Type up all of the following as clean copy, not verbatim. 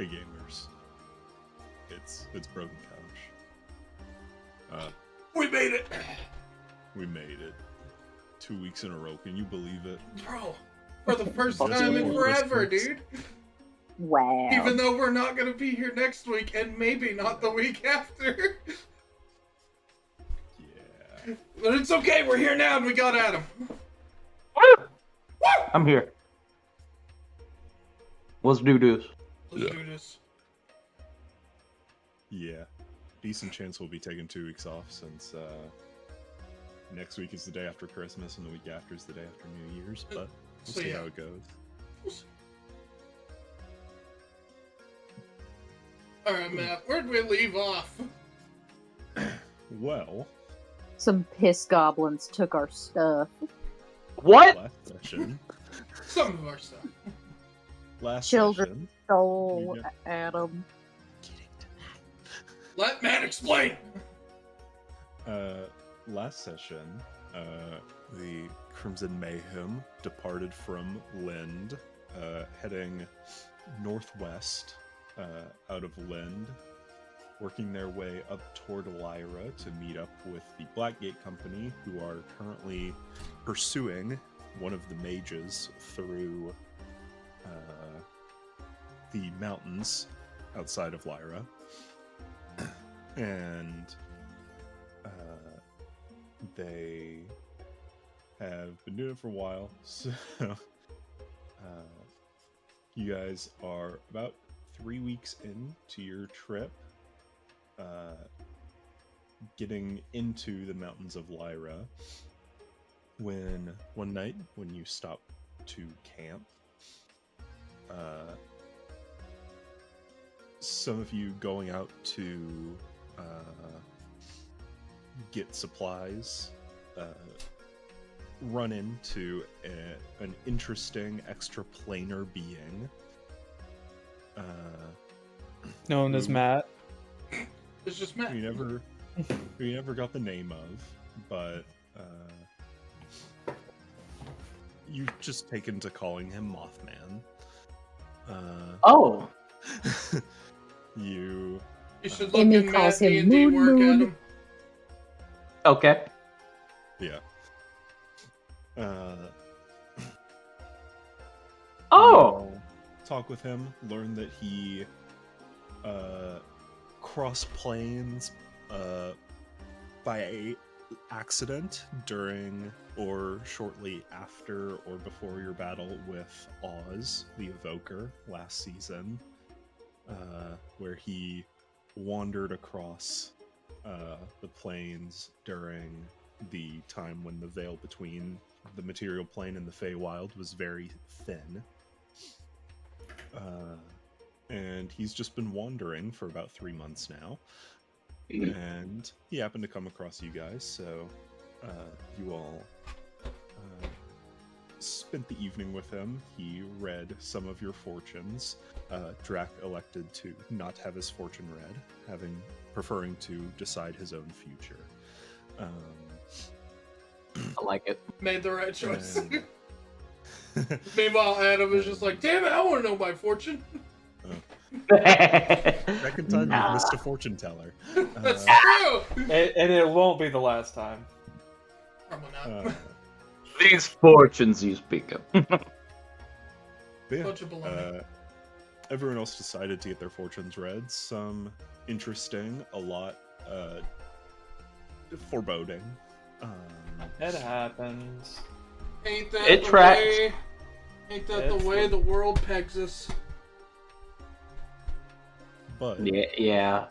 Hey gamers, it's Broken Couch. We made it! We made it. 2 weeks in a row. Can you believe it? Bro, for the first Just time in before forever, Christmas. dude. Wow. Even though we're not gonna be here next week, and maybe not the week after. Yeah. But it's okay, we're here now and we got Adam. Woo! Woo! I'm here. Let's do this. Let's do this. Yeah. Decent chance we'll be taking 2 weeks off since next week is the day after Christmas and the week after is the day after New Year's, but we'll So, see yeah. how it goes. Alright, Matt, where'd we leave off? Well, Some piss goblins took our stuff. What? last session. Some of our stuff. Last Children. session. Stole Yeah. Adam. Let Matt explain! Last session, the Crimson Mayhem departed from Lind, heading northwest out of Lind, working their way up toward Lyra to meet up with the Blackgate Company, who are currently pursuing one of the mages through the mountains outside of Lyra. And they have been doing it for a while, so you guys are about 3 weeks into your trip, getting into the mountains of Lyra, when one night when you stop to camp, some of you going out to get supplies run into an interesting extraplanar being Known as Matt. It's just Matt. who you never got the name of, but you've just taken to calling him Mothman. Oh. You should look Amy in Matt calls him D&D Moon work, Moon. Adam. Okay. yeah. Oh. You'll talk with him, learn that he crossed planes by accident during or shortly after or before your battle with Oz, the Evoker, last season, where he wandered across the plains during the time when the veil between the material plane and the Feywild was very thin. And he's just been wandering for about 3 months now. And he happened to come across you guys, so you all spent the evening with him. He read some of your fortunes. Drac elected to not have his fortune read, preferring to decide his own future. I like it. Made the right choice. And- Meanwhile, Adam is just like, damn it, I want to know my fortune. Second time Nah. you've missed a fortune teller. That's true! And it won't be the last time. Probably not. These fortunes you speak of. But yeah, Bunch of baloney. everyone else decided to get their fortunes read. Some interesting, a lot foreboding. It happens. Ain't that It the tracks. way? Ain't that It's the way the- the world pegs us? But Yeah.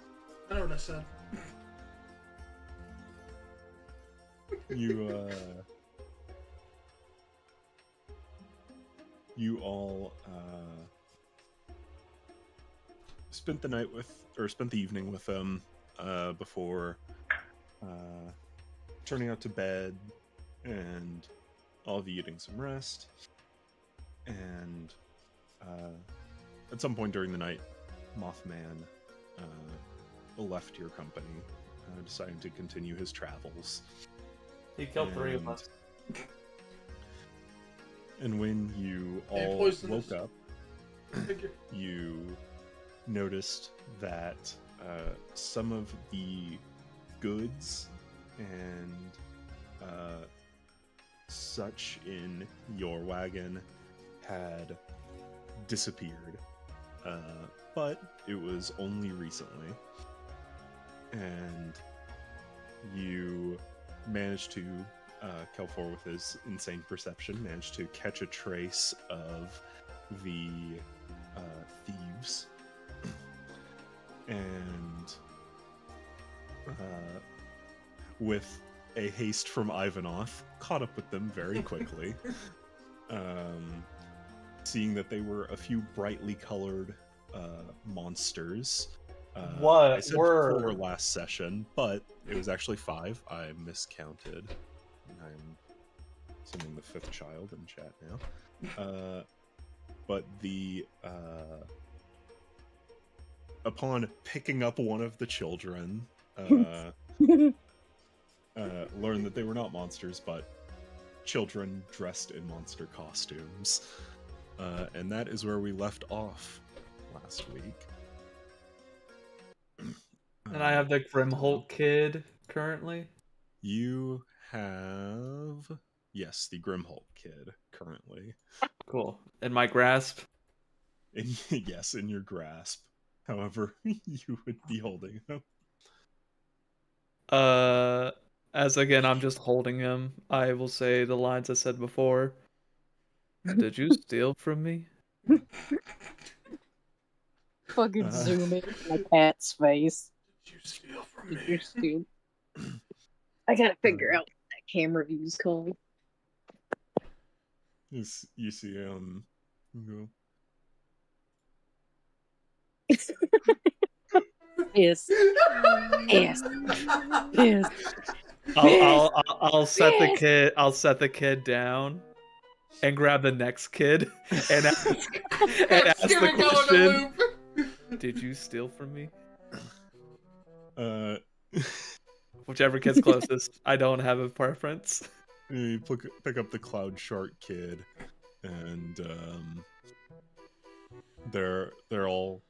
I know what I said. you all spent the evening with them before turning out to bed, and all of you getting some rest. And at some point during the night, Mothman left your company, deciding to continue his travels. He killed 3 of And- us. And when you Hey, all poisonous. woke up, Figure. you noticed that some of the goods and such in your wagon had disappeared, but it was only recently, and you managed to, Kelfor with his insane perception, managed to catch a trace of the thieves, and with a haste from Ivanov, caught up with them very quickly. Seeing that they were a few brightly colored monsters. What I said were? 4 last session, but it was actually 5. I miscounted. I'm assuming the 5th child in chat now. But the upon picking up one of the children, learned that they were not monsters, but children dressed in monster costumes. And that is where we left off last week. And I have the Grimholt kid currently. You have... Yes, the Grimholt kid currently. Cool. In my grasp. Yes, in your grasp. However, you would be holding him. As again, I'm just holding him. I will say the lines I said before. Did you steal from me? Fucking zoom in my cat's face. Did you steal from You're me? stupid. I gotta figure out what that camera view's called. You see him go, Yes. Yes. Yes. I'll set the kid. I'll set the kid down, and grab the next kid, and ask, and ask It's the gonna go in a question. loop. Did you steal from me? uh, Whichever kid's closest. I don't have a preference. you pick up the Cloud Shark kid, and they're all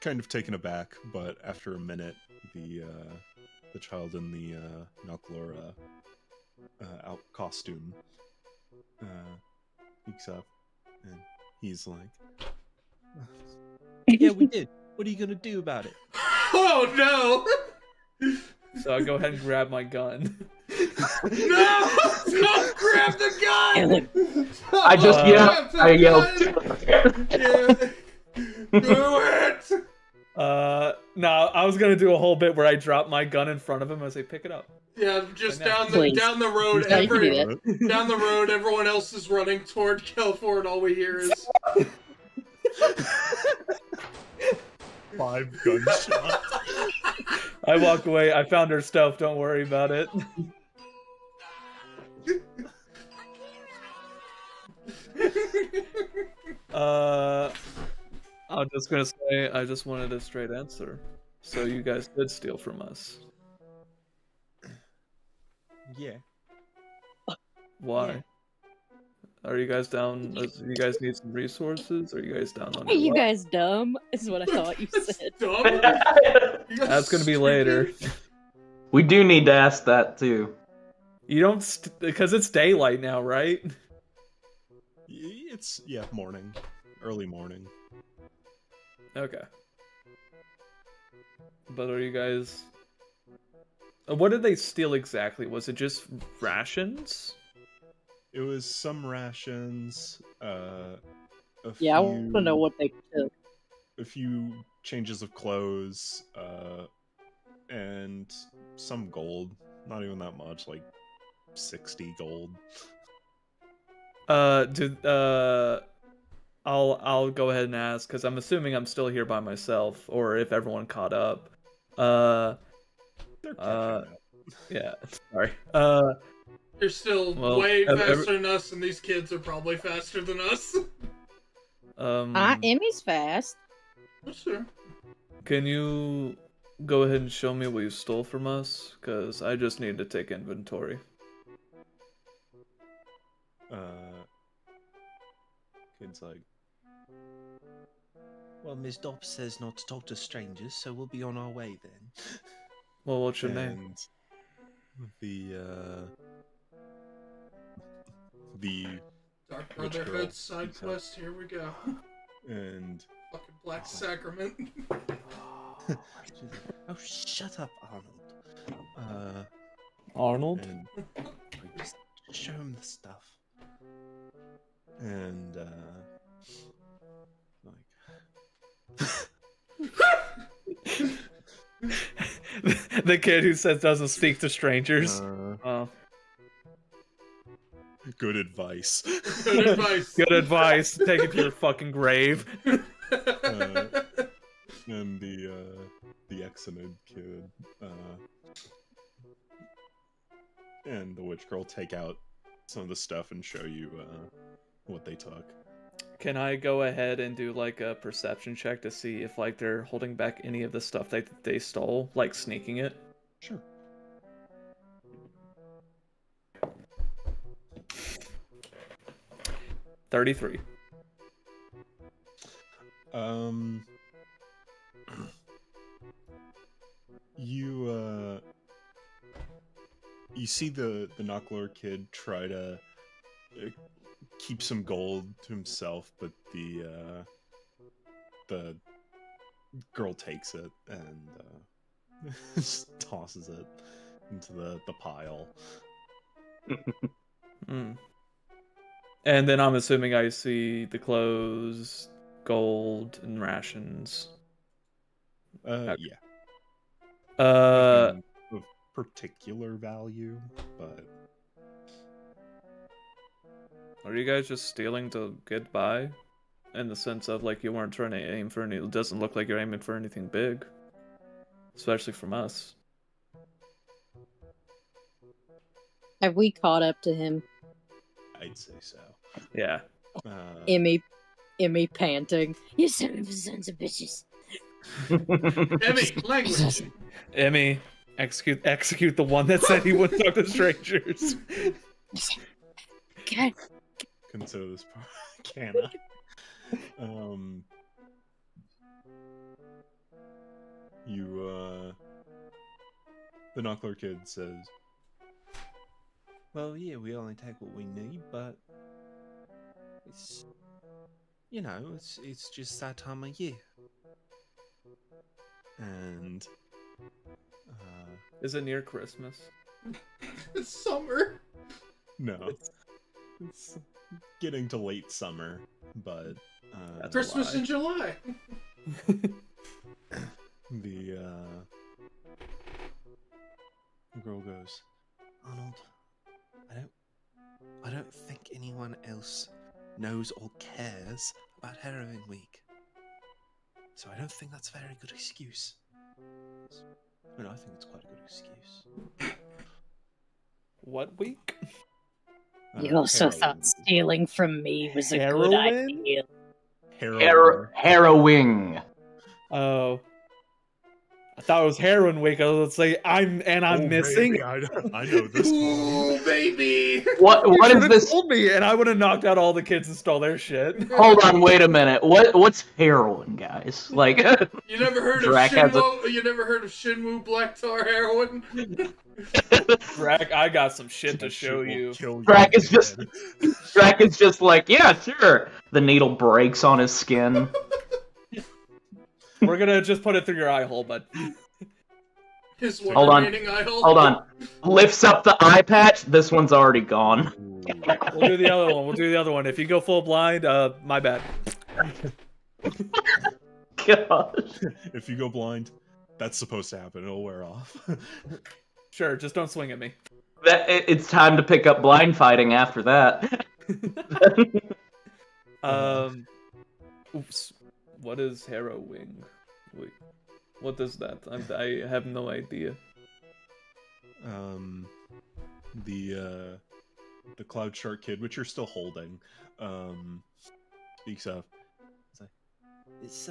kind of taken aback, but after a minute, the child in the Malclora out costume peeks up, and he's like, "Yeah, we did. What are you gonna do about it?" Oh no! So I go ahead and grab my gun. No! Don't grab the gun! I just Grab the I yelled. gun! Yeah. Do it! No, I was gonna do a whole bit where I drop my gun in front of him and I say, "Pick it up." Yeah, just I know. down Please. the road. Yeah, you can do that. Down the road, everyone else is running toward Kelfor, and all we hear is 5 gunshots. I walk away. I found her stuff. Don't worry about it. I'm just gonna say I just wanted a straight answer. So you guys did steal from us. Yeah. Why? Are you guys down? You guys need some resources? Are you guys down on Hey, you your luck? guys dumb, is what I thought you said. dumb. You guys That's gonna be stupid. later. We do need to ask that too. You don't because it's daylight now, right? It's morning, early morning. Okay. But are you guys? What did they steal exactly? Was it just rations? It was some rations. Yeah, I want to know what they took. A few changes of clothes, and some gold. Not even that much, like 60 gold. I'll go ahead and ask because I'm assuming I'm still here by myself, or if everyone caught up. They're catching up. Yeah. Sorry. You're still Well, way faster than us, and these kids are probably faster than us. Emmy's fast. That's true. Can you go ahead and show me what you stole from us? Because I just need to take inventory. Kid's like, Well, Miss Dobbs says not to talk to strangers, so we'll be on our way then. Well, what's your name? And the Dark Witch Brotherhood girl side speaks up. quest. Here we go. and Fucking Black Sacrament. she's like, "Oh, shut up, Arnold." Arnold? And like, just show him the stuff. And The kid who says doesn't speak to strangers. Oh. Good advice. Good advice. Good advice. Take it to your fucking grave. And the Exonid kid and the witch girl take out some of the stuff and show you what they took. Can I go ahead and do like a perception check to see if like they're holding back any of the stuff they stole, like sneaking it? Sure. $33. You see the Knockler kid try to keep some gold to himself, but the girl takes it and just tosses it into the pile. Mm. And then I'm assuming I see the clothes, gold, and rations. Yeah. Uh, Nothing of particular value, but are you guys just stealing to get by? In the sense of like you weren't trying to aim for any. It doesn't look like you're aiming for anything big, especially from us. Have we caught up to him? I'd say so. Yeah. Emmy panting. You son of bitches. Emmy, language. Emmy, execute the one that said he wouldn't talk to strangers. God. Consider this part. Can I? The Knockler kid says, "Well, yeah, we only take what we need, but it's, it's just that time of year." And Is it near Christmas? It's summer. no, it's getting to late summer, but That's Christmas in July. the girl goes, "Arnold, I don't think anyone else knows or cares about Harrowing Week. So I don't think that's a very good excuse." I mean, I think it's quite a good excuse. What week? You also Harrowing. thought stealing from me was a good Heroin? idea. Harrowing. Oh. I thought it was heroin week. I was say I'm missing. Baby, I know this one. Ooh, baby. What You is should've this? told me, and I would have knocked out all the kids and stole their shit. Hold on, wait a minute. What's heroin, guys? Like, You never heard of Drac has Shinwu? You never heard of Shinwu Black Tar Heroin? Drac, I got some shit to show you. Drac is just like, yeah, sure. The needle breaks on his skin. We're gonna just put it through your eye hole, bud. His one Hold on. remaining eye hole. Hold on. Lifts up the eye patch. This one's already gone. We'll do the other one. If you go full blind, my bad. Gosh. If you go blind, that's supposed to happen. It'll wear off. Sure, just don't swing at me. It's time to pick up blind fighting after that. Oops. What is harrowing? Wait, what is that? I have no idea. The Cloud Shark kid, which you're still holding, speaks up. It's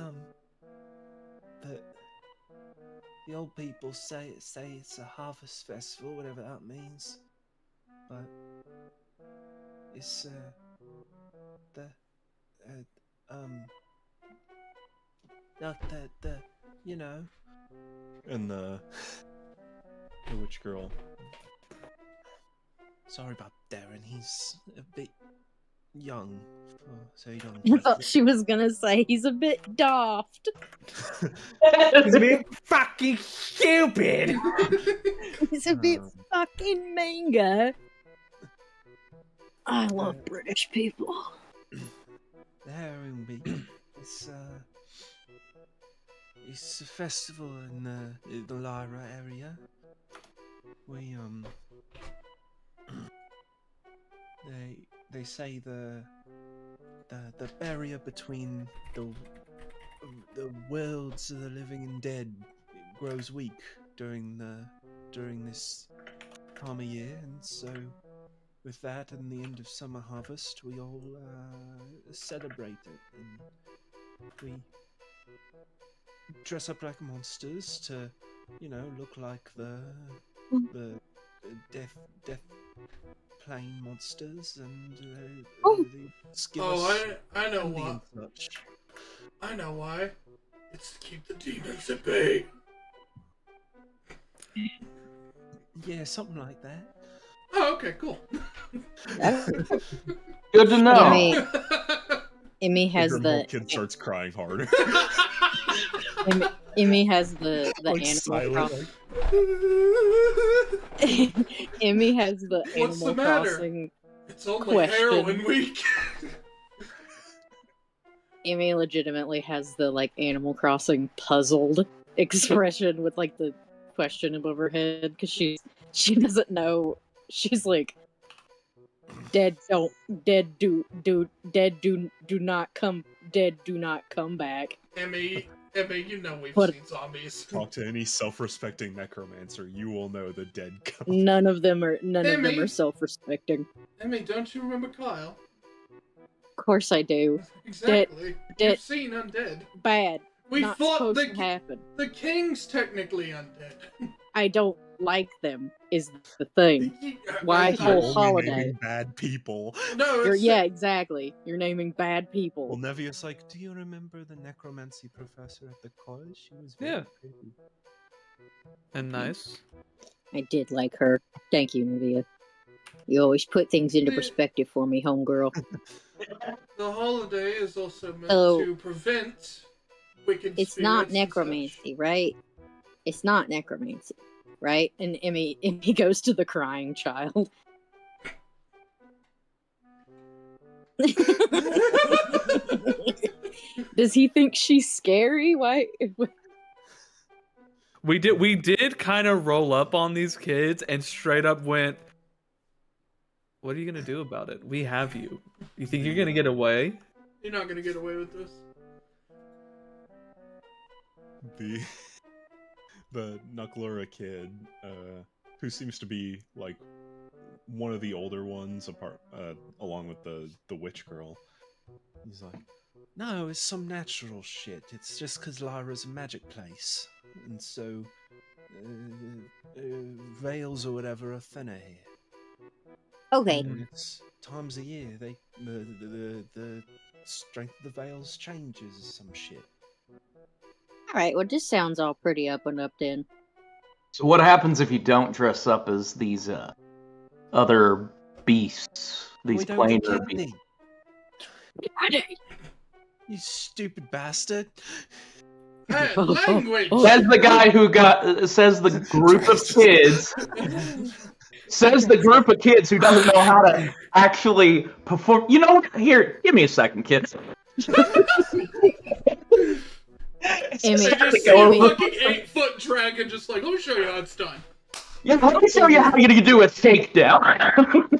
the old people say it's a harvest festival, whatever that means. But it's you know. And the witch girl. Sorry about Darren. He's a bit young, so he don't. I thought she was gonna say he's a bit daft. He's a bit fucking stupid. He's a bit fucking manga. I love British people. There will be. It's a festival in the Lyra area. We they say the barrier between the worlds of the living and dead grows weak during this time of year, and so with that and the end of summer harvest, we all celebrate it, and we dress up like monsters to, look like the death plane monsters, and they give us I know candy why. and such. I know why. It's to keep the demons at bay. Yeah, something like that. Oh, okay, cool. Good to know. Emmy has Your the whole kid starts crying harder. Emmy has the Like Animal silent, Crossing. like, Emmy has the What's Animal the matter? Crossing. It's only Question. heroin week. Emmy legitimately has the Animal Crossing puzzled expression with the question above her head because she doesn't know. She's like, dead do not come back. Emmy, you know we've What? seen zombies. talk to any self-respecting necromancer, you will know the dead come. None of them are Emmy. self-respecting. Emmy, don't you remember Kyle? Of course I do. Exactly. dead- You've seen undead. Bad. We Not fought supposed the to happen. king's technically undead. I don't like them. Is the thing. Why I- whole Only holiday? naming bad people. No, it's Yeah, exactly. You're naming bad people. Well, Nevius like, do you remember the necromancy professor at the college? She was very Yeah. pretty. And nice. I did like her. Thank you, Nivea. You always put things into The- perspective for me, homegirl. The holiday is also meant So, to prevent wicked It's spirits not and necromancy, right? It's not necromancy, right? And Emmy goes to the crying child. Does he think she's scary? Why? We did kind of roll up on these kids and straight up went, what are you gonna do about it? We have you. You think you're gonna get away? You're not gonna get away with this. The Knucklera kid, who seems to be like one of the older ones, along with the witch girl. He's like, no, it's some natural shit. It's just because Lyra's a magic place, and so veils or whatever are thinner here. Okay, And it's times a year the strength of the veils changes or some shit. alright, well, this sounds all pretty up and up then. So what happens if you don't dress up as these other beasts? These We don't get planar beasts. candy. You stupid bastard. Hey, language! Says the guy who says the group of kids. Says the group of kids who doesn't know how to actually perform. You know, here, give me a second, kids. Emmy, They just see a fucking 8-foot dragon just like, let me show you how it's done. Yeah, let me show you how you do a takedown.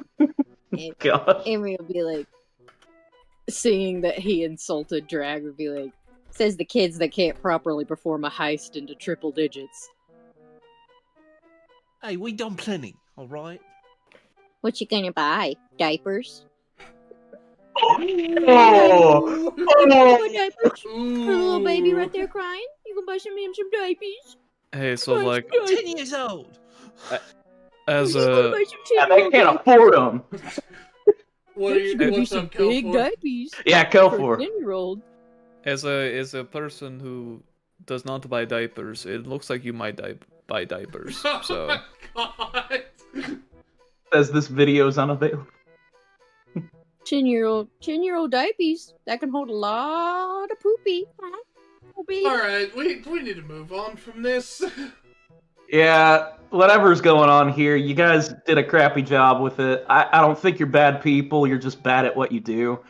God. Emmy will be like, seeing that he insulted Drag, would be like, says the kids that can't properly perform a heist into triple digits. Hey, we done plenty, alright? What you gonna buy? Diapers? Oh, Diapers? Ooh. Her little baby right there crying? You can buy some diapers? Hey, so like, 10 years old! as You can buy some yeah, they can't afford them. What are you, There's gonna be what's some up, Cal big for? diapers Yeah, go for for a it. 10-year-old. As a person who does not buy diapers, it looks like you might buy diapers. So Oh my god. Says this video is unavailable. 10-year-old diapers that can hold a lot of poopy. Poopy. Alright, we need to move on from this. Yeah, whatever's going on here, you guys did a crappy job with it. I don't think you're bad people, you're just bad at what you do.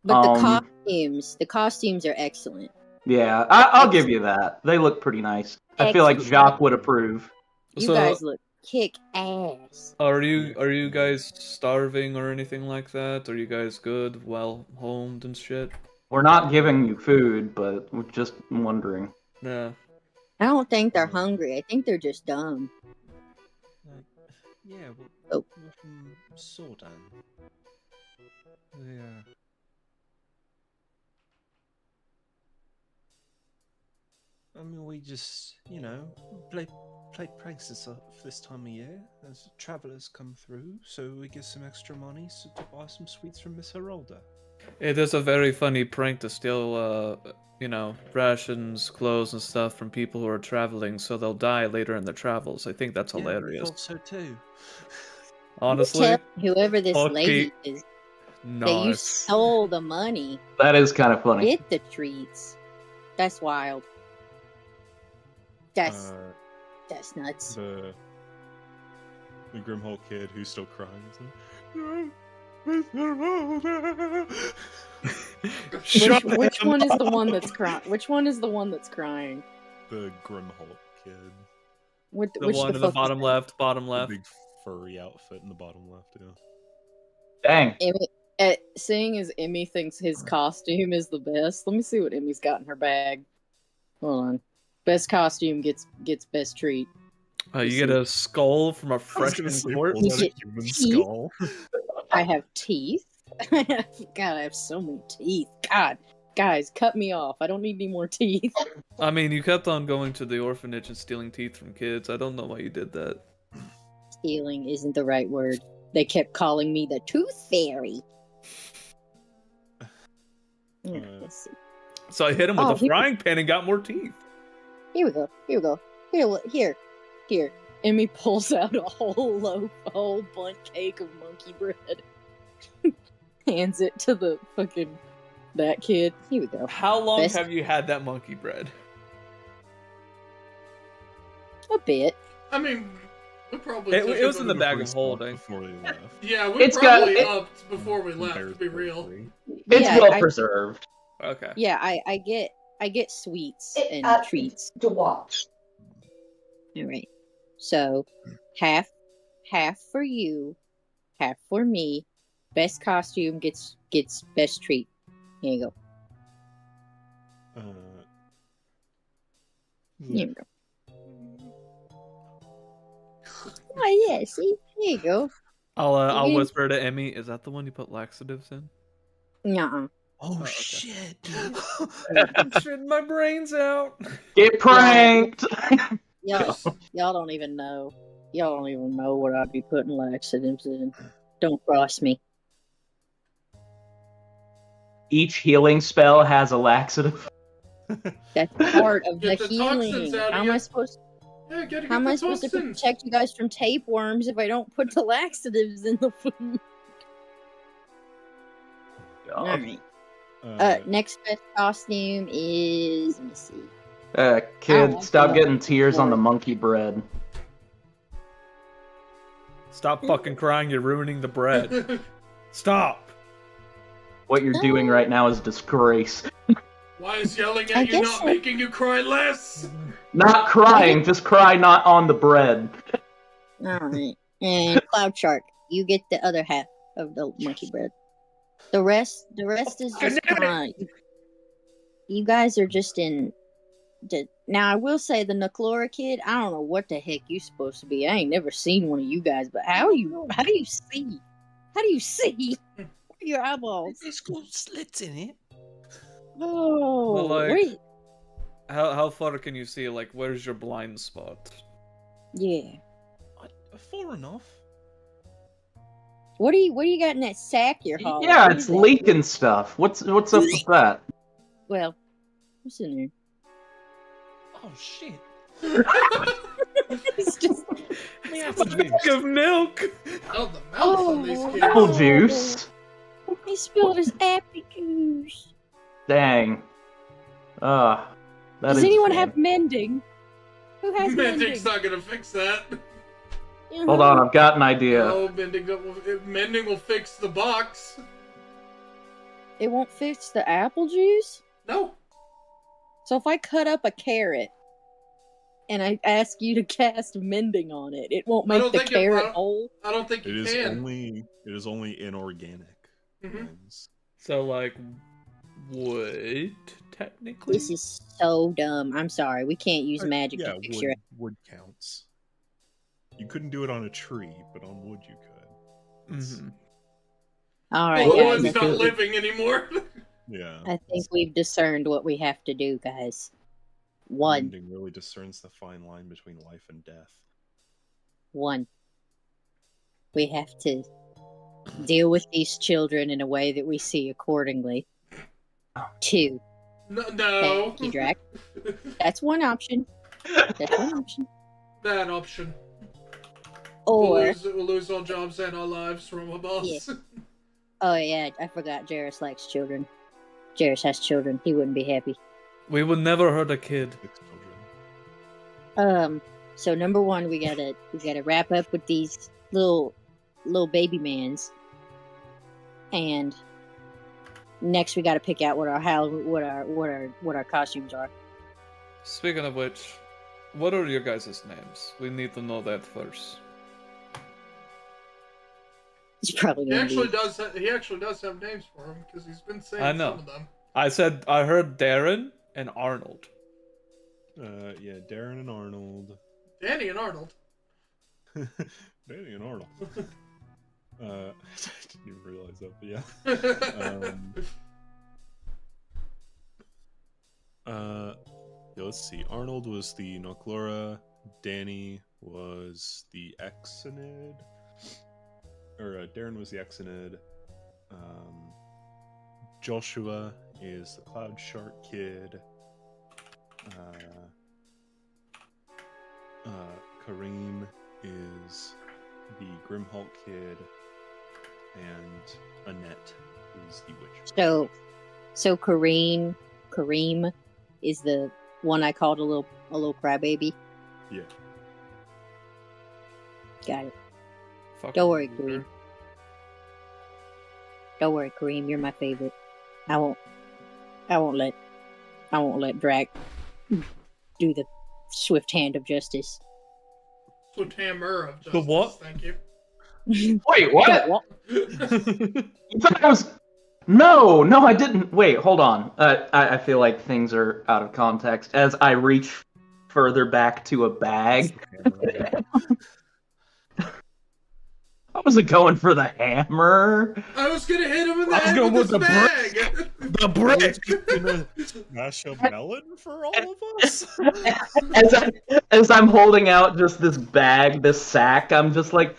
But the costumes are excellent. Yeah, I'll give you that. They look pretty nice. I feel like Jacques would approve. You guys look kick ass. Are you guys starving or anything like that? Are you guys good, well homed and shit? We're not giving you food, but we're just wondering. Yeah. I don't think they're hungry. I think they're just dumb. Yeah, Oh. we're from Sordan. Yeah. I mean, we just, play pranks and stuff this time of year as travelers come through, so we get some extra money to buy some sweets from Miss Herolda. It is a very funny prank to steal, rations, clothes, and stuff from people who are traveling, so they'll die later in their travels. I think that's Yeah, I hilarious. thought so too. Honestly, Tell whoever this Okay. lady is that you nice. stole the money. That is kind of funny. Get the treats. That's wild. That's nuts. The Grimhole kid who's still crying is like, Miss Herolda. Which one is the one that's crying? Which one is the one that's crying? The Grimhole kid. Which The one in the fuck bottom is left, bottom The left. big furry outfit in the bottom left, yeah. Dang. Emmy, seeing as Emmy thinks his costume is the best, let me see what Emmy's got in her bag. Hold on. Best costume gets best treat. You get a skull from a I was gonna freshman say, court. pulls out a You get human teeth. skull. I have teeth. God, I have so many teeth. God, guys, cut me off. I don't need any more teeth. I mean, you kept on going to the orphanage and stealing teeth from kids. I don't know why you did that. Stealing isn't the right word. They kept calling me the Tooth Fairy. Let's see. So I hit him with Oh, a frying pan and got more teeth. Here we go. Here. Emmy pulls out a whole bunch cake of monkey bread. Hands it to the fucking that kid. Here we go. How long Best- have you had that monkey bread? A bit. I mean, we probably It took was in the over- bag of holding. Before they left. Yeah, we It's got- probably it- upped before we left, to Bears be real. bakery. It's Yeah, well I- preserved. Okay. Yeah, I get sweets and treats. to watch. All right. So half for you, half for me. Best costume gets best treat. Here you go. Here you go. Oh yeah, see? Here you go. I'll Yeah. whisper to Emmy. Is that the one you put laxatives in? Nuh-uh. Oh, okay. shit! I'm shitting my brains out. Get pranked! Y'all don't even know. Y'all don't even know what I'd be putting laxatives in. Don't cross me. Each healing spell has a laxative. That's part of the Get the toxins healing. out of How am you. I supposed Yeah, gotta get How am the I supposed to toxins. protect you guys from tapeworms if I don't put the laxatives in the food? Alright. Next best costume is, let me see. Kid, Oh, stop okay. getting tears on the monkey bread. Stop fucking crying. You're ruining the bread. Stop. What you're doing right now is disgrace. Why is yelling I at you guess not so. making you cry less? Not crying, just cry not on the bread. Alright. And Cloud Shark, you get the other half of the monkey bread. The rest is just you guys are just in. Now I will say the Nuclora kid. I don't know what the heck you supposed to be. I ain't never seen one of you guys. But how do you see? How do you see? Where are your eyeballs? It's got slits in it. Oh, Well, like- wait. How far can you see? Like, where's your blind spot? Yeah. Far enough. What do you got in that sack you're hauling? Yeah, What it's is that? leaking stuff. What's up with that? Well, What's in there? Oh shit. It's just Bag of milk. Oh, the mouth on these kids. Apple juice. he spilled his apple juice. Dang. That Does is a anyone shame. have mending? Who has mending? Mending's not gonna fix that. Hold on, I've got an idea. No, mending will fix the box. It won't fix the apple juice? No. So if I cut up a carrot and I ask you to cast mending on it, it won't make the carrot whole? I don't think you can. It is only inorganic things. So like, wood technically. This is so dumb. I'm sorry. We can't use magic Yeah, to fix your... wood counts. You couldn't do it on a tree, but on wood you could. Mm-hmm. Alright, Well, guys. one's not living anymore. Yeah. I think we've discerned what we have to do, guys. One. Mending really discerns the fine line between life and death. One. We have to deal with these children in a way that we see accordingly. Two. No. Thank you, Drac. That's one option. That's one option. Bad option. Or... We'll lose all jobs and our lives from a boss. Yeah. Oh yeah, I forgot Jairus likes children. Jairus has children. He wouldn't be happy. We would never hurt a kid. 6 children. So number one, we gotta wrap up with these little baby mans, and next we gotta pick out what our costumes are. Speaking of which, what are your guys' names? We need to know that first. It's probably He gonna actually be... does have names for him because he's been saying I know. some of them. I heard Darren and Arnold. Yeah, Darren and Arnold. Danny and Arnold. Danny and Arnold. I didn't even realize that, but yeah. Yeah, let's see. Arnold was the Noklura. Danny was the Exonid. Or Darren was the Exonid. Joshua is the Cloud Shark Kid. Kareem is the Grimhulk Kid. And Annette is the Witch. So Kareem is the one I called a little crybaby. Yeah. Got it. Fucking Don't worry, loser. Kareem. Don't worry, Kareem. You're my favorite. I won't let Drac do the swift hand of justice. Swift hammer of justice. The what? Thank you. Wait, what? You thought I was... No, I didn't. Wait, hold on. I feel like things are out of context as I reach further back to a bag. I wasn't going for the hammer. I was gonna hit him in the I was head going with with this the bag. The brick! Gonna smash a melon for all of us? As I'm holding out just this bag, this sack, I'm just like,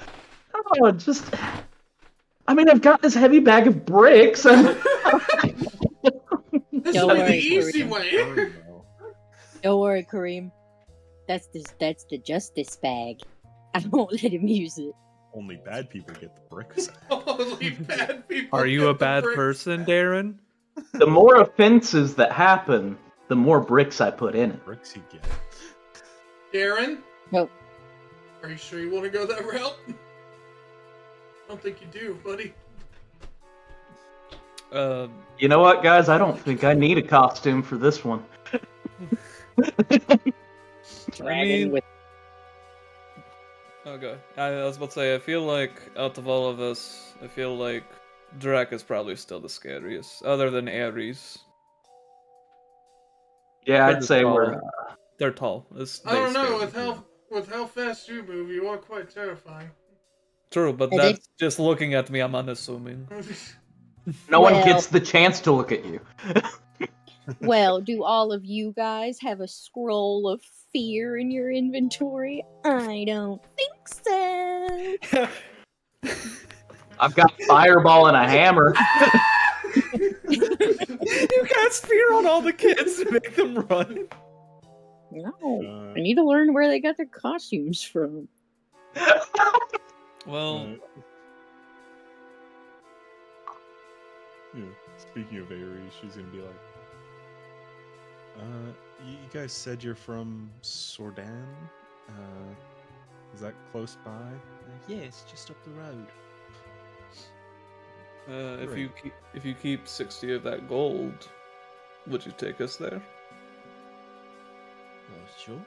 oh, just... I mean, I've got this heavy bag of bricks. This Don't is the worry, easy Kareem. way. Don't worry, Kareem. That's the justice bag. I won't let him use it. Only bad people get the bricks. Only bad people. Are you get a the bad bricks. person, Darren? The more offenses that happen, the more bricks I put in it. Bricks you get. Darren? Nope. Are you sure you want to go that route? I don't think you do, buddy. You know what, guys? I don't think I need a costume for this one. Dragon with Okay. I was about to say, I feel like out of all of us, I feel like Drac is probably still the scariest, other than Ares. Yeah, They're I'd say tall. we're... They're tall. I don't know. With how fast you move, you are quite terrifying. True, but I think- that's just looking at me, I'm unassuming. No one Well- gets the chance to look at you. Well, do all of you guys have a scroll of fear in your inventory? I don't think so. I've got fireball and a hammer. You cast fear on all the kids to make them run. No, I need to learn where they got their costumes from. Well, yeah, speaking of Aries, she's gonna be like, you guys said you're from Sordan? Is that close by? Yeah, it's just up the road. if you keep 60 of that gold, would you take us there? Well, sure.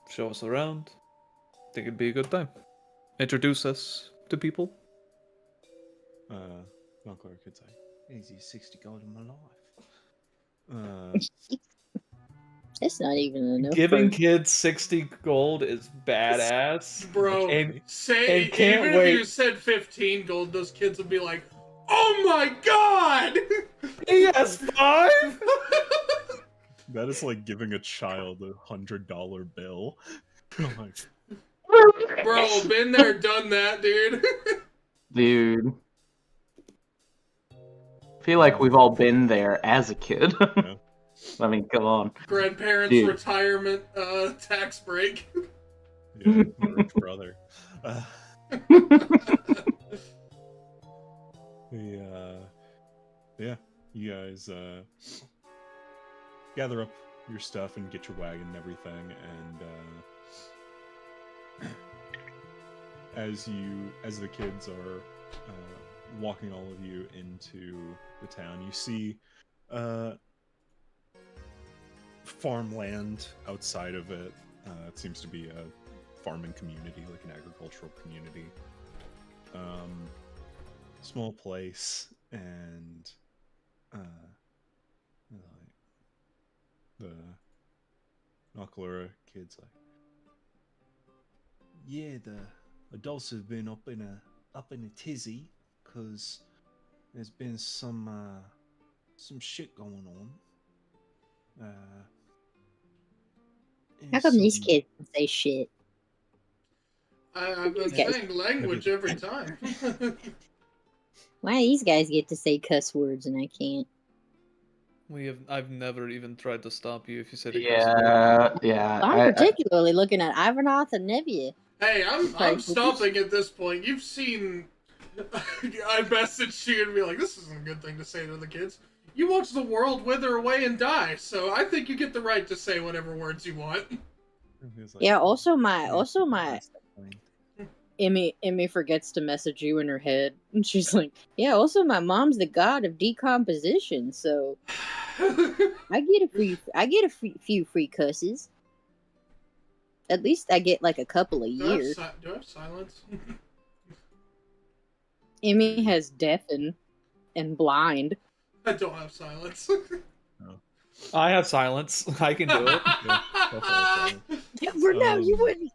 Show us around. Think it'd be a good time. Introduce us to people. Not Clark could say, easiest 60 gold in my life. It's not even enough. Giving for- kids 60 gold is badass. Bro, And say can't even wait. if you said 15 gold, those kids would be like, "Oh my god!" he has 5? That is like giving a child $100 bill. Like, Bro, been there, done that, dude. Dude. I feel like we've all been there as a kid. Yeah. I mean, come on. Grandparents' Dude. retirement tax break. yeah, my rich brother. Yeah, you guys gather up your stuff and get your wagon and everything, and as the kids are walking all of you into the town, you see farmland outside of it. It seems to be a farming community, like an agricultural community. Small place, and like the Nokalura kids like, yeah, the adults have been up in a tizzy because there's been some shit going on. How come these kids can say shit? I've been Okay. saying language every time. Why do these guys get to say cuss words and I can't? I've never even tried to stop you if you said it. Yeah. I'm particularly looking at Ivanoth and Nevia. Hey, I'm Sorry, stopping at this point. You've seen. I messaged you and be like, "This isn't a good thing to say to the kids." You watch the world wither away and die, so I think you get the right to say whatever words you want. Like, Yeah, also my Emmy forgets to message you in her head, and she's like, "Yeah, also my mom's the god of decomposition, so I get a few free cusses. At least I get like a couple a Do I year." have silence? Emmy has deafened and blind. I don't have silence. I have silence. I can do it. Yeah, for now, you Um, wouldn't.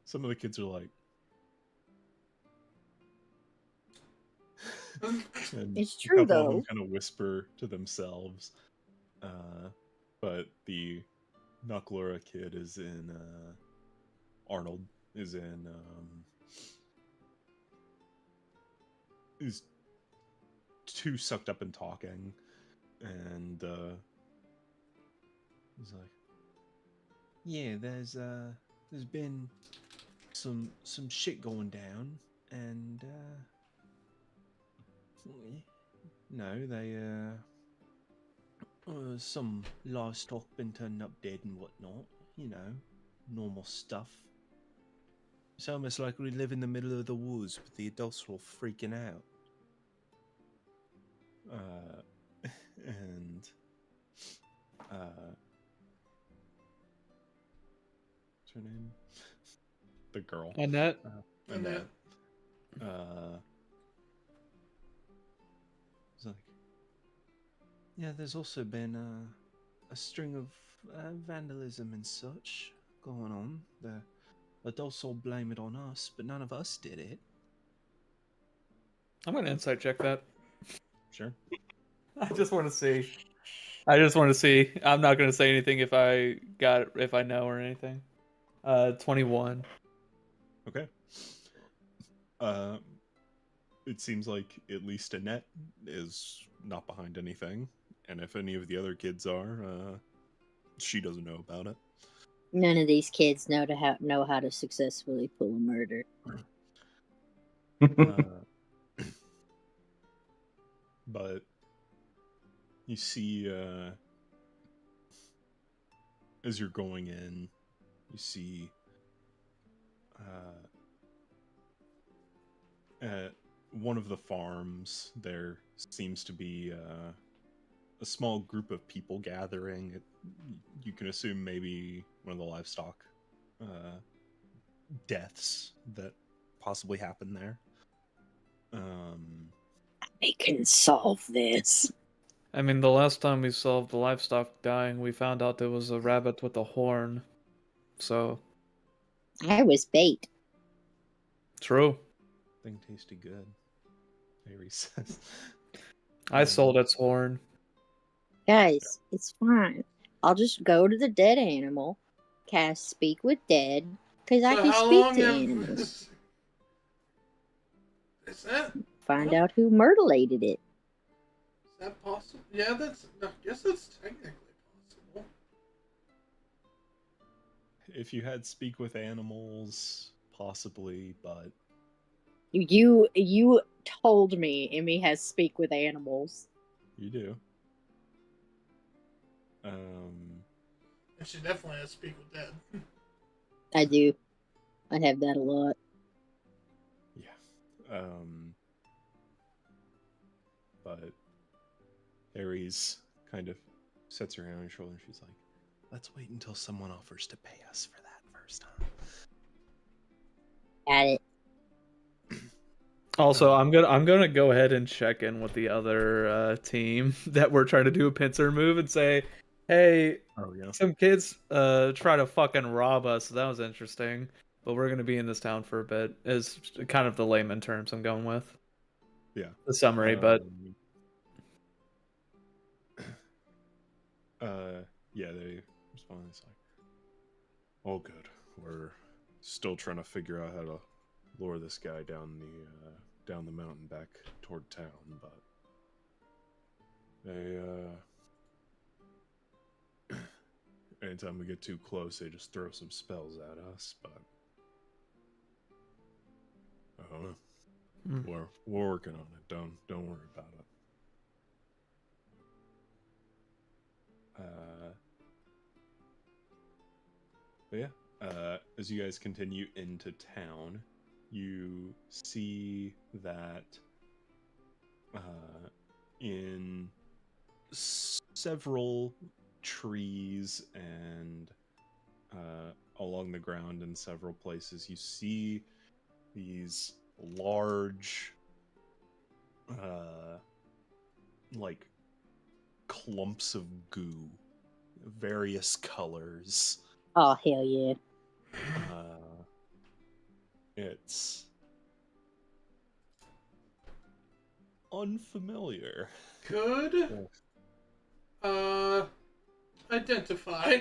Some of the kids are like, and It's a true, couple of them though. kind of whisper to themselves, but the Nokalura kid is in Arnold is in is too sucked up in talking, and he's like, yeah, there's been some shit going down, and no, they some livestock been turning up dead and whatnot, you know, normal stuff. It's almost like we live in the middle of the woods, but the adults are all freaking out. And what's her name? The girl. Annette. Annette. It's like, yeah, there's also been a string of vandalism and such going on. The adults all blame it on us, but none of us did it. I'm gonna insight check that. Sure. I just want to see. I just want to see. I'm not gonna say anything if I know or anything. 21. Okay. It seems like at least Annette is not behind anything, and if any of the other kids are, she doesn't know about it. None of these kids know how to successfully pull a murder. But you see, as you're going in, you see at one of the farms, there seems to be a small group of people gathering. You can assume maybe one of the livestock deaths that possibly happened there. I can solve this. I mean, the last time we solved the livestock dying, we found out there was a rabbit with a horn. So. I was bait. True. Thing tasted good. Avery says. I sold its horn. Guys, it's fine. I'll just go to the dead animal, cast Speak with Dead, because I can speak to animals. Is that? Find out who mutilated it. Is that possible? Yeah, I guess that's technically possible. If you had speak with animals, possibly, but You told me Emmy has Speak with Animals. you do. And she definitely has Speak with Dead. I do. I have that a lot. Yeah. But Ares kind of sets her hand on your shoulder and she's like, let's wait until someone offers to pay us for that first, huh? Got it. Also, I'm gonna go ahead and check in with the other team that we're trying to do a pincer move and say, hey, some kids try to fucking rob us. That was interesting. But we're gonna be in this town for a bit. Is kind of the layman terms I'm going with. Yeah. The summary, but yeah, they respond. It's like, oh, good. We're still trying to figure out how to lure this guy down the mountain back toward town, but they anytime we get too close, they just throw some spells at us. But I don't know. We're working on it. Don't worry about it. But yeah, as you guys continue into town, you see that in several trees and along the ground in several places, you see these large like clumps of goo, various colors. Oh, hell yeah. It's unfamiliar. Could identify.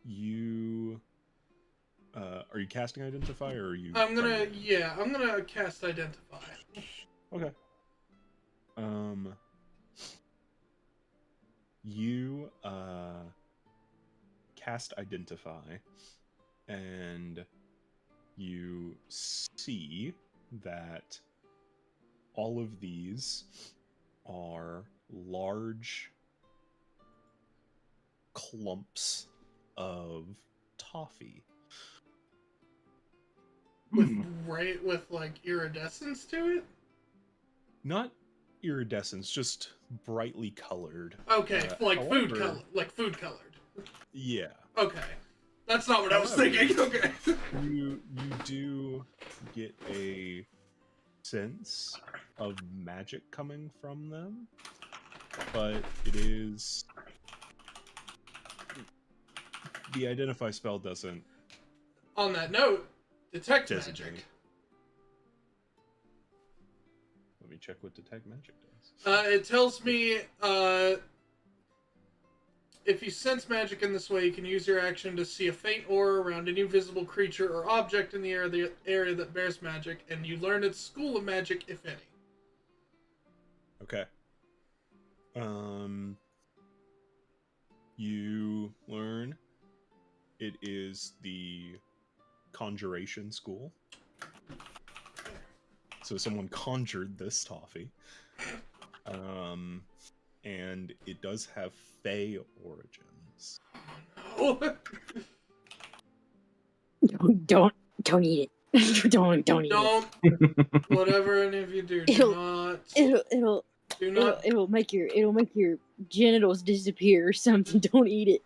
You are you casting identify or are you I'm gonna cast identify. Okay. You cast identify and you see that all of these are large clumps of toffee. With like iridescence to it? Not iridescence, just brightly colored. Okay, however, food colored. Yeah. Okay. That's not what I was thinking. Okay. You do get a sense of magic coming from them, but it is the identify spell doesn't. On that note, detect designate. magic. Let me check what detect magic does. It tells me if you sense magic in this way, you can use your action to see a faint aura around any visible creature or object in the area that bears magic, and you learn its school of magic, if any. Okay. You learn it is the conjuration school. So someone conjured this toffee. And it does have Fey origins. Oh, Don't eat it. don't eat don't. Whatever any of you do, it. do not. It'll make your genitals disappear or something. Don't eat it.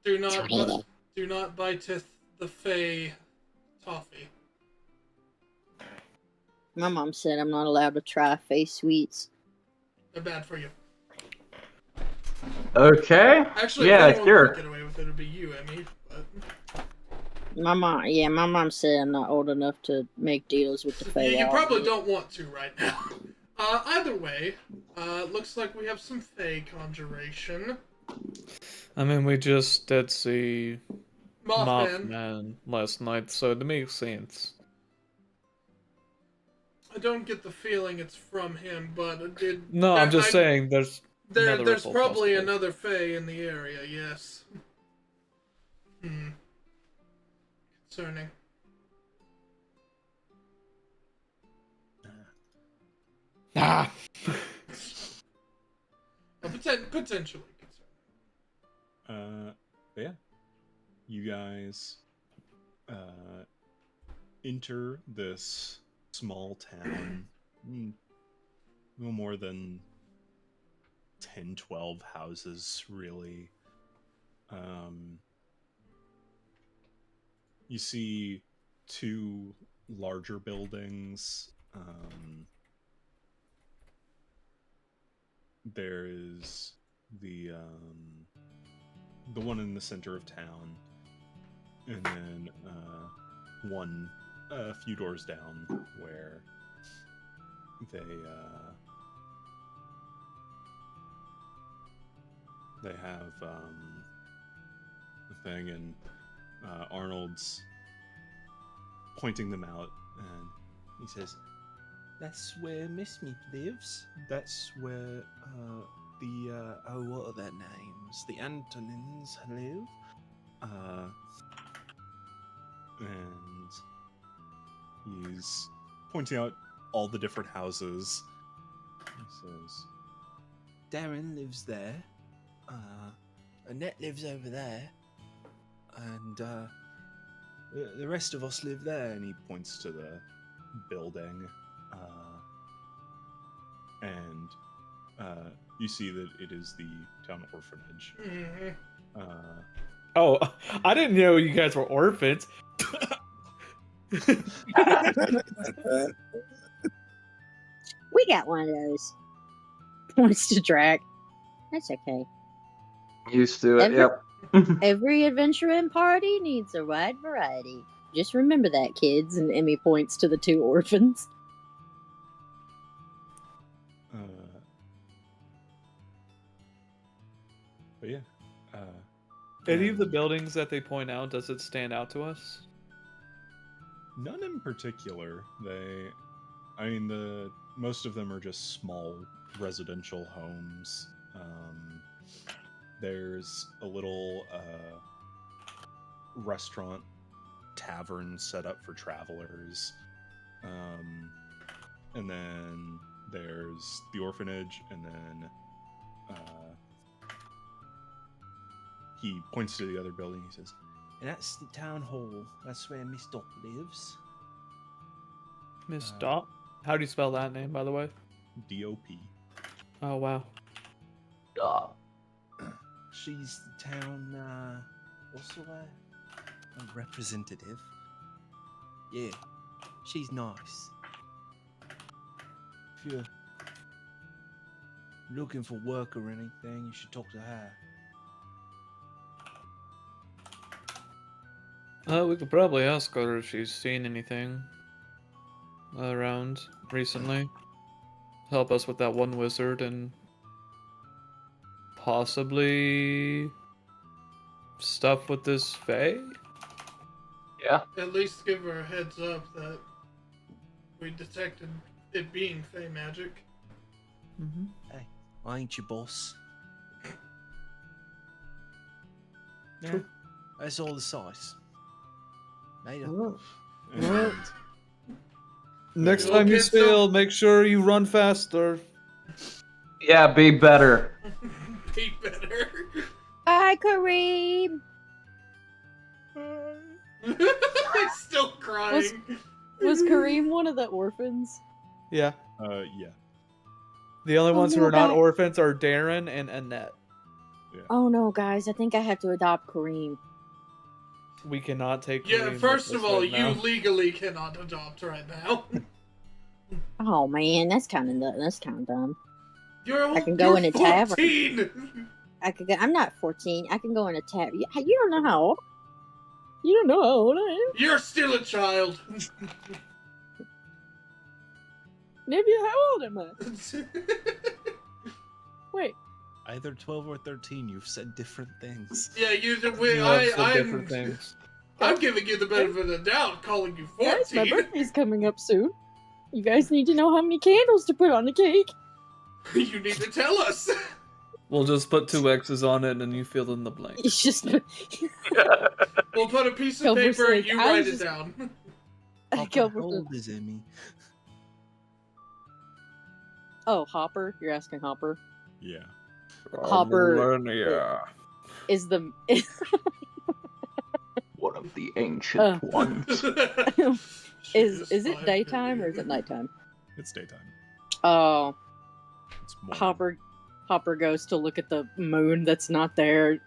Do not biteth the Fey toffee. My mom said I'm not allowed to try face sweets. They're bad for you. Okay. Actually, yeah, if anyone sure. could get away with it, it'd be you, Emmy. But... My mom said I'm not old enough to make deals with the Fey. You probably don't want to right now. Either way, looks like we have some Fey conjuration. I mean, we just did see Mothman. Mothman last night, so it makes sense. I don't get the feeling it's from him, but it did. No, I'm just saying there's there's ripple probably possibly. another Fey in the area. Yes. Concerning. Ah. Potentially concerning. But yeah, you guys enter this small town. No more than 10, 12 houses, really. You see two larger buildings. There is the one in the center of town, and then one a few doors down where they have a thing, and Arnold's pointing them out, and he says, "That's where Miss Meat lives. That's where what are their names? The Antonins live." And he's pointing out all the different houses. He says, "Darren lives there. Annette lives over there. And the rest of us live there." And he points to the building. And you see that it is the town orphanage. Oh, I didn't know you guys were orphans. We got one of those. Points to Drac. That's okay. Used to it, yep. Every adventuring party needs a wide variety. Just remember that, kids. And Emmy points to the two orphans. But yeah. Any of the buildings that they point out, does it stand out to us? None in particular. Most of them are just small residential homes. There's a little restaurant tavern set up for travelers. And then there's the orphanage, and then he points to the other building. He says, "And that's the town hall. That's where Miss Dot lives." Miss Dot? How do you spell that name, by the way? D-O-P. Oh, wow. Dot. She's the town, what's the word? A representative. Yeah, she's nice. If you're looking for work or anything, you should talk to her. We could probably ask her if she's seen anything around recently. help us with that one wizard and possibly stuff with this Fae? Yeah. At least give her a heads up that we detected it being Fey magic. Mm-hmm. Hey, I ain't your boss. Yeah, True. that's all the size. Later. And Next Little time you kids sail, make sure you run faster. Yeah, be better. Be better. Hi, Kareem. I'm still crying. Was Kareem one of the orphans? Yeah. yeah. The only ones who no, are not God. orphans are Darren and Annette. Oh no, guys! I think I have to adopt Kareem. We cannot take Yeah, Kareem first with of us all, right you now. legally cannot adopt right now. Oh man, that's kind of dumb. You're can go in a tavern. 14! I could go. I'm not 14. I can go in a tab. You don't know how old. You don't know how old I am. You're still a child. Nephew, how old am I? Wait. Either 12 or 13, you've said different things. Yeah, You have some different things. I'm giving you the benefit of the doubt, calling you 14. Guys, my birthday's coming up soon. You guys need to know how many candles to put on the cake. You need to tell us. We'll just put 2 X's on it and you fill in the blank. It's just. We'll put a piece of Go for paper and sake. you I write was it just- down. Go How for old is Emmy? Oh, Hopper. You're asking Hopper. Yeah. Hopper- Yeah. Is the One of the ancient ones. is it daytime or is it nighttime? It's daytime. Oh, It's morning. Hopper goes to look at the moon that's not there,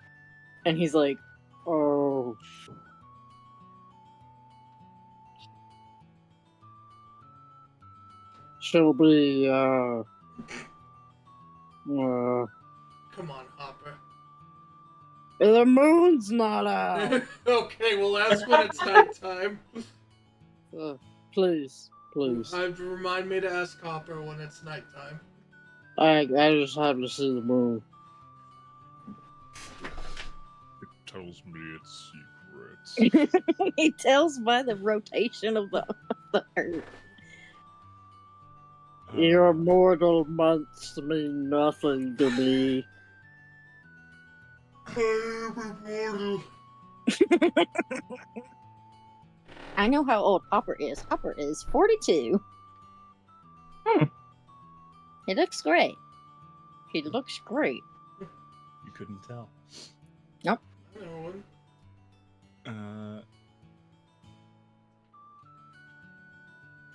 and he's like, "Oh, she'll be Come on, Hopper. the moon's not out. Okay, well that's when it's nighttime. Please." Remind me to ask Hopper when it's nighttime. I just have to see the moon. It tells me its secrets. He tells by the rotation of the earth. Your mortal months mean nothing to me. I am immortal. I know how old Hopper is. Hopper is 42. He looks great. He looks great. You couldn't tell. No one.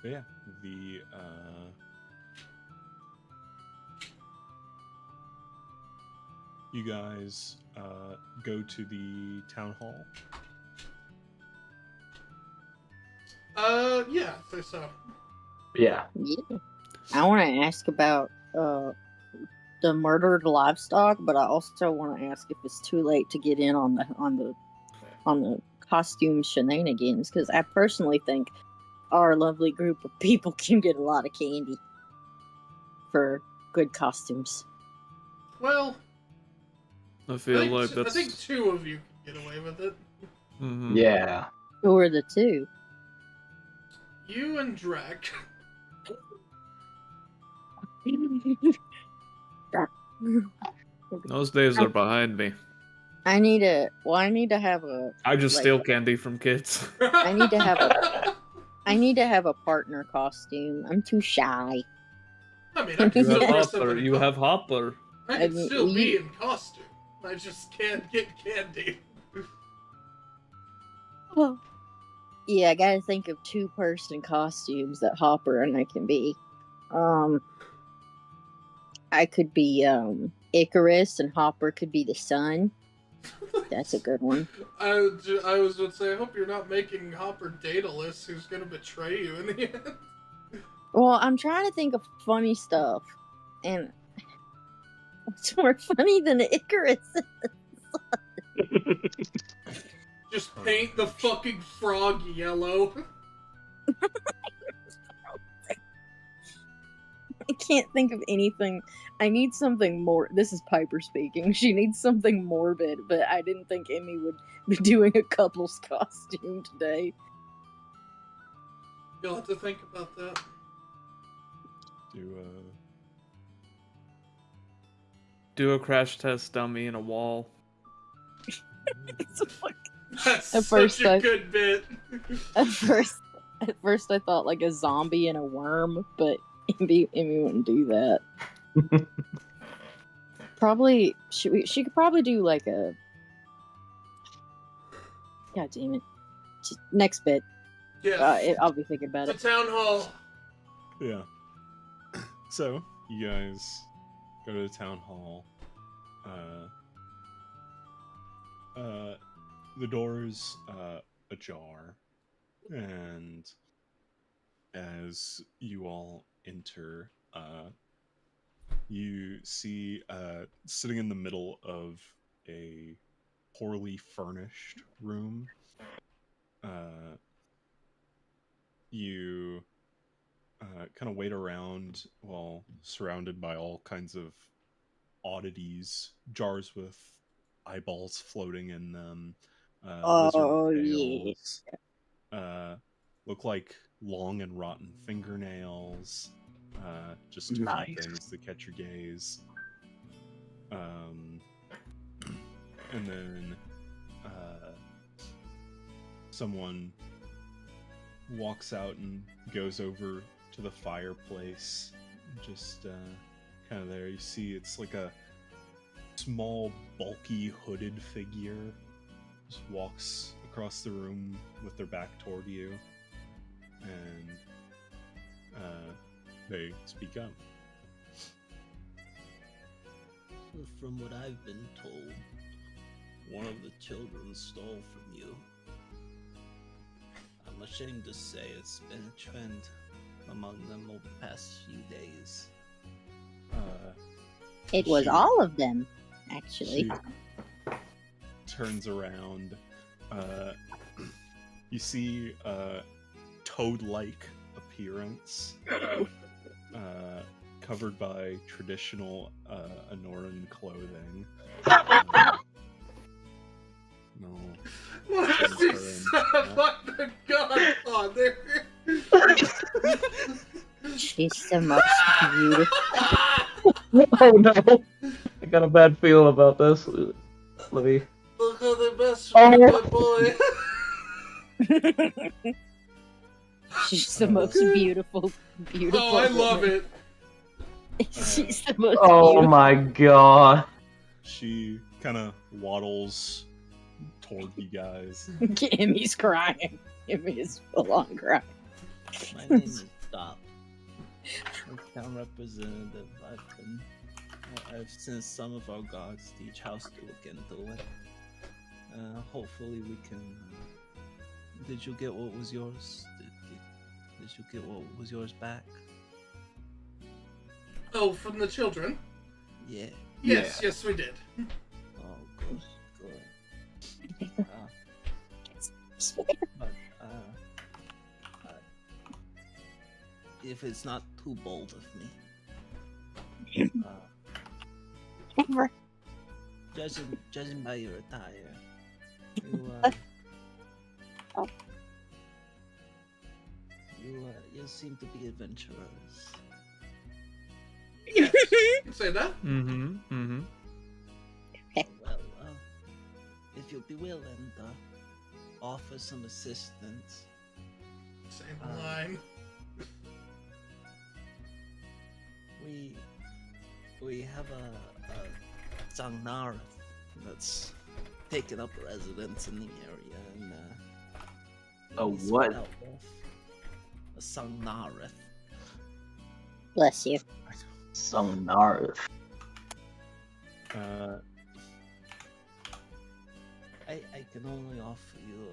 But yeah, you guys go to the town hall. Yeah, I think so. Yeah. Yeah. I want to ask about the murdered livestock, but I also want to ask if it's too late to get in on the costume shenanigans, because I personally think our lovely group of people can get a lot of candy for good costumes. Well, I feel I like think, that's. I think 2 of you can get away with it. Mhm. Yeah. Who are the two? You and Drek. Those days are behind me. I need to have a. I just Like- steal candy from kids. I need to have I need to have a partner costume. I'm too shy. I mean, I can You still have dress up Hopper. in a You have Hopper. I I can mean, still be you- in costume. I just can't get candy. Well, yeah, I gotta think of 2-person costumes that Hopper and I can be. I could be Icarus, and Hopper could be the sun. That's a good one. I was going to say, I hope you're not making Hopper Daedalus, who's going to betray you in the end. Well, I'm trying to think of funny stuff, and what's more funny than Icarus? Just paint the fucking frog yellow. I can't think of anything. I need something more. This is Piper speaking. She needs something morbid, but I didn't think Emmy would be doing a couple's costume today. You'll have to think about that. Do a crash test dummy in a wall. That's At such first a good bit. At first I thought like a zombie and a worm, but Emmy wouldn't do that. Probably she could probably do like a. God damn it! Just next bit. Yeah. I'll be thinking about The it. town hall. Yeah. So you guys go to the town hall. The door's ajar, and as you all enter, you see sitting in the middle of a poorly furnished room. You kind of wait around while surrounded by all kinds of oddities, jars with eyeballs floating in them, Oh, lizard yeah. tails, look like long and rotten fingernails, just to Nice. few things that catch your gaze. And then someone walks out and goes over to the fireplace. Just kind of there, you see it's like a small, bulky, hooded figure. Just walks across the room with their back toward you, and they speak up. From what I've been told, one of the children stole from you. I'm ashamed to say it's been a trend among them over the past few days. It was She- all of them, actually. She turns around. You see a toad-like appearance, covered by traditional Anoran clothing. No. Why does he sound like the Godfather? She's the most beautiful. Oh no! I got a bad feel about this. Let me. Look at the best Oh. friend, my boy. She's the most beautiful. Oh, I love woman. it. She's the most Oh beautiful. my god. She kind of waddles toward you guys. Emmy's crying. Emmy is full on crying. My name is Stop. As town representative, I've sent some of our guards to each house to look into it. Hopefully we can. Did you get what was yours? Did you get what was yours back? Oh, from the children? Yeah. Yes, yes, we did. Oh, good, good. But, if it's not too bold of me, Never. judging by your attire, you seem to be adventurers. Yes, you can say that. Mm-hmm. Well, if you'd be willing to offer some assistance, Same line. we have a Zangnareth that's taken up residence in the area, and A we spread what? out wolf. A Zangnareth. Bless you. Sonar. I can only offer you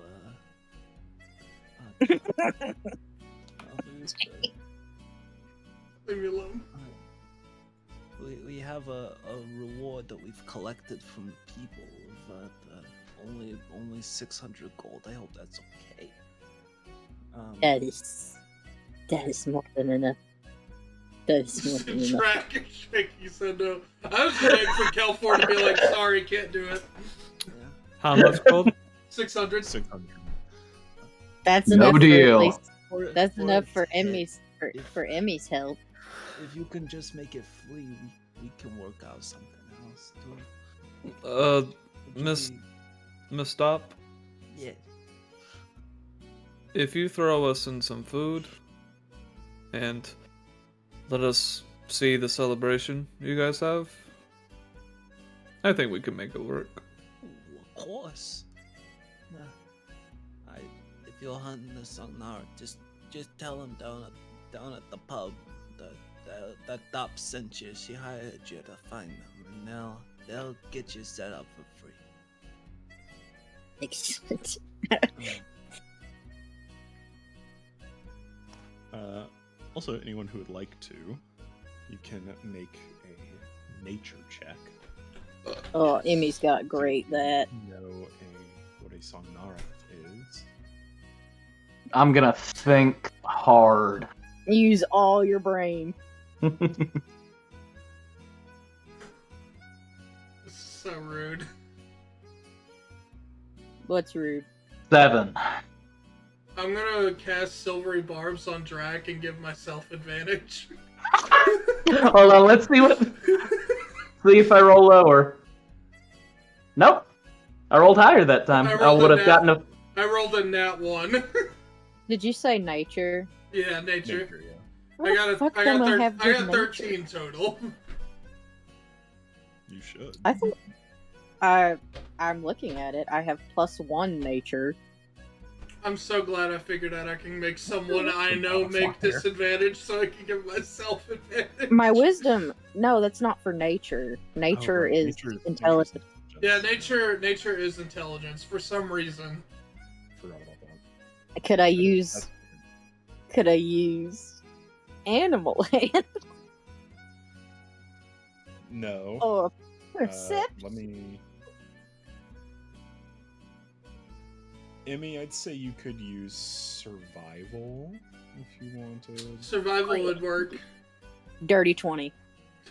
Leave me alone. we have a reward that we've collected from the people of only 600 gold. I hope that's okay. That is more than enough. Does nothing enough. Track and shaky said no. I was waiting for Kelfor to be like, sorry, can't do it. How much gold? 600. 600. That's No enough deal. for at least, that's enough for its Emmy's for Emmy's help. If you can just make it free, we can work out something else too. Miss Stop. Yeah. If you throw us in some food and let us see the celebration you guys have, I think we can make it work. Of course. If you're hunting the Sangnar, just tell them down at the pub that Dop sent you. She hired you to find them, and they'll get you set up for free. Excellent. Also, anyone who would like to, you can make a nature check. Oh, Emmy's got great that. Know what a Songnara is. I'm gonna think hard. Use all your brain. This is so rude. What's rude? 7. I'm gonna cast Silvery Barbs on Drac and give myself advantage. Hold on, let's see see if I roll lower. Nope. I rolled higher that time. I would have gotten a... I rolled a nat 1. Did you say nature? Yeah, nature. Yeah. What the fuck am I have I good got 13 nature? total. You should. I think I'm looking at it. I have +1 nature. I'm so glad I figured out I can make someone I know make disadvantage so I can give myself advantage. My wisdom. No, that's not for nature. Nature right. is Nature intelligence. Yeah, nature is intelligence for some reason. Forgot about that. Could I use animal hand No. or perception? Let me. Emmy, I'd say you could use survival if you wanted. Survival would work. Dirty 20.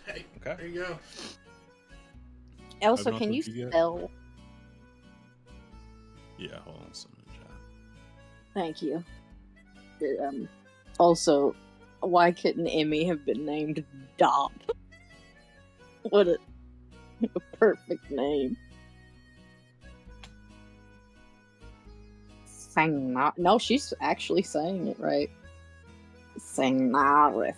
Hey, Okay. there you go. Also, not can you what you get. spell? Yeah, hold on. Some in chat. Thank you. Also, why couldn't Emmy have been named Dop? What a perfect name. Sangnarith. No, she's actually saying it right. Sangnarith.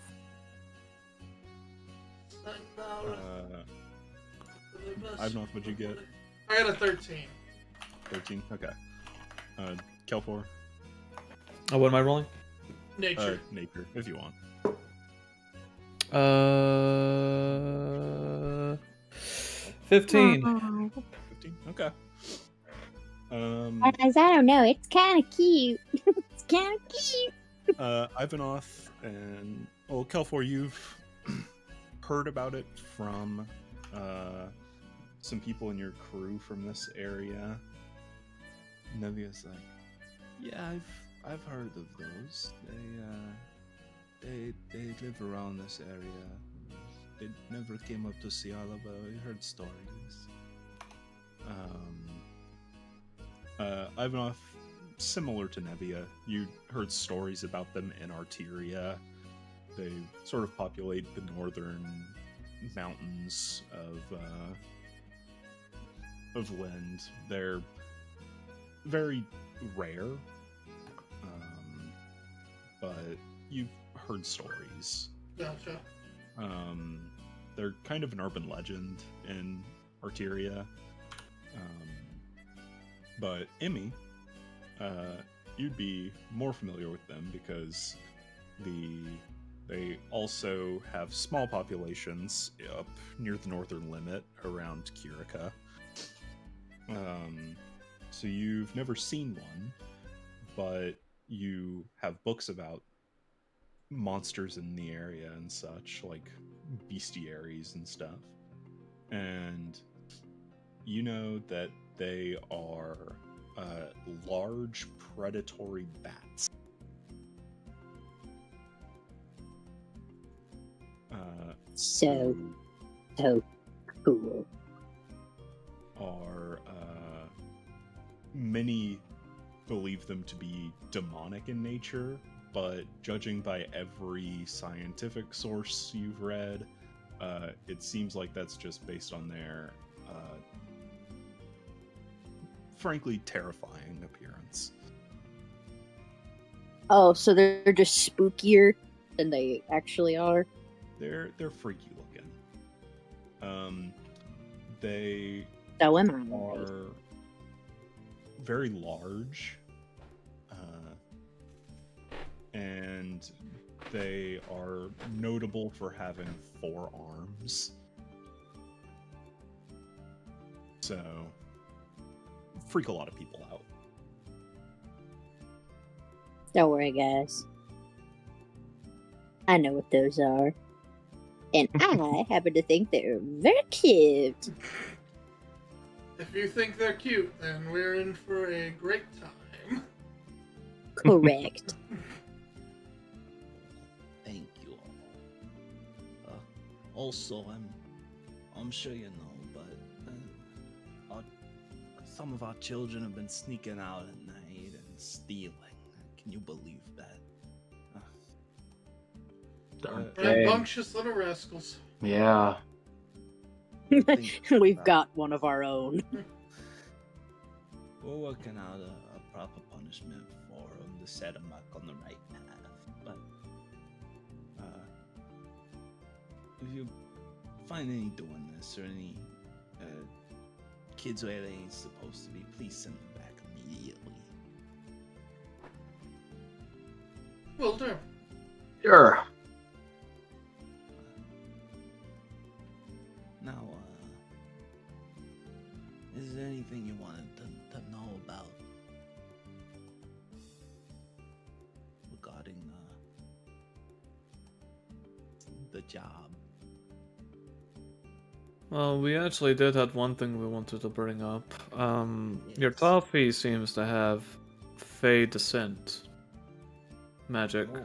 Ivanov, what'd you get? I got a 13. 13? Okay. Kelfor? Oh, what am I rolling? Nature. Nature, if you want. 15. 15? Okay. Guys, I don't know. It's kind of cute. It's kind of cute. Ivanov and... Well, Kelfor, you've heard about it from some people in your crew from this area. Nevia's like, Yeah, I've heard of those. They live around this area. They never came up to Ciala, but I heard stories. Ivanov, similar to Nevia, you heard stories about them in Arteria. They sort of populate the northern mountains of Lind. They're very rare, but you've heard stories. Gotcha. They're kind of an urban legend in Arteria. But Emmy, you'd be more familiar with them because they also have small populations up near the northern limit around Kirika. So you've never seen one, but you have books about monsters in the area and such, like bestiaries and stuff. And you know that they are large predatory bats. So cool. Are many believe them to be demonic in nature, but judging by every scientific source you've read, it seems like that's just based on their frankly terrifying appearance. Oh, so they're just spookier than they actually are? They're freaky looking. They So am I. are very large, and they are notable for having 4 arms. So, freak a lot of people out. Don't worry, guys. I know what those are. And I happen to think they're very cute. If you think they're cute, then we're in for a great time. Correct. Thank you all. Also, I'm sure you know, but some of our children have been sneaking out at night and stealing. Can you believe that? Darn Rambunctious little rascals. Yeah. We've got one of our own. We're working out a proper punishment for them to set them back on the right path. But if you find any doing this or any kids where they ain't supposed to be, please send them back immediately. Will do. Sure. Now, is there anything you wanted to know about regarding the job? Well, we actually did have one thing we wanted to bring up. Your toffee seems to have Fey descent magic. Oh.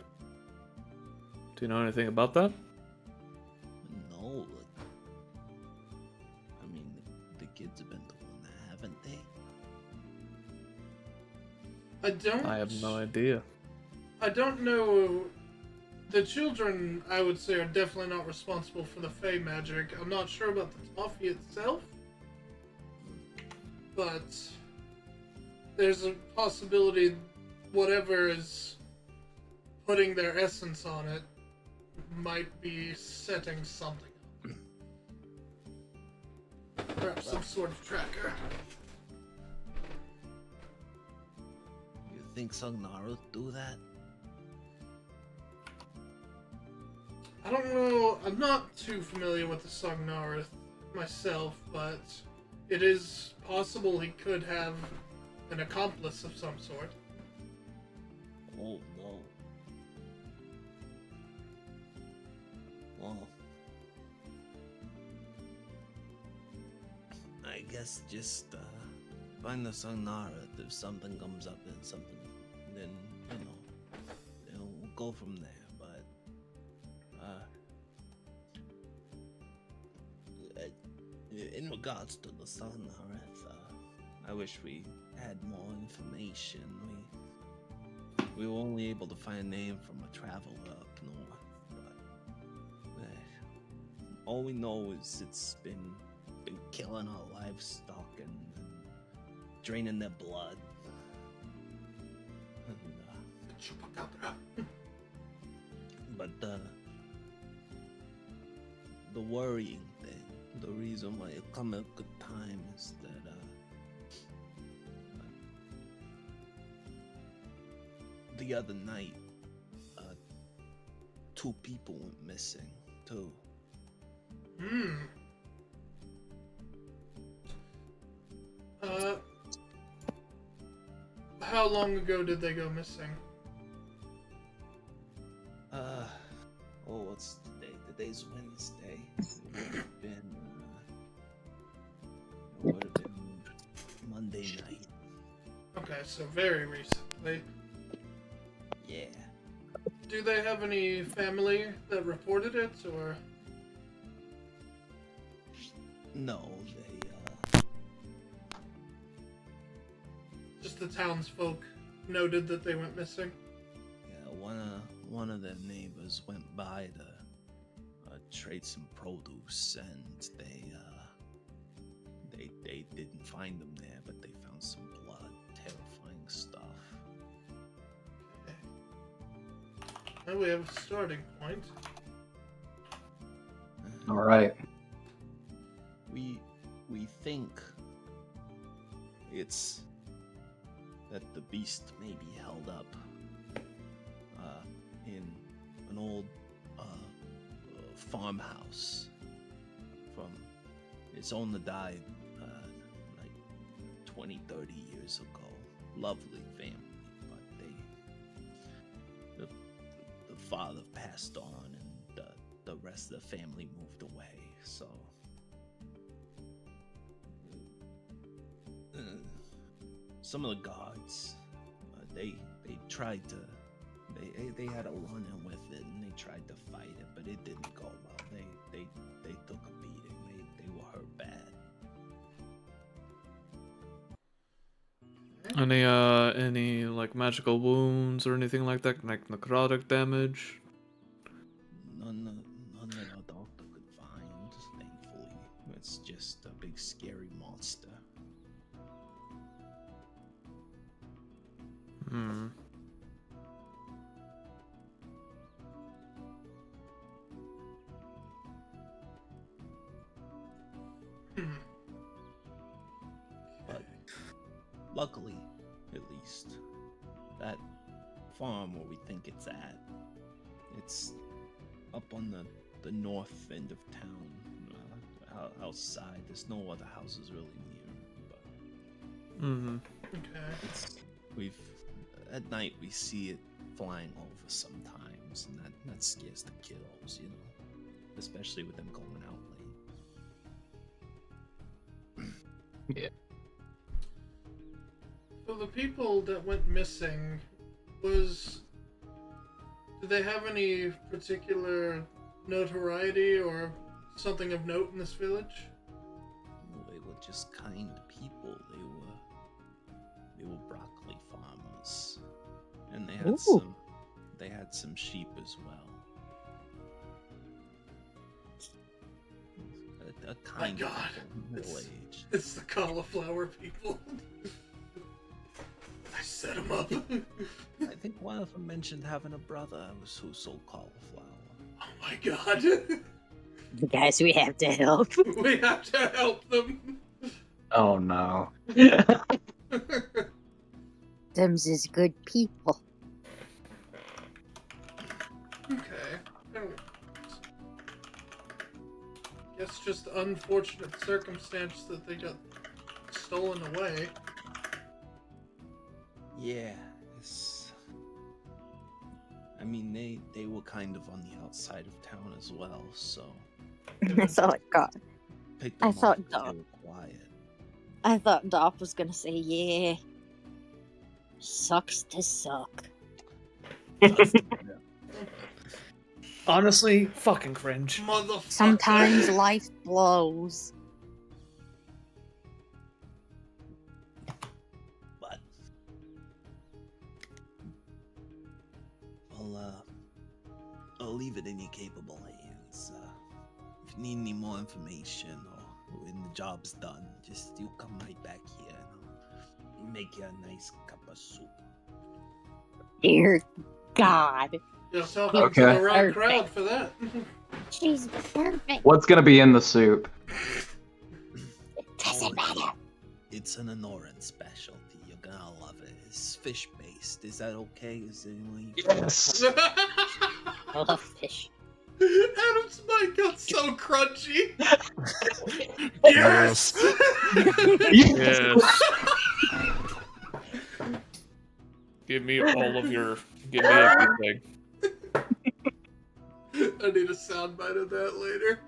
Do you know anything about that? No. I mean, the kids have been doing that, haven't they? I have no idea. I don't know. The children, I would say, are definitely not responsible for the Fey magic. I'm not sure about the toffee itself, but there's a possibility whatever is putting their essence on it might be setting something up. Perhaps some sort of tracker. You think Sugnaru do that? I don't know. I'm not too familiar with the Sognareth myself, but it is possible he could have an accomplice of some sort. Oh no. Well, I guess just find the Sugnaret. If something comes up and something, then we'll go from there. But in regards to the Sugnaret, I wish we had more information. We were only able to find a name from a traveler up north, but all we know is it's been killing our livestock and draining their blood. But the worrying thing, the reason why it come at a good time is that the other night, 2 people went missing, too. How long ago did they go missing? What's today? Today's Wednesday. It would have been Monday night. Okay, so very recently. Yeah. Do they have any family that reported it, or? No, they Just the townsfolk noted that they went missing. one of their neighbors went by to trade some produce, and they didn't find them there, but they found some blood, terrifying stuff. Now we have a starting point. All right. We think it's that the beast may be held up in an old farmhouse from its owner died like 20-30 years ago. Lovely family, but the father passed on, and the rest of the family moved away. So some of the gods, they tried to, they had a run-in with it, and they tried to fight it, but it didn't go well. They took a beating. They were hurt bad. Any like magical wounds or anything like that, like necrotic damage? None that our doctor could find, thankfully. It's just a big scary monster. Hmm. But luckily, at least, that farm where we think it's at, it's up on the north end of town, outside. There's no other houses really near, but Okay. at night we see it flying over sometimes, and that scares the kiddos, you know, especially with them going out late. Yeah. So the people that went missing, did they have any particular notoriety or something of note in this village? They were just kind people. They were broccoli farmers, and they had some sheep as well. A kind My of God, middle age. It's the cauliflower people. I set them up. I think one of them mentioned having a brother who sold cauliflower. Oh my God. Guys, we have to help. We have to help them. Oh no. Them's is good people. Okay. Guess just unfortunate circumstance that they got stolen away. Yeah, I mean, they were kind of on the outside of town as well, so I thought God. picked them I thought up 'cause Doc. they were quiet. I thought Doc was gonna say, "Yeah, sucks to suck." Honestly, fucking cringe. Motherfucker. Sometimes life blows. But I'll leave it in your capable hands. If you need any more information or when the job's done, just you come right back here and I'll make you a nice cup of soup. Dear God. You're talking to Okay. the right crowd for that. She's perfect. What's gonna be in the soup? Doesn't matter. It's an Anoran specialty. You're gonna love it. It's fish based. Is that okay? Is anyone? Yes. I love fish. Adam's mic got so crunchy. Yes. Yes. Give me everything. I need a soundbite of that later.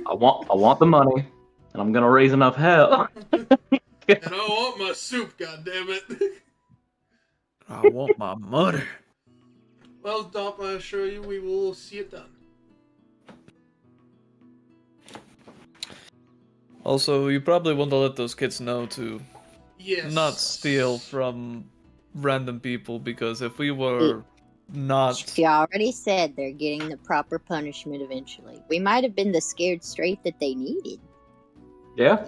I want the money, and I'm gonna raise enough hell. And I want my soup, goddammit. I want my money. Well, Dop, I assure you, we will see it done. Also, you probably want to let those kids know to Yes. not steal from random people, because if we were not... She already said they're getting the proper punishment eventually. We might have been the scared straight that they needed. Yeah.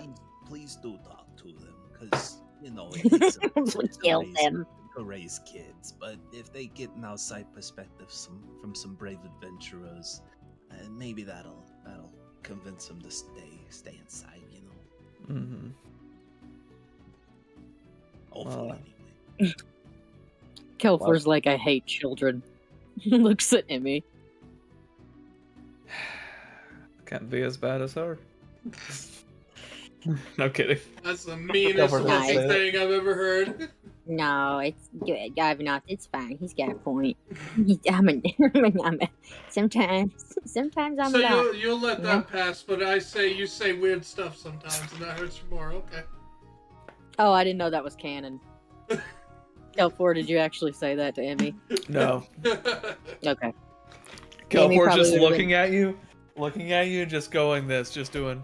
Please do talk to them, because, you know, it takes a lot Kill to them. raise kids. But if they get an outside perspective from some brave adventurers, maybe that'll convince them to stay inside, you know. Mhm. Hopefully, anyway. Kelfor's like, I hate children. Looks at Emmy. Can't be as bad as her. No kidding. That's the meanest Never fucking say that. thing I've ever heard. No, it's good. I've not. It's fine. He's got a point. Sometimes I'm So not. you'll let that pass, but you say weird stuff sometimes, and that hurts you more. Okay. Oh, I didn't know that was canon. Kelfor, did you actually say that to Emmy? No. Okay. Amy Kelfor probably just would've looking at you, just going this, just doing...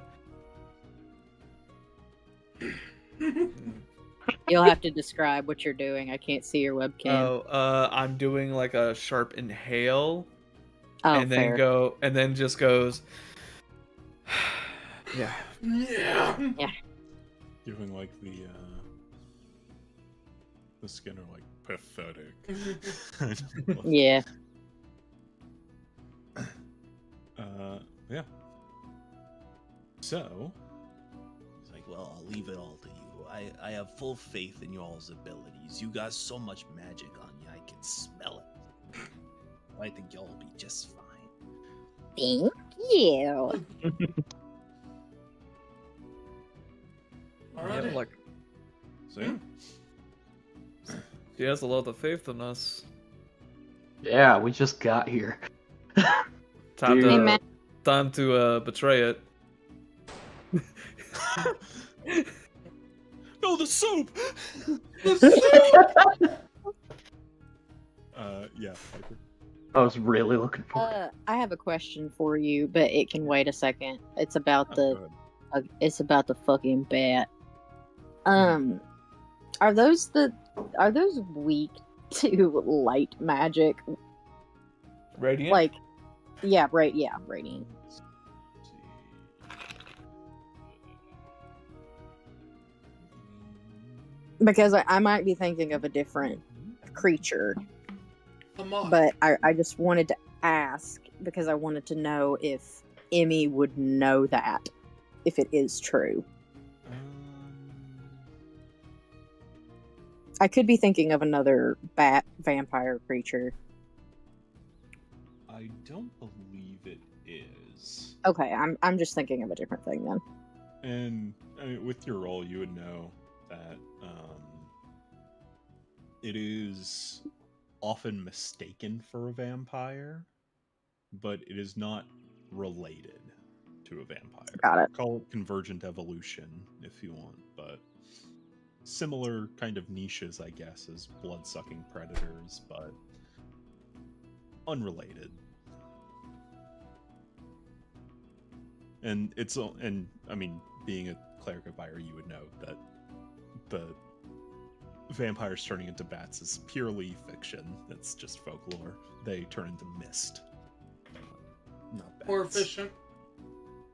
You'll have to describe what you're doing. I can't see your webcam. I'm doing like a sharp inhale, Oh, and fair. then just goes... Yeah. Yeah. Giving like the Skinner like pathetic. Yeah. Yeah. So, It's like, well, I'll leave it all to you. I have full faith in y'all's abilities. You got so much magic on you, I can smell it. I think y'all will be just fine. Thank you. Alrighty. Yeah, like, so yeah. she has a lot of faith in us. Yeah, we just got here. Time Dude. Hey, to Matt. Betray it. No, the soap. Yeah. Piper. I was really looking for it. I have a question for you, but it can wait a second. It's about Oh, go ahead. it's about the fucking bat. Are those weak to light magic? Radiant? Like, yeah, radiant. Let's Because I might be thinking of a different creature, Come on. but I just wanted to ask because I wanted to know if Emmy would know that, if it is true. I could be thinking of another bat vampire creature. I don't believe it is. Okay, I'm just thinking of a different thing then. And I mean, with your role, you would know that it is often mistaken for a vampire, but it is not related to a vampire. Got it. Call it convergent evolution if you want, but similar kind of niches, I guess, as blood-sucking predators, but unrelated. And I mean, being a cleric of fire, you would know that the vampires turning into bats is purely fiction. It's just folklore. They turn into mist, not bats. More efficient.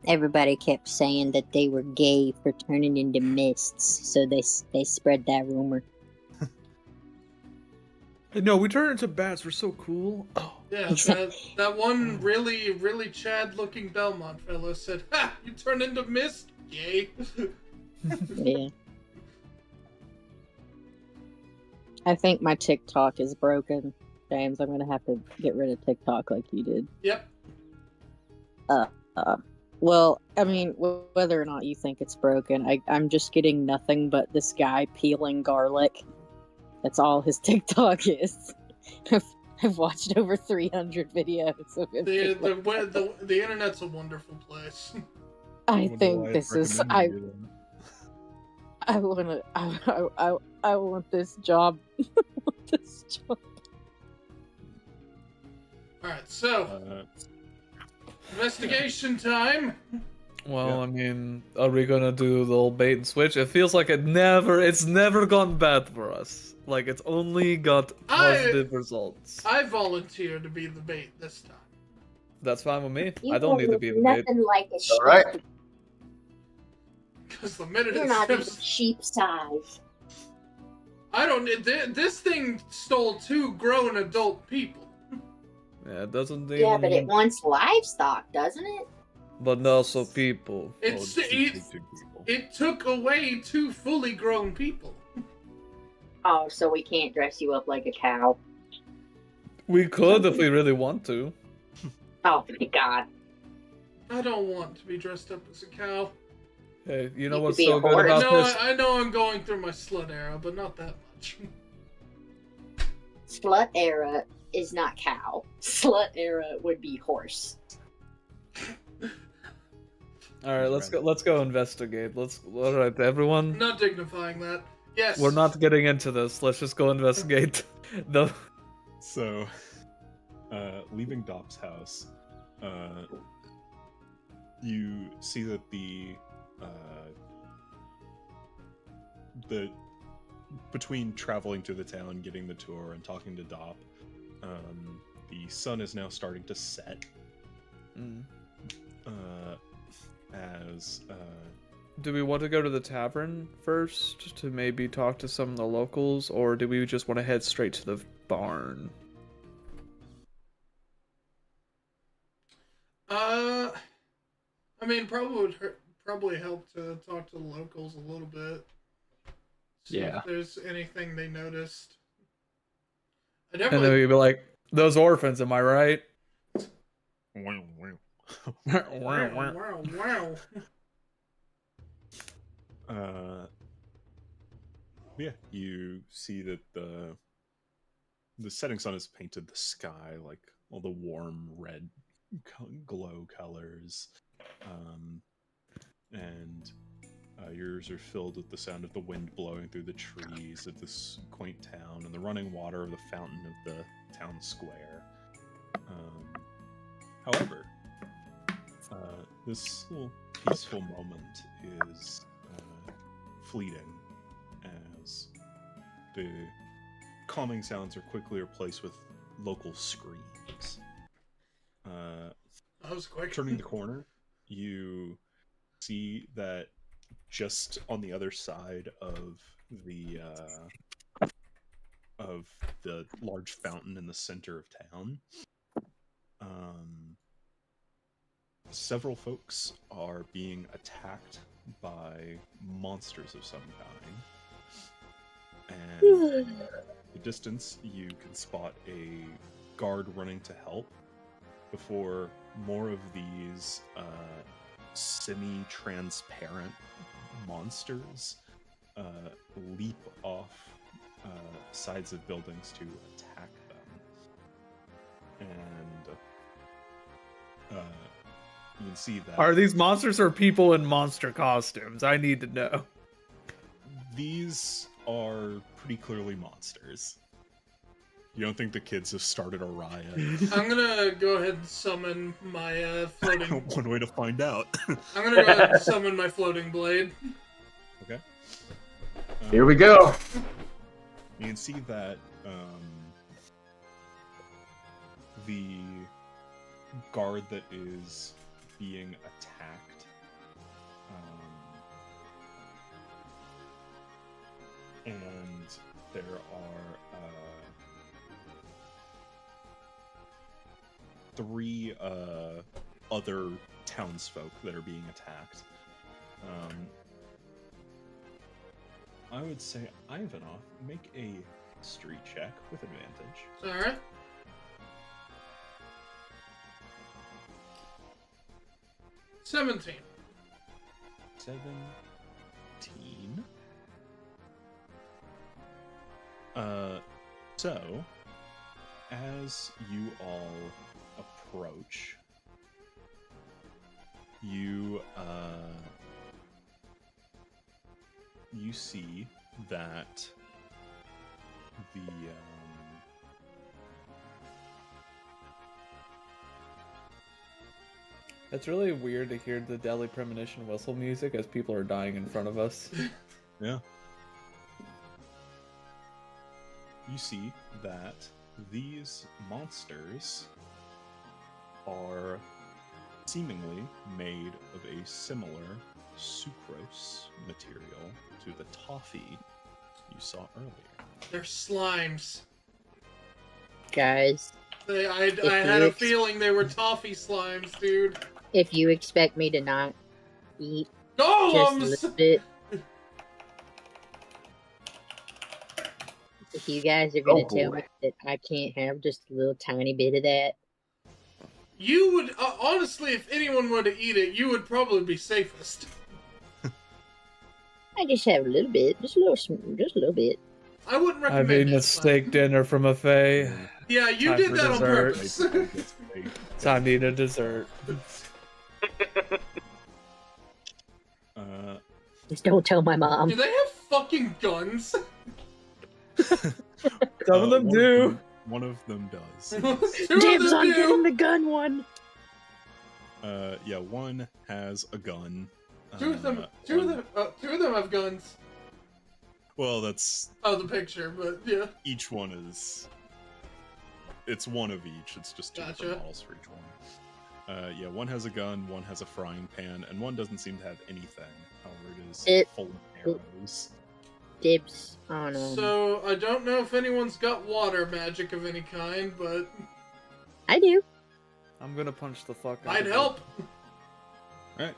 Everybody kept saying that they were gay for turning into mists, so they spread that rumor. No, we turn into bats. We're so cool. Oh. Yeah, that one really, really Chad-looking Belmont fellow said, "Ha! You turn into mist, gay." Yeah. I think my TikTok is broken, James. I'm gonna have to get rid of TikTok like you did. Yep. Well, I mean, whether or not you think it's broken, I'm just getting nothing but this guy peeling garlic. That's all his TikTok is. I've watched over 300 videos of him. The internet's a wonderful place. I think this is. I want this job. Alright, so investigation time. Well, Yeah. I mean, are we gonna do the old bait and switch? It feels like it's never gone bad for us. Like, it's only got positive results. I volunteer to be the bait this time. That's fine with me. You I don't need to look be the bait. nothing like a sheep. All right. Because the minute You're it not even steps, sheep size. I don't. This thing stole 2 grown adult people. Yeah, it doesn't even... Yeah, but it wants livestock, doesn't it? But also people. It took away 2 fully grown people. Oh, so we can't dress you up like a cow. We could if we really want to. Oh, my God. I don't want to be dressed up as a cow. Hey, you know You what's could be so a good horse. about No, this? I know I'm going through my slut era, but not that much. Slut era is not cow. Slut era would be horse. All right, let's go investigate. All right, everyone. Not dignifying that. Yes. We're not getting into this. Let's just go investigate the... So, leaving Doc's house, you see that the between traveling to the town, getting the tour, and talking to Dop, the sun is now starting to set. Do we want to go to the tavern first to maybe talk to some of the locals, or do we just want to head straight to the barn? I mean, probably help to talk to the locals a little bit. See if there's anything they noticed. And then we'd be like, those orphans, am I right? Wow. Yeah, you see that the setting sun has painted the sky like all the warm red glow colors, and your ears are filled with the sound of the wind blowing through the trees of this quaint town and the running water of the fountain of the town square. However, this little peaceful moment is fleeting, as the calming sounds are quickly replaced with local screams. That was quick. Turning the corner, you see that just on the other side of the large fountain in the center of town, several folks are being attacked by monsters of some kind. And in the distance, you can spot a guard running to help before more of these semi-transparent monsters leap off sides of buildings to attack them. And you can see that... Are these monsters or people in monster costumes? I need to know. These are pretty clearly monsters. You don't think the kids have started a riot? I'm gonna go ahead and summon my floating... One way to find out. I'm gonna go ahead and summon my floating blade. Okay. Here we go. You can see that the guard that is being attacked and there are 3 other townsfolk that are being attacked. I would say, Ivanov, make a history check with advantage. Alright. $17. 17. So, as you all approach, you see that It's really weird to hear the Deadly Premonition whistle music as people are dying in front of us. Yeah. You see that these monsters are seemingly made of a similar sucrose material to the toffee you saw earlier. They're slimes. Guys, I had a feeling they were toffee slimes, dude. if you expect me to not eat just a Golems! little bit, if you guys are gonna tell me that I can't have just a little tiny bit of that, You would, honestly, if anyone were to eat it, you would probably be safest. I just have a little bit, just a little bit. I wouldn't recommend I've eaten it. a steak dinner from a fae. Yeah, you Time did for that dessert. on purpose. Time to eat a dessert. Just don't tell my mom. Do they have fucking guns? Some of them do. One of them does. Dibs on getting the gun one. Yeah, one has a gun. Two of them have guns. Well, that's Oh, the picture, but yeah. each one is. It's one of each. It's just two different models for each one. Yeah, one has a gun, one has a frying pan, and one doesn't seem to have anything. However, it is full of arrows. Dibs on them. So, I don't know if anyone's got water magic of any kind, but I do. I'm gonna punch the fuck out might of it. help. Alright.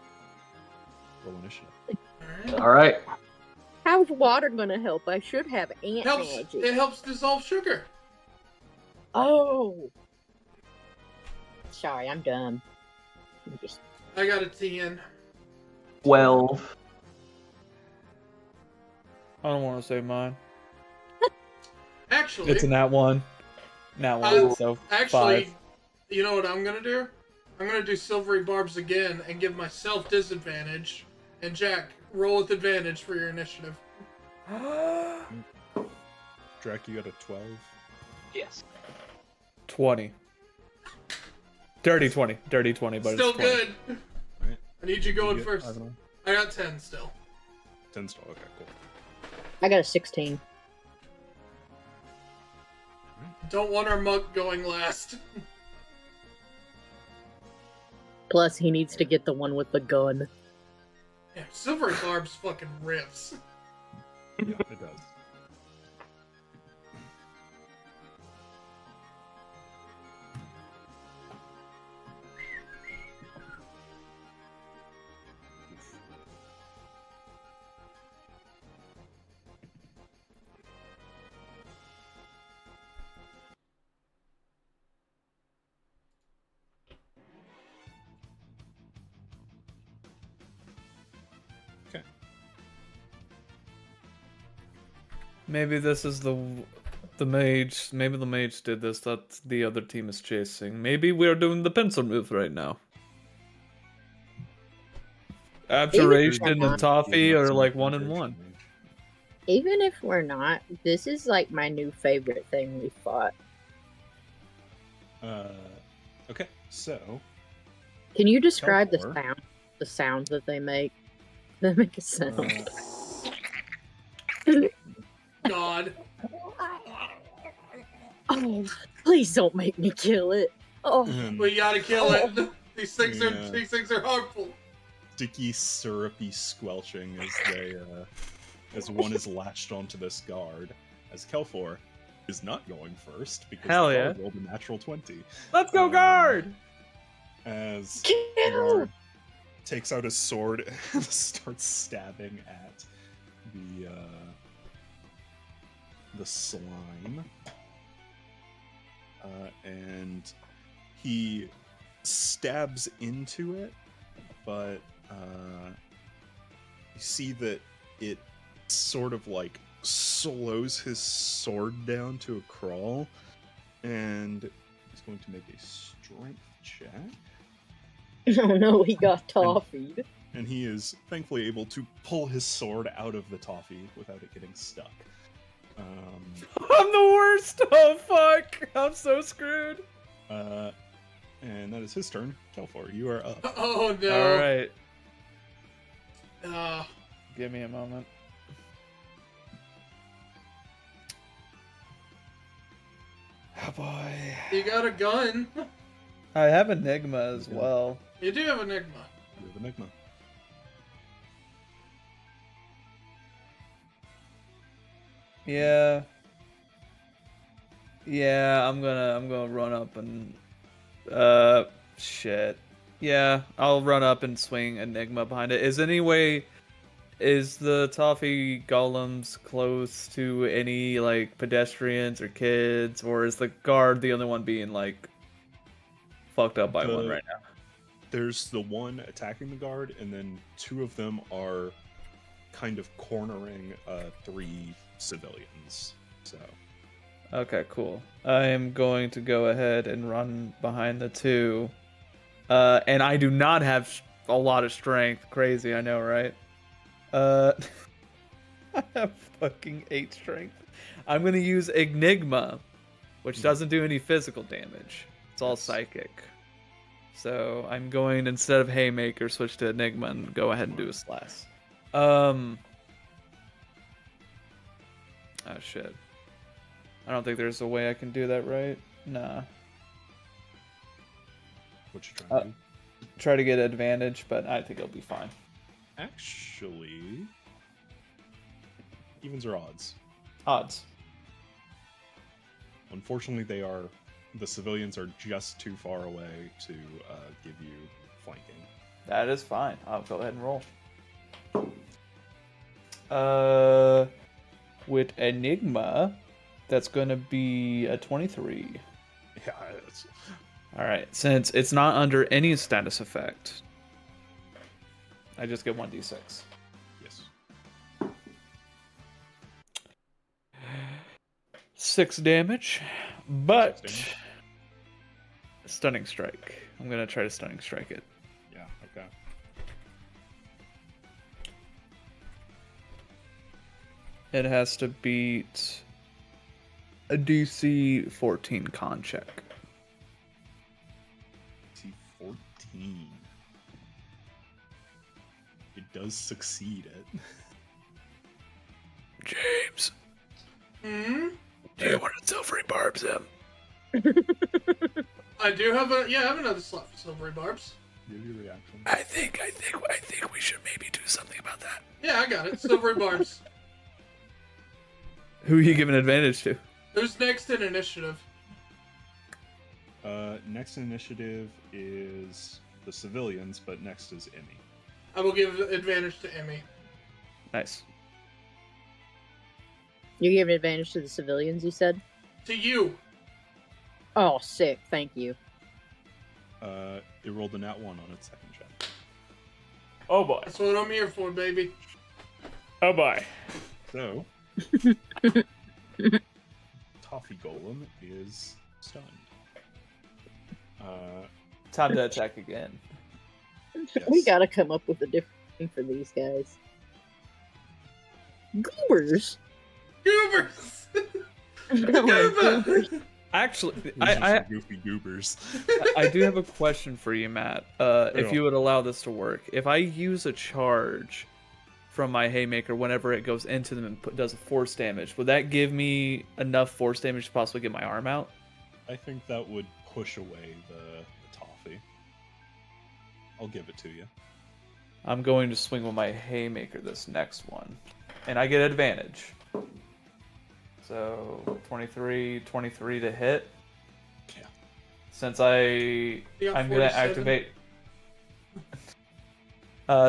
Roll initiative. Alright. How's water gonna help? I should have ant magic. It helps dissolve sugar. Oh. Sorry, I'm dumb. I got a 10. 12. I don't want to say mine. Actually, It's a nat one. Nat one, so actually, 5. you know what I'm gonna do? I'm gonna do silvery barbs again and give myself disadvantage. And Jack, roll with advantage for your initiative. Drac, you got a 12? Yes. 20. Dirty 20. Dirty 20, but Still it's 20. good. Right. I need you going get first. 11? I got 10 still. 10 still. Okay, cool. I got a 16. Don't want our monk going last. Plus, he needs to get the one with the gun. Yeah, silvery barbs fucking rips. Yeah, it does. Maybe this is the mage. Maybe the mage did this that the other team is chasing. Maybe we're doing the pencil move right now. Abjuration and Toffee are like 1 and 1. Even if we're not, this is like my new favorite thing we fought. Okay, so Can you describe Kelfor. the sound that they make? They make a sound. God. Oh, please don't make me kill it. Oh, We gotta kill it. These things are harmful. sticky, syrupy squelching as they, as one is latched onto this guard. As Kelfor is not going first because Hell the yeah. guard rolled a natural 20. Let's go, guard! As Kill! the guard takes out his sword and starts stabbing at the slime. And he stabs into it, but you see that it sort of like slows his sword down to a crawl, and he's going to make a strength check. oh no, he got toffied. And he is thankfully able to pull his sword out of the toffee without it getting stuck. I'm the worst! Oh fuck! I'm so screwed. And that that is his turn. Kelfor, you are up. Oh no! All right. Uh, Give me a moment. Oh boy. you got a gun. I have Enigma as well. You do have Enigma. You have Enigma. Yeah. Yeah, I'm gonna run up and shit. Yeah, I'll run up and swing Enigma behind it. Is the Toffee golems close to any like pedestrians or kids, or is the guard the only one being like fucked up by one right now? There's the one attacking the guard, and then two of them are kind of cornering 3 civilians. So Okay, cool. I am going to go ahead and run behind the 2. And I do not have a lot of strength. Crazy, I know, right? I have fucking 8 strength. I'm gonna use Enigma, which doesn't do any physical damage. It's all psychic. So I'm going, instead of Haymaker, switch to Enigma and go ahead and do a slash. Oh shit. I don't think there's a way I can do that, right? Nah. what you trying to do? Try to get advantage, but I think it'll be fine. Actually, evens or odds? Odds. Unfortunately, the civilians are just too far away to give you flanking. That is fine. I'll go ahead and roll. With Enigma, that's gonna be a 23. Yeah, it's... Alright, since it's not under any status effect, I just get 1d6. Yes. 6 damage, but 6 damage. stunning strike. I'm gonna try to stunning strike it. Yeah, okay. It has to beat a DC 14 con check. T14. It does succeed it. James, Hmm? do you want to silvery barbs him? I do have I have another slot for silvery barbs. Give your reaction. I think we should maybe do something about that. Yeah, I got it. Silvery barbs. Who are you giving advantage to? Who's next in initiative? Next initiative is the civilians, but next is Emmy. I will give advantage to Emmy. Nice. You gave an advantage to the civilians, you said? To you. Oh, sick. Thank you. It rolled a nat 1 on its second check. Oh boy. That's what I'm here for, baby. Oh boy. So, Toffee Golem is stunned. Time to attack again. Yes. We gotta come up with a different thing for these guys. Goobers! Goobers! Goobers! Actually, These are I some goofy goobers. I do have a question for you, Matt. If you would allow this to work, if I use a charge from my Haymaker whenever it goes into them and does force damage, would that give me enough force damage to possibly get my arm out? I think that would push away the toffee. I'll give it to you. I'm going to swing with my Haymaker this next one, and I get advantage. So 23 to hit. Yeah. Since You got I'm gonna 47? activate.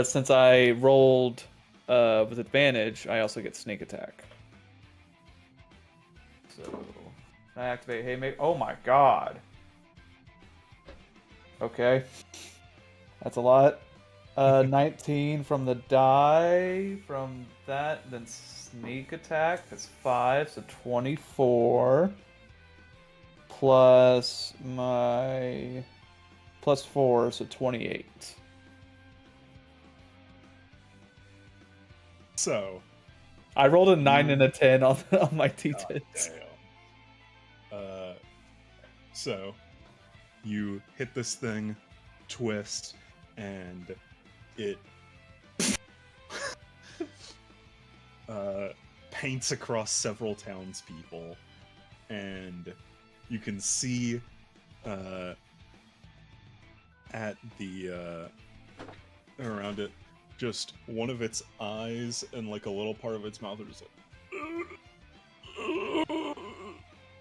Since I rolled with advantage, I also get sneak attack. So I activate Haymaker. Oh my god. Okay. That's a lot. 19 from the die, from that, then sneak attack, that's 5, so 24. Plus my... plus 4, so 28. So, I rolled a 9 and a 10 on my God D10s. damn. So, You hit this thing, twist, and it paints across several townspeople, and you can see at the around it, just one of its eyes and like a little part of its mouth are just like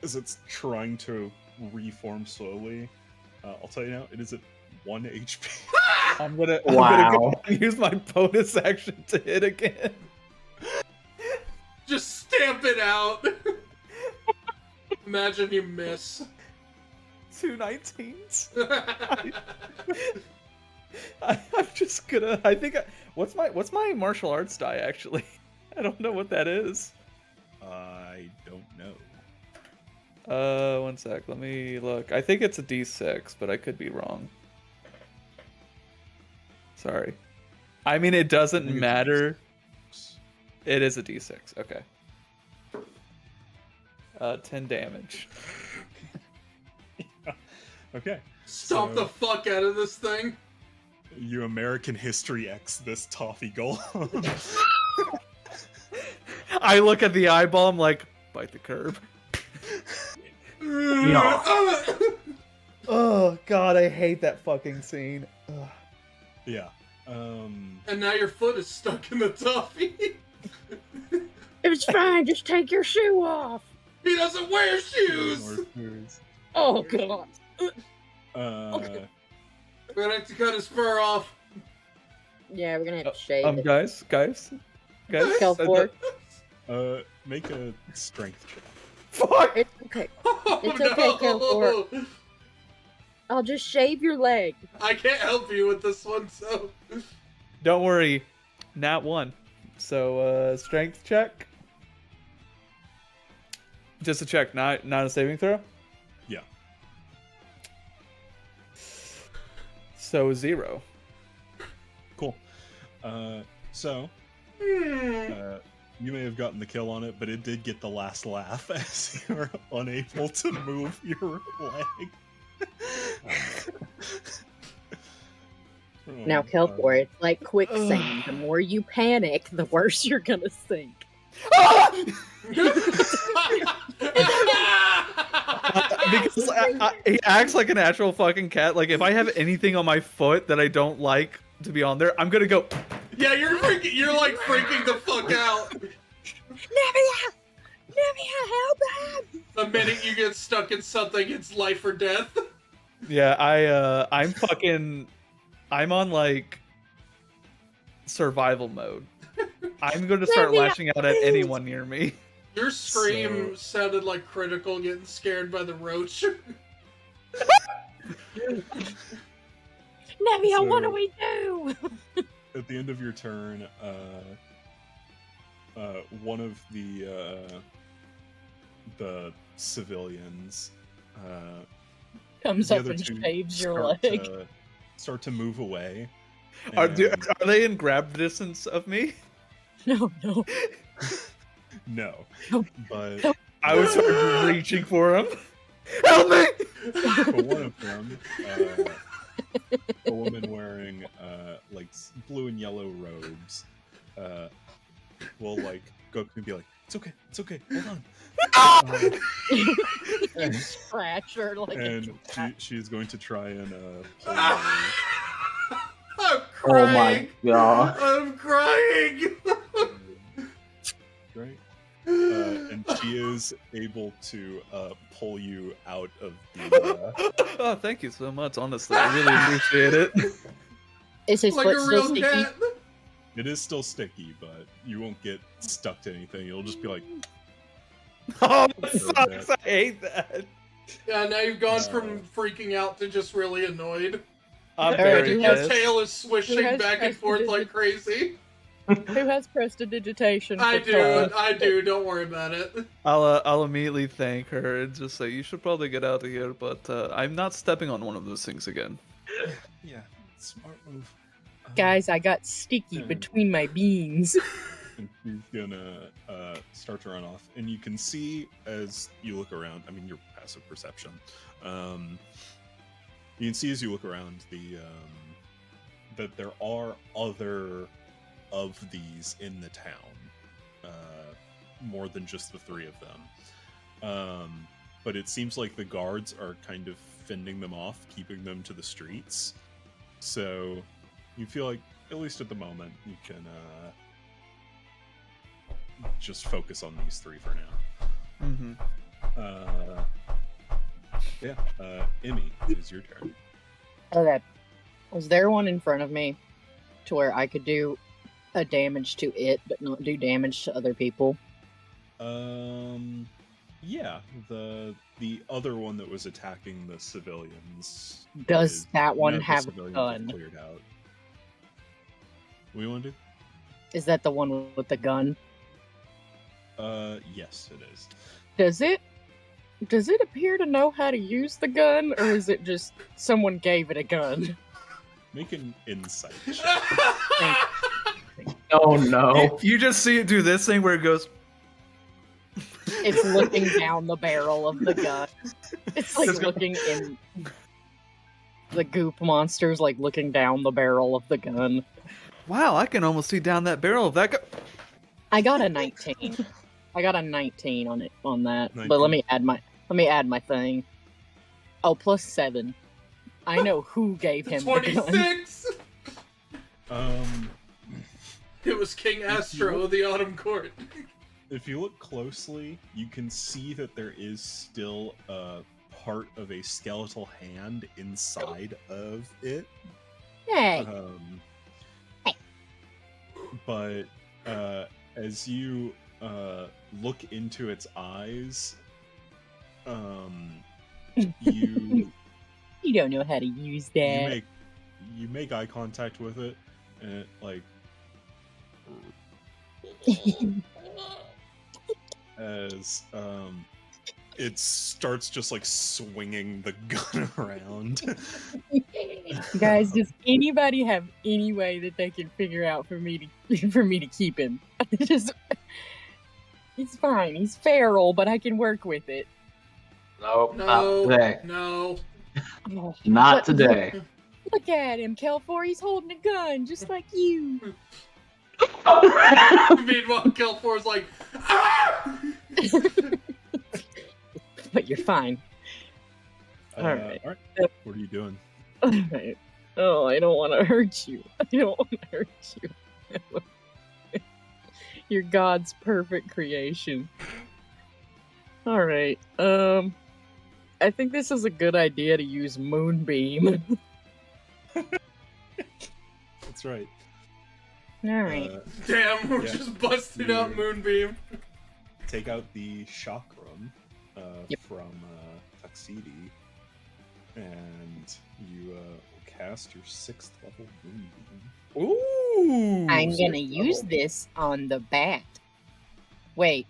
as it's trying to reform slowly. I'll tell you now, it is at 1 HP. I'm gonna go and use my bonus action to hit again. Just stamp it out. Imagine you miss. 2 19s. I'm just gonna. I think. What's my martial arts die actually? I don't know what that is. I don't know. 1 sec. Let me look. I think it's a D6, but I could be wrong. Sorry. I mean, it doesn't matter. It is a D6. Okay. 10 damage. Okay. Stomp the fuck out of this thing. You American History X this toffee golem. I look at the eyeball. I'm like, bite the curb. Oh god, I hate that fucking scene. Ugh. Yeah. And now your foot is stuck in the toffee. It's fine, just take your shoe off. He doesn't wear shoes. Oh god. We're gonna have to cut his fur off. Yeah, we're gonna have to shave it. Guys. Go for Uh, make a strength check. Fuck! It's okay. Oh, It's okay, go for it. I'll just shave your leg. I can't help you with this one, so. Don't worry, nat 1. So strength check. Just a check, not a saving throw. Yeah. So 0. Cool. So. You may have gotten the kill on it, but it did get the last laugh as you were unable to move your leg. Now, Kelpor, it's like quicksand. The more you panic, the worse you're gonna sink. Because he acts like an actual fucking cat. Like, if I have anything on my foot that I don't like to be on there, I'm gonna go. Yeah, you're like freaking the fuck out. Nevia, help him! The minute you get stuck in something, it's life or death. Yeah, I'm on like survival mode. I'm going to start lashing out at anyone near me. Your scream sounded like Critical getting scared by the roach. Nevia, what do we do? At the end of your turn, one of the civilians comes up and shaves your leg. Start to move away. Are they in grab distance of me? No. No, but I was sort of reaching for him. Help me! For one of them, a woman wearing like blue and yellow robes will like go up and be like, it's okay, hold on. And Scratch her like and she's going to try and pull I'm crying. Oh my god. I'm crying. right? And she is able to pull you out of the. Oh, thank you so much. Honestly, I really appreciate it. Is his Like foot a still real sticky? cat. It is still sticky, but you won't get stuck to anything. You'll just be like, Oh, that sucks. I hate that. Yeah, now you've gone from freaking out to just really annoyed. I'm Alright, very Your pissed. tail is swishing Who has back and forth like crazy. Who has prestidigitation? I for do, Todd? I do. Don't worry about it. I'll immediately thank her and just say you should probably get out of here, but I'm not stepping on one of those things again. yeah, smart move. Guys, I got sticky between my beans. And she's gonna start to run off, and you can see as you look around. I mean, your passive perception. You can see as you look around that there are other of these in the town, more than just the 3 of them. But it seems like the guards are kind of fending them off, keeping them to the streets. So you feel like, at least at the moment, you can just focus on these 3 for now. Mm-hmm. Emmy, it is your turn. Okay. Was there one in front of me to where I could do a damage to it, but not do damage to other people? Yeah, the other one that was attacking the civilians. Does that one have a civilians gun? Cleared out. What do you want to do? Is that the one with the gun? Yes, it is. Does it appear to know how to use the gun, or is it just someone gave it a gun? Make an insight check. Oh no. You just see it do this thing where it goes. It's looking down the barrel of the gun. It's like looking in the goop monsters, like looking down the barrel of the gun. Wow, I can almost see down that barrel of that gun. I got a 19. I got a 19 on that. 19. But let me add my thing. Oh, plus 7. I know who gave him the gun. 26. It was King Astro of the Autumn Court. If you look closely, you can see that there is still a part of a skeletal hand inside of it. Hey. But as you look into its eyes, you You don't know how to use that. you make eye contact with it, and it as it starts just like swinging the gun around. Guys, does anybody have any way that they can figure out for me to keep him? Just, he's fine. He's feral, but I can work with it. Nope, No, not today. no. Not today. Look at him, Kelfor. He's holding a gun, just like you. Meanwhile, Kelfor's like, ah! But you're fine. Alright. All right. What are you doing? Alright. Oh, I don't want to hurt you. I don't want to hurt you. You're God's perfect creation. Alright. I think this is a good idea to use Moonbeam. That's right. Alright. Damn, we're just busting out Moonbeam. Take out the chakram Yep. from Tuxedo, and you cast your 6th level Moonbeam. Ooh! I'm gonna 6th use level. this on the bat. Wait,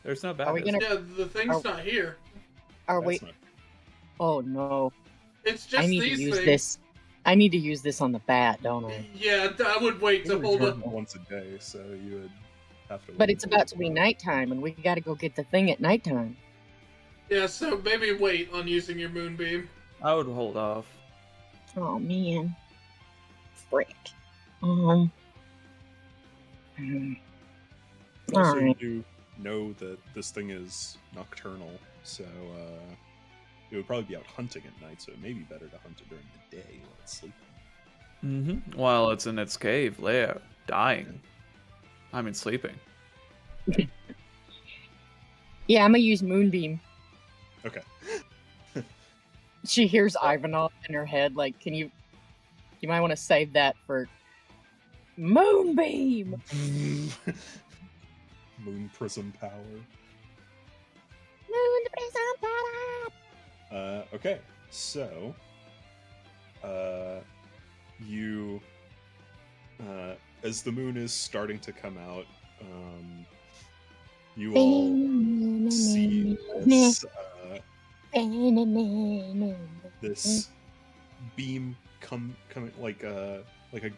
There's no bad. Are we gonna- Yeah, the thing's Oh. not here. are That's we? not- Oh no. It's just I need to these use things. this. I need to use this on the bat, don't I? Yeah, I would wait to hold Return up. once a day, so you would have to. But wait it's about to be till- nighttime, and we gotta go get the thing at nighttime. Yeah, so maybe wait on using your Moonbeam. I would hold off. Oh man. Frick. Hmm. Also, Alright. you know that this thing is nocturnal, so it would probably be out hunting at night. So it may be better to hunt it during the day while it's sleeping. Mm-hmm. While it's in its cave, lair, dying. I mean, sleeping. Yeah, I'm gonna use Moonbeam. Okay. She hears Ivanov in her head, like, you might want to save that for Moonbeam! Moon prism power. Moon prism power! Okay, so you as the moon is starting to come out, you all see this beam coming like a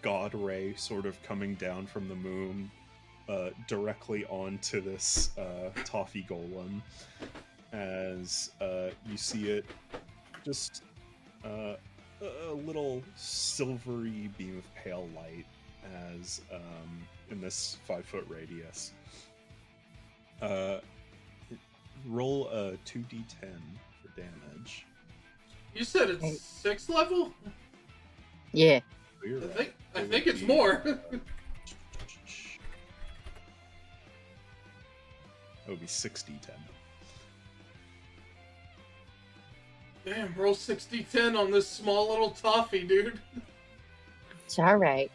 god ray sort of coming down from the moon directly onto this toffee golem, as you see it just little silvery beam of pale light as in this 5-foot radius. Roll a 2d10 for damage. You said it's 6th level? Yeah. I think it's more. It would be 6d10. Damn, roll 6d10 on this small little toffee, dude. It's alright.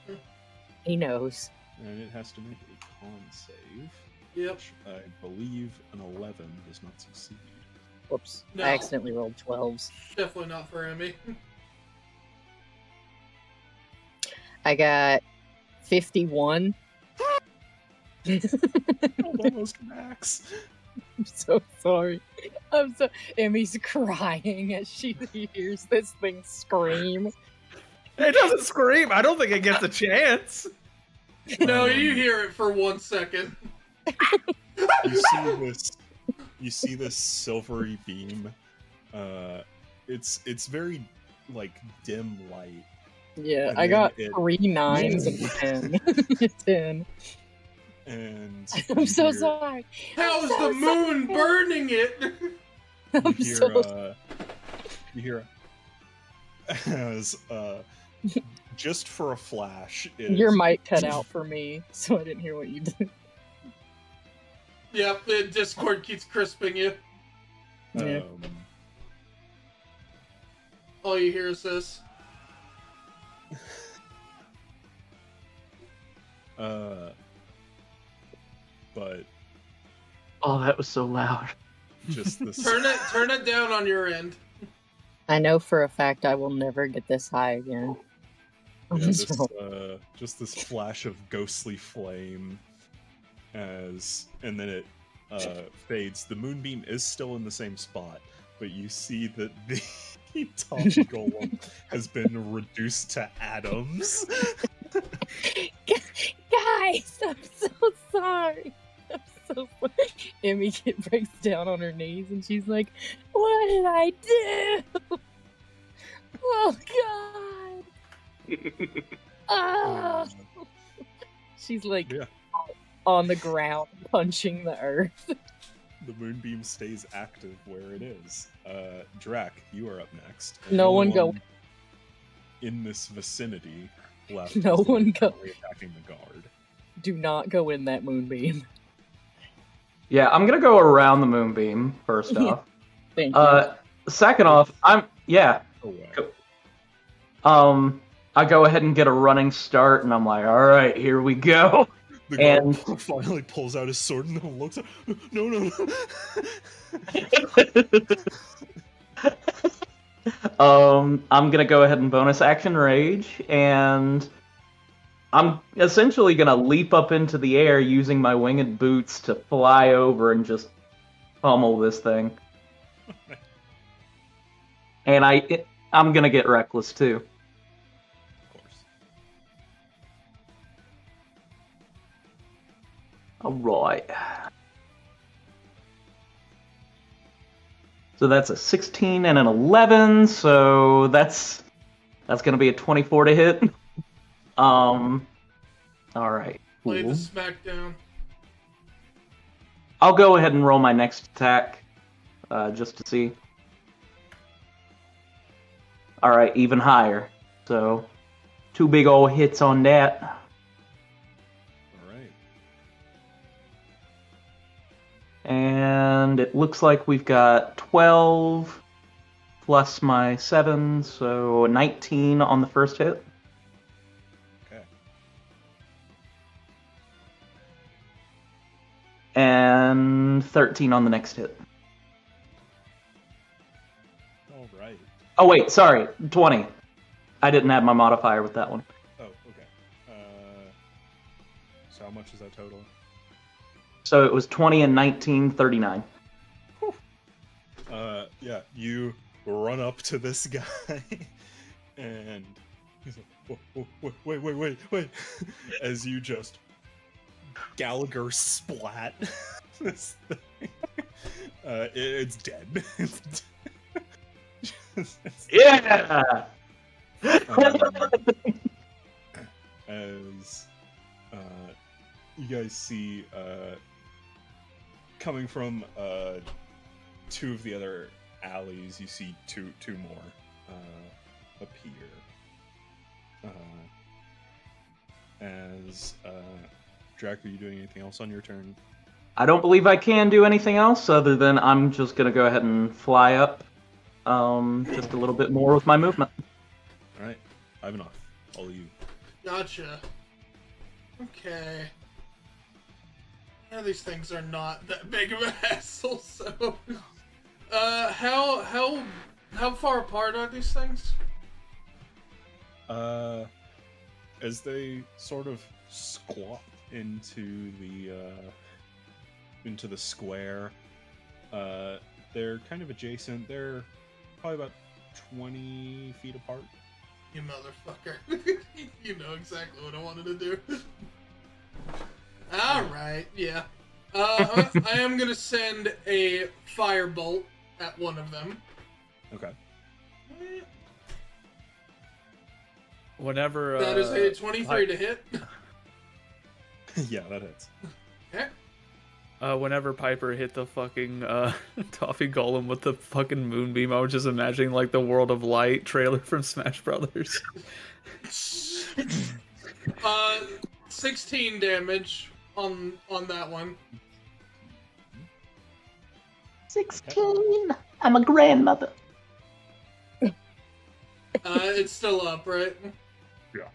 He knows. And it has to make a con save. Yep. Which I believe an 11 does not succeed. Whoops. No. I accidentally rolled 12s. Definitely not for Emmy. I got 51. Almost max. I'm so sorry. Emmy's crying as she hears this thing scream. It doesn't scream. I don't think it gets a chance. No, you hear it for 1 second. You see this silvery beam. It's very like dim light. Yeah, And I got then 3 9s and 10. 10. And I'm so sorry. How's the moon burning it? I'm you so hear, you hear as just for a flash. Your mic cut out for me, so I didn't hear what you did. Yep, the Discord keeps crisping you. Yeah. All you hear is this. But Oh, that was so loud. just this. Turn it down on your end. I know for a fact I will never get this high again. On Yeah, this this, roll. just this flash of ghostly flame and then it fades. The moonbeam is still in the same spot, but you see that the top golem has been reduced to atoms. Guys, I'm so sorry. I'm so sorry. Emmy breaks down on her knees and she's like, "What did I do? Oh God!" Ah. She's like Yeah. on the ground punching the earth. The moonbeam stays active where it is. Drac, you are up next. No one go. In this vicinity left. No is one go. currently attacking the guard. Do not go in that moonbeam. Yeah, I'm gonna go around the moonbeam first off. Thank you. Second off, Away. I go ahead and get a running start, and I'm like, all right, here we go. The guard finally pulls out his sword and then looks at. No. I'm gonna go ahead and bonus action rage, and I'm essentially gonna leap up into the air using my winged boots to fly over and just pummel this thing. And I'm gonna get reckless too. Of course. Alright. So that's a 16 and an 11, so that's gonna be a 24 to hit. Alright. Play the Cool. smackdown. I'll go ahead and roll my next attack, just to see. Alright, even higher. So, 2 big old hits on that. Alright. And it looks like we've got 12 plus my 7, so 19 on the first hit. Okay. And 13 on the next hit. Alright. Oh wait, sorry, 20. I didn't add my modifier with that one. Oh, okay. So how much is that total? So it was 20 and 19, 39. Yeah, you run up to this guy, and he's like, wait, as you just Gallagher splat this thing. It's dead. Yeah! As you guys see, coming from two of the other alleys, you see two more appear. Drac, are you doing anything else on your turn? I don't believe I can do anything else other than I'm just gonna go ahead and fly up just a little bit more with my movement. Alright, Ivanov, all of you. Gotcha. Okay. Yeah, these things are not that big of a hassle, so... how far apart are these things? As they sort of squat into the square, they're kind of adjacent. They're probably about 20 feet apart. You motherfucker. You know exactly what I wanted to do. Alright, yeah. I am gonna send a firebolt at one of them. Okay. Whenever that is a 23 to hit. Yeah, that hits. Okay. Whenever Piper hit the fucking Toffee Golem with the fucking moonbeam, I was just imagining like the World of Light trailer from Smash Brothers. 16 damage on that one. 16. I'm a grandmother. It's still up, right? Yeah.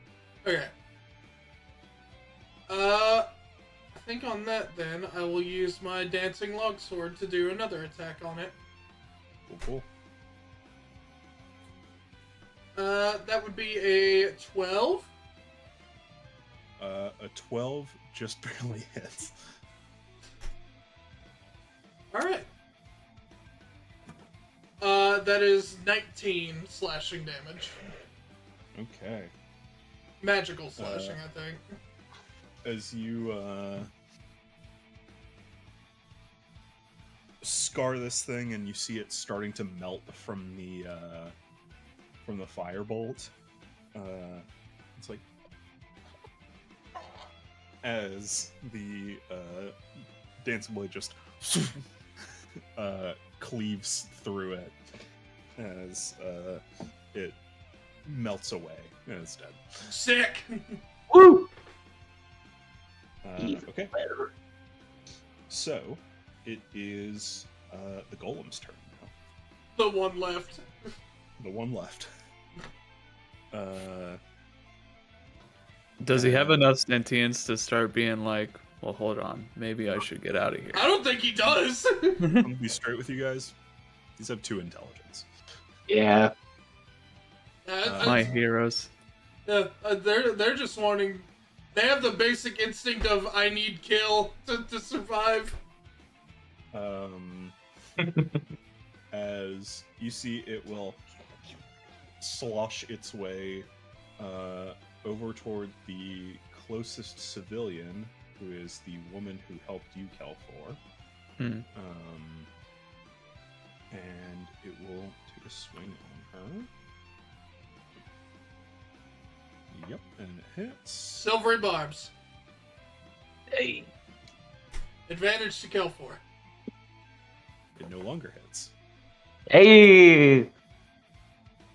Okay. I think on that then, I will use my Dancing Longsword to do another attack on it. Cool. That would be a 12. A 12 just barely hits. Alright. That is 19 slashing damage. Okay. Magical slashing, I think. As you scar this thing and you see it starting to melt from the firebolt, it's like as the dancing blade just cleaves through it as it melts away and it's dead. Sick! Woo! Okay. So, it is the golem's turn now. The one left. The one left. Does he have enough sentience to start being like, well, hold on, maybe I should get out of here? I don't think he does. I'm gonna be straight with you guys. These have 2 intelligence. Yeah. My heroes. They're just wanting. They have the basic instinct of I need kill to survive. As you see, it will slosh its way over toward the closest civilian, who is the woman who helped you, Kelfor. Hmm. And it will take a swing on her. Yep, and it hits. Silvery barbs. Hey. Advantage to Kelfor. It no longer hits. Hey.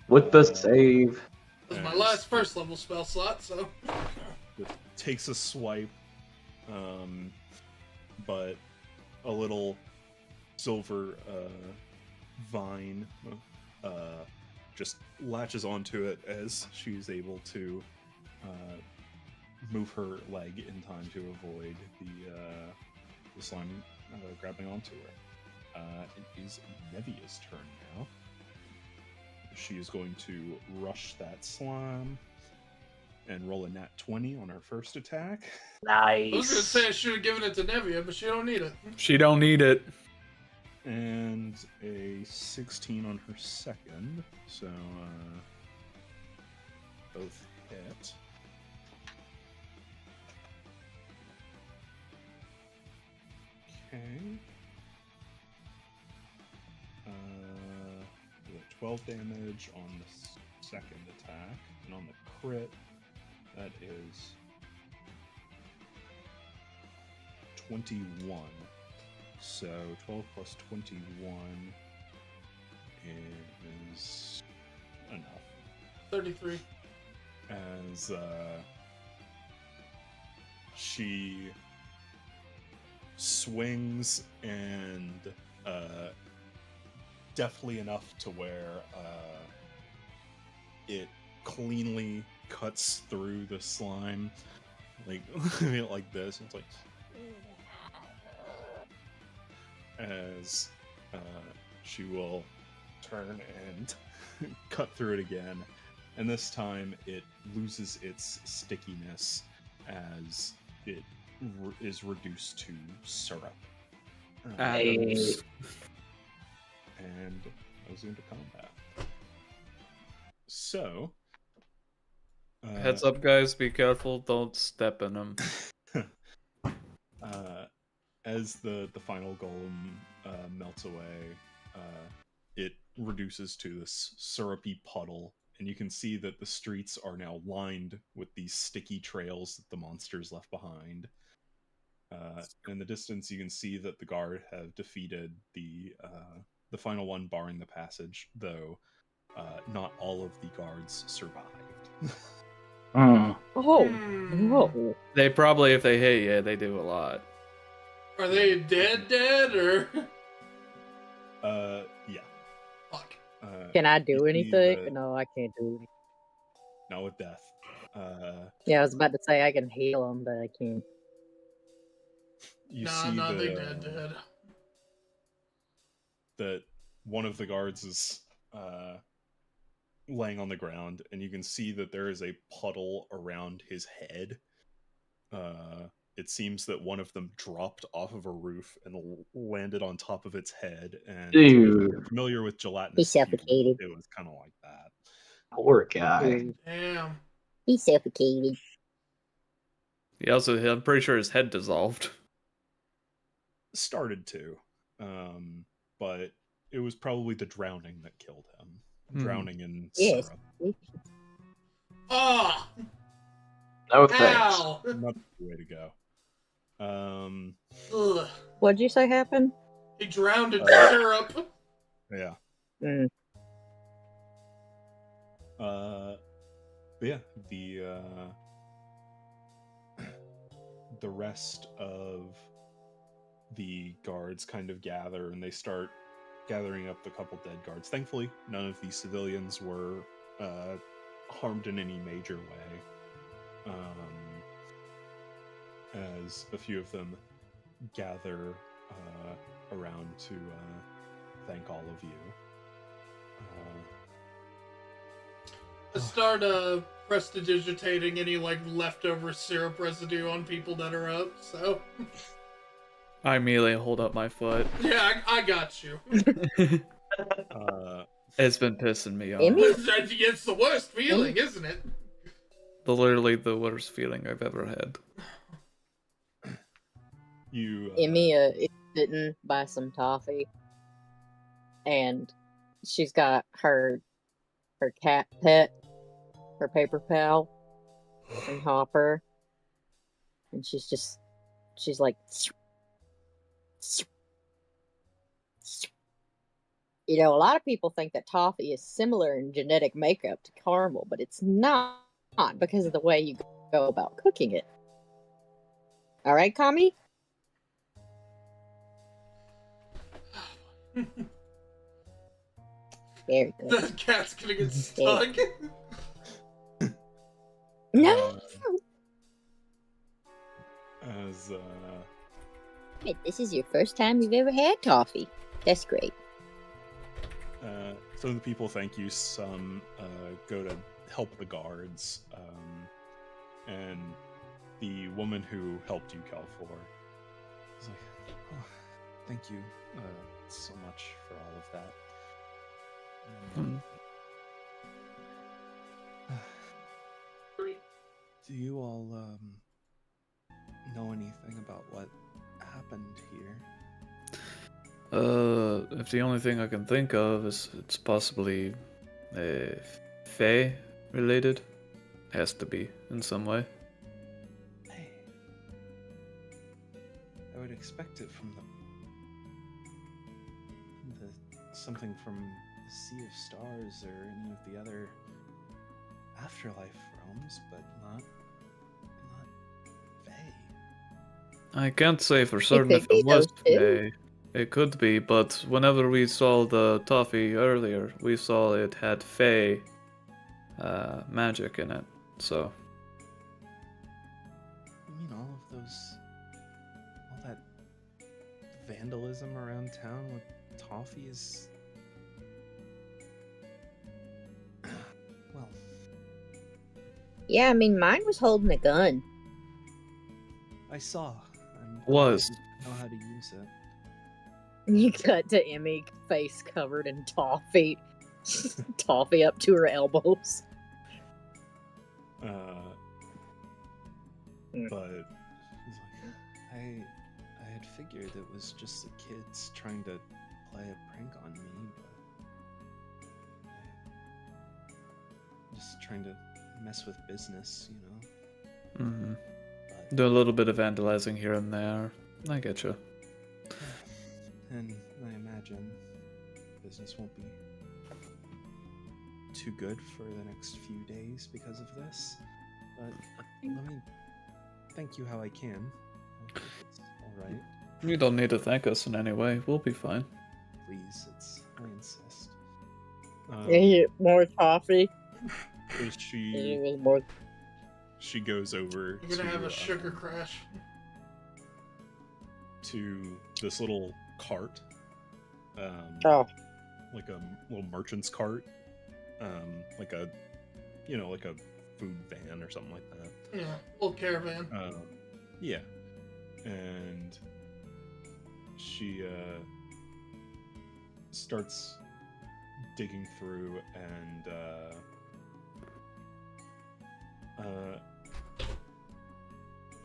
With the save. This is my last first level spell slot, so. It takes a swipe, but a little silver vine just latches onto it as she's able to move her leg in time to avoid the slime grabbing onto her. It is Nevia's turn now. She is going to rush that slime and roll a nat 20 on her first attack. Nice. I was gonna say I should have given it to Nevia, but she don't need it. She don't need it. And a 16 on her second, so both hit. Okay. 12 damage on the second attack. And on the crit, that is 21. So 12 plus 21 is enough. 33. As she swings and deftly enough to where it cleanly cuts through the slime, like like this. It's like as she will turn and cut through it again, and this time it loses its stickiness as it is reduced to syrup. Nice. And goes into combat. So, Heads up, guys! Be careful! Don't step in them. As the final golem melts away, it reduces to this syrupy puddle, and you can see that the streets are now lined with these sticky trails that the monsters left behind. In the distance, you can see that the guard have defeated the final one, barring the passage, though not all of the guards survived. Oh, Hmm. whoa. They probably, if they hit you, they do a lot. Are they dead, or? Yeah. Fuck. Can I you do see anything? that- No, I can't do anything. Not with death. Yeah, I was about to say I can heal them, but I can't. You Nah, see they that, dead. that one of the guards is laying on the ground, and you can see that there is a puddle around his head. It seems that one of them dropped off of a roof and landed on top of its head. And if you're familiar with gelatinous He suffocated. It was kind of like that. Poor guy. Ooh. Damn. He suffocated. He also, I'm pretty sure his head dissolved. Started to, but it was probably the drowning that killed him. Drowning in Yes. syrup. Ah! No thanks. Ow! Not the way to go. Ugh. What'd you say happened? He drowned in syrup. Yeah. Mm. But yeah, the rest of the guards kind of gather, and they start gathering up the couple dead guards. Thankfully, none of the civilians were harmed in any major way. As a few of them gather around to thank all of you. I start prestidigitating any like leftover syrup residue on people that are up. So I immediately hold up my foot. yeah, I got you. It's been pissing me off. It's the worst feeling, isn't it? Literally the worst feeling I've ever had. Emia is sitting by some toffee, and she's got her cat pet, her paper pal, and Hopper, and she's like, you know, a lot of people think that toffee is similar in genetic makeup to caramel, but it's not because of the way you go about cooking it. All right, Kami? Very good. The cat's gonna get stuck. No! As Wait, this is your first time you've ever had toffee. That's great. some of the people thank you, some go to help the guards, and the woman who helped you, Calfor, is like, oh, thank you so much for all of that. Do you all know anything about what happened here? If the only thing I can think of is it's possibly Fae related. has to be in some way. Hey, I would expect it from the something from the Sea of Stars or any of the other afterlife realms, but not Fae. I can't say for certain could if be it was those two. Fae. It could be, but whenever we saw the toffee earlier, we saw it had Fae magic in it. So You mean all that vandalism around town with toffees? Well, Yeah, I mean, mine was holding a gun. I saw. Was. I know how to use it. You cut to Emmy, face covered in toffee. Toffee up to her elbows. But He's like, I had figured it was just the kids trying to play a prank on me, but just trying to mess with business, you know. mhm. But, Do a little bit of vandalizing here and there. I get you. and I imagine business won't be too good for the next few days because of this. But let me thank you how I can. I hope it's all right. You don't need to thank us in any way. We'll be fine. Please, I insist. More toffee. is It she was more. she goes over You're gonna to, have a sugar crash. to this little cart, Oh. like a little merchant's cart, like a like a food van or something like that. Yeah, little caravan. Yeah, and she starts digging through, and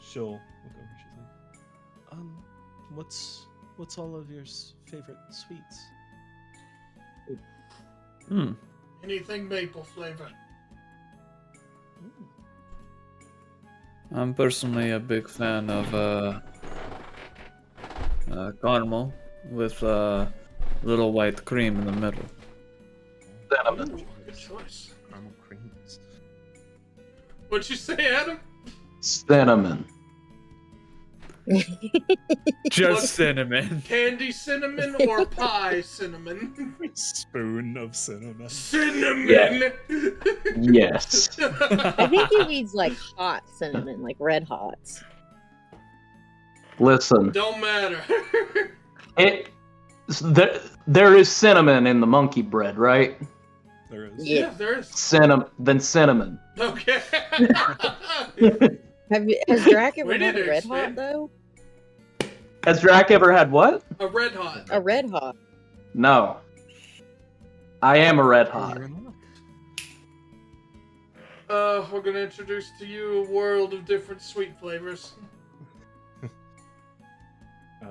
she'll look over. She's like, What's all of your favorite sweets? Hmm. Anything maple flavor. I'm personally a big fan of caramel with little white cream in the middle. Cinnamon. Ooh, good choice. Caramel creams. What'd you say, Adam? Cinnamon. Just What? cinnamon. Candy cinnamon or pie cinnamon? spoon of cinnamon. Cinnamon! Yes. I think he needs like hot cinnamon, like red hots. Listen, Don't matter. there is cinnamon in the monkey bread, right? There is. Yeah. Yeah, there is. Cinnamon. Okay. Has Drac ever We had need a to red hot expand. though? Has Drac ever had what? A red hot. A red hot. No. I am a red hot. We're gonna introduce to you a world of different sweet flavors.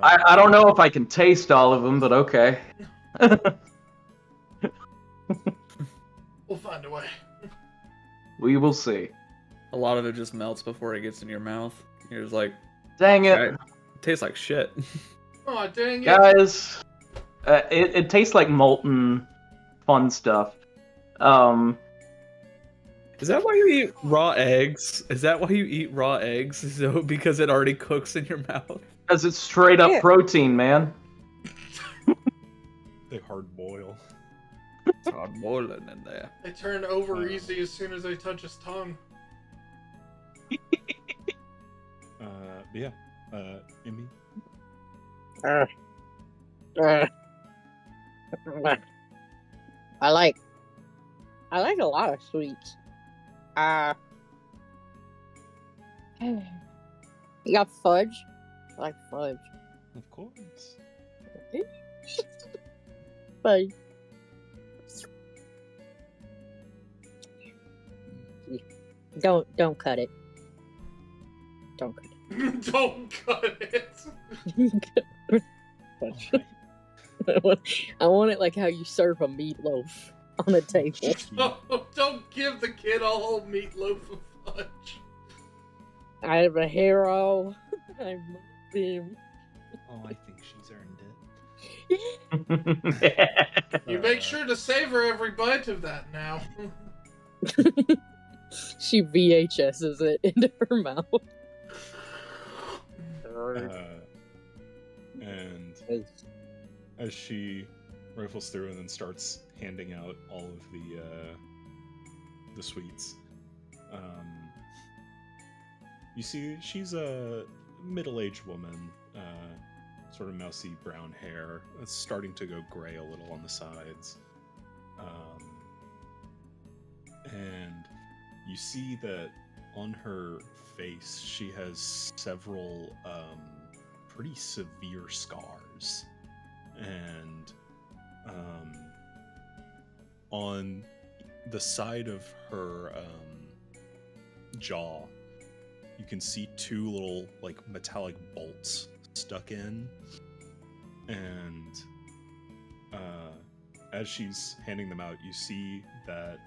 I don't know if I can taste all of them, but okay. We'll find a way. We will see. A lot of it just melts before it gets in your mouth. You're just like, Dang it, "Right, it tastes like shit." Oh, dang it. guys! It tastes like molten fun stuff. Is that why you eat raw eggs? Is that why you eat raw eggs? So because it already cooks in your mouth? Because it's straight up Yeah. protein, man. They hard boil. It's hard boiling in there. They turn over easy as soon as they touch his tongue. But yeah. Emmy. I like a lot of sweets. You got fudge? I like fudge. Of course. Fudge. Don't cut it. Don't cut Don't cut it. it. I want it like how you serve a meatloaf. on a table. Don't give the kid a whole meatloaf of fudge. I'm a hero. I'm Moonbeam. Oh, I think she's earned it. You make sure to savor every bite of that now. She VHS's it into her mouth. And as she rifles through and then starts handing out all of the sweets, you see she's a middle-aged woman, sort of mousy brown hair. It's starting to go gray a little on the sides, and you see that on her face she has several pretty severe scars, and on the side of her jaw you can see two little like metallic bolts stuck in, and as she's handing them out you see that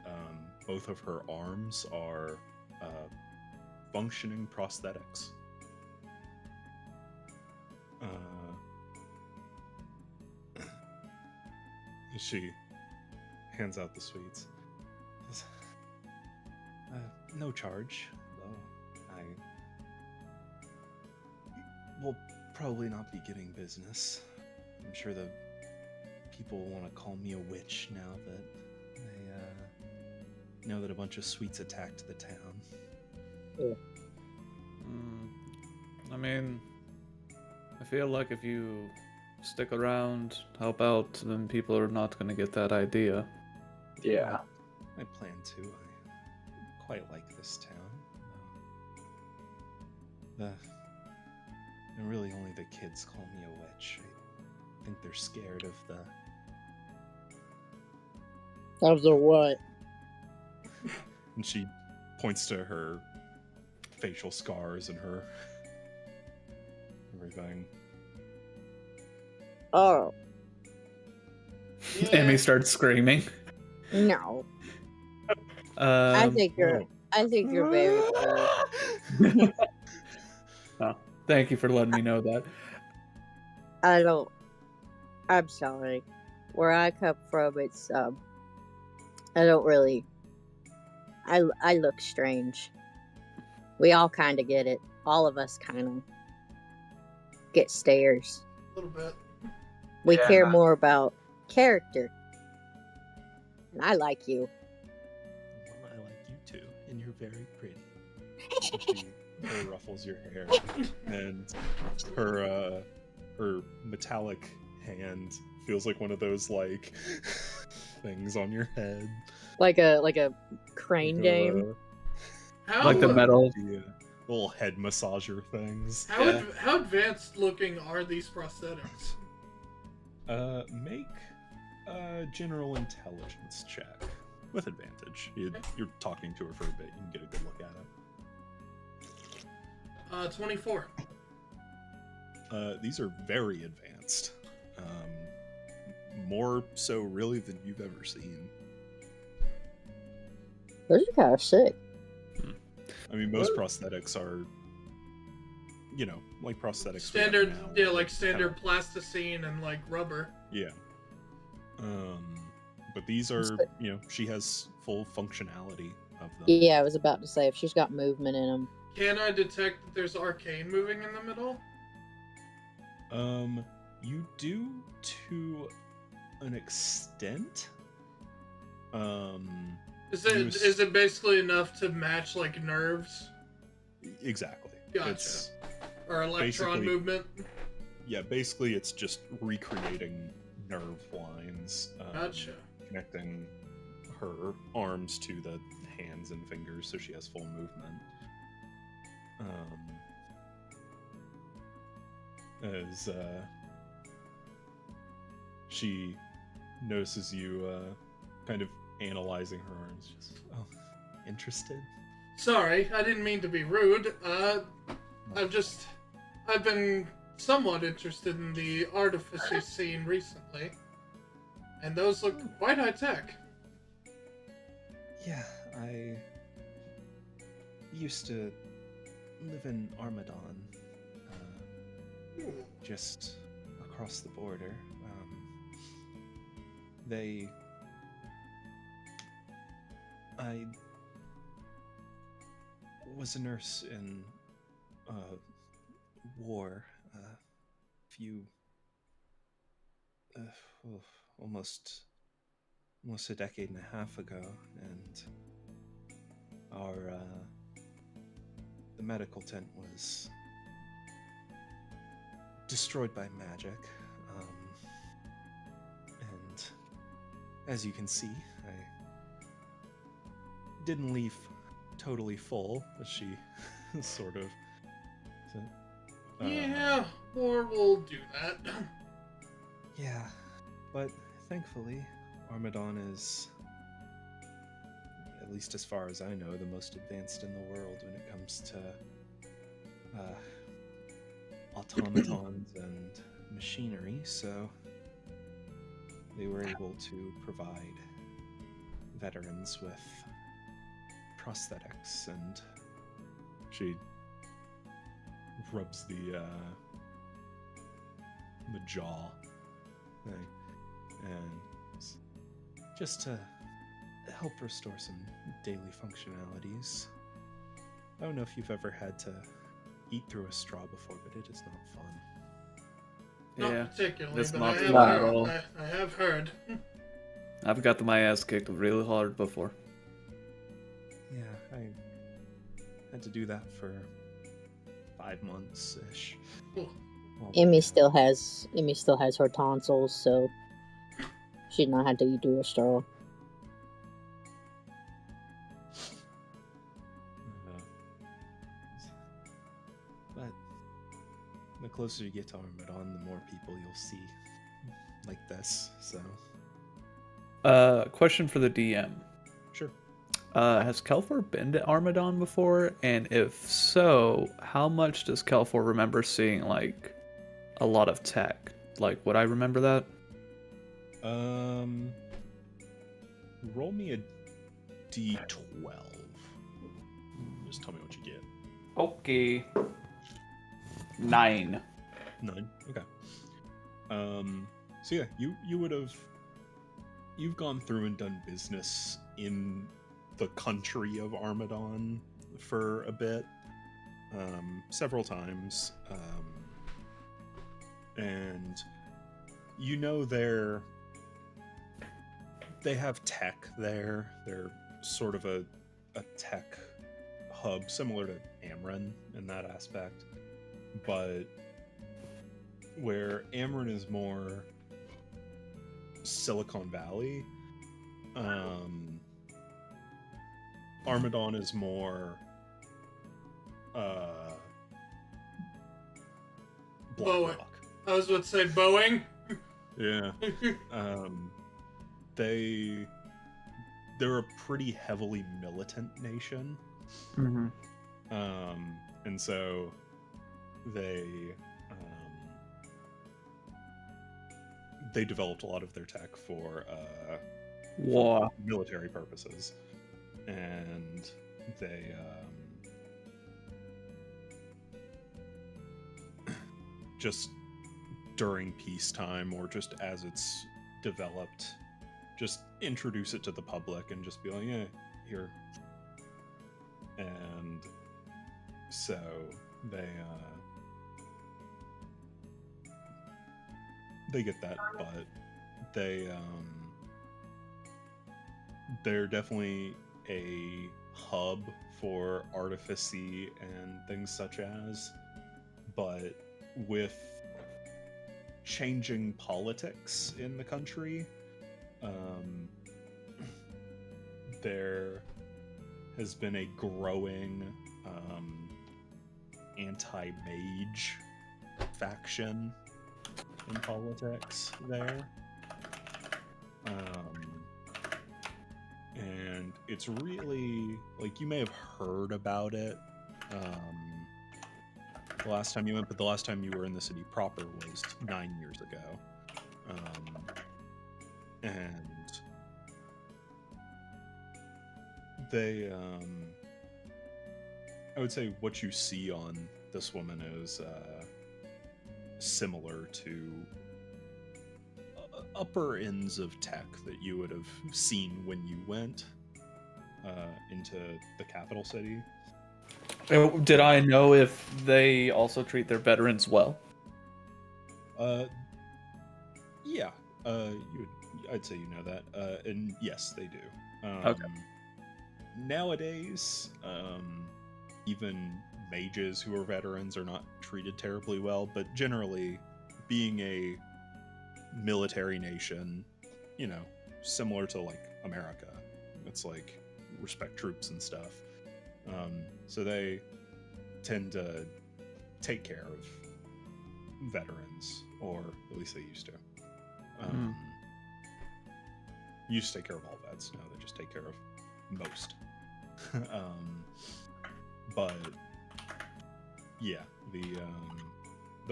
both of her arms are functioning prosthetics. She hands out the sweets. No charge, though. I will probably not be getting business. I'm sure the people will want to call me a witch now that they know that a bunch of sweets attacked the town. Yeah. I mean, I feel like if you stick around, help out, then people are not going to get that idea. Yeah. I plan to. I quite like this town. And really only the kids call me a witch. I think they're scared of the... Of the what? And she points to her facial scars and her everything. Oh. Yeah. Emmy starts screaming. No. I think you're very funny. Oh, thank you for letting me know that. I'm sorry. Where I come from, it's, I don't really, I look strange. We all kind of get it. All of us kind of get stares. A little bit. We Yeah. care more about character. And I like you. Well, I like you too, and you're very pretty. She ruffles your hair, and her metallic hand feels like one of those like things on your head, Like a crane Like, game. How, Like the metal. the little head massager things. How advanced looking are these prosthetics? Make a general intelligence check with advantage. You're talking to her for a bit. You can get a good look at it. 24. These are very advanced. More so, really, than you've ever seen. Those are kind of sick. I mean, most prosthetics are, like prosthetics. Standard, we have now, yeah, like standard kinda- plasticine and like rubber. Yeah. But these are, she has full functionality of them. Yeah, I was about to say, if she's got movement in them. Can I detect that there's arcane moving in the middle? You do to an extent. Is it basically enough to match like nerves? Exactly. Gotcha. Or electron basically- movement? Yeah, basically it's just recreating nerve lines. Gotcha. Connecting her arms to the hands and fingers so she has full movement. As she notices you kind of analyzing her arms, just, interested? Sorry, I didn't mean to be rude. I've been somewhat interested in the artificer scene recently. And those look quite high tech. Yeah, I used to live in Armadon, just across the border. I was a nurse in war a few, almost a decade and a half ago, and the medical tent was destroyed by magic, and as you can see, I didn't leave totally full, as she sort of said. Yeah, war will do that. Yeah, but thankfully, Armadon is, at least as far as I know, the most advanced in the world when it comes to automatons and machinery, so they were able to provide veterans with prosthetics, and she rubs the jaw thing, and just to help restore some daily functionalities. I don't know if you've ever had to eat through a straw before, but it is not fun. Yeah, Not particularly, that's but not I fun have at heard. all. I have heard. I've got my ass kicked really hard before. Yeah, I had to do that for 5 months ish. Emmy still has her tonsils, so she'd not have to eat through a straw. But the closer you get to Armadon, the more people you'll see like this. So, question for the DM. sure. Has Kelfor been to Armadon before? And if so, how much does Kelfor remember seeing, like, a lot of tech? Like, would I remember that? Roll me a d12. Just tell me what you get. Okay. 9. 9. Okay. So yeah, you would have, you've gone through and done business in the country of Armadon for a bit, several times, and you know they have tech there. They're sort of a tech hub, similar to Amran in that aspect, but where Amran is more Silicon Valley, Armadon is more Boeing. BlackRock. I was about to say Boeing. Yeah. They're a pretty heavily militant nation. Mm-hmm. And so they developed a lot of their tech for War. military purposes, and they just during peacetime or just as it's developed, just introduce it to the public and just be like, yeah, here. And so they get that, but they're definitely a hub for artificy and things such as, but with changing politics in the country, there has been a growing anti-mage faction in politics there. And it's really, like, you may have heard about it the last time you went, but the last time you were in the city proper was 9 years ago. And they, I would say what you see on this woman is similar to upper ends of tech that you would have seen when you went into the capital city. Did I know if they also treat their veterans well? Yeah. I'd say you know that. And yes, they do. Okay. Nowadays, even mages who are veterans are not treated terribly well, but generally, being a military nation, you know, similar to like America, it's like respect troops and stuff. So they tend to take care of veterans, or at least they used to. Used to take care of all vets. Now they just take care of most. But yeah, the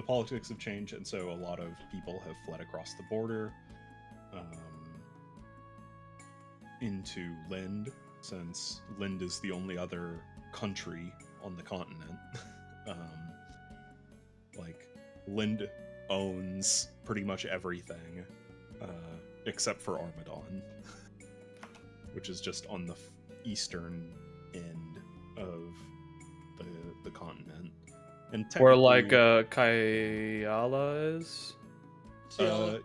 politics have changed, and so a lot of people have fled across the border into Lind, since Lind is the only other country on the continent. Like, Lind owns pretty much everything except for Armadon, which is just on the eastern end of the continent. And where like Kayala is? Yeah.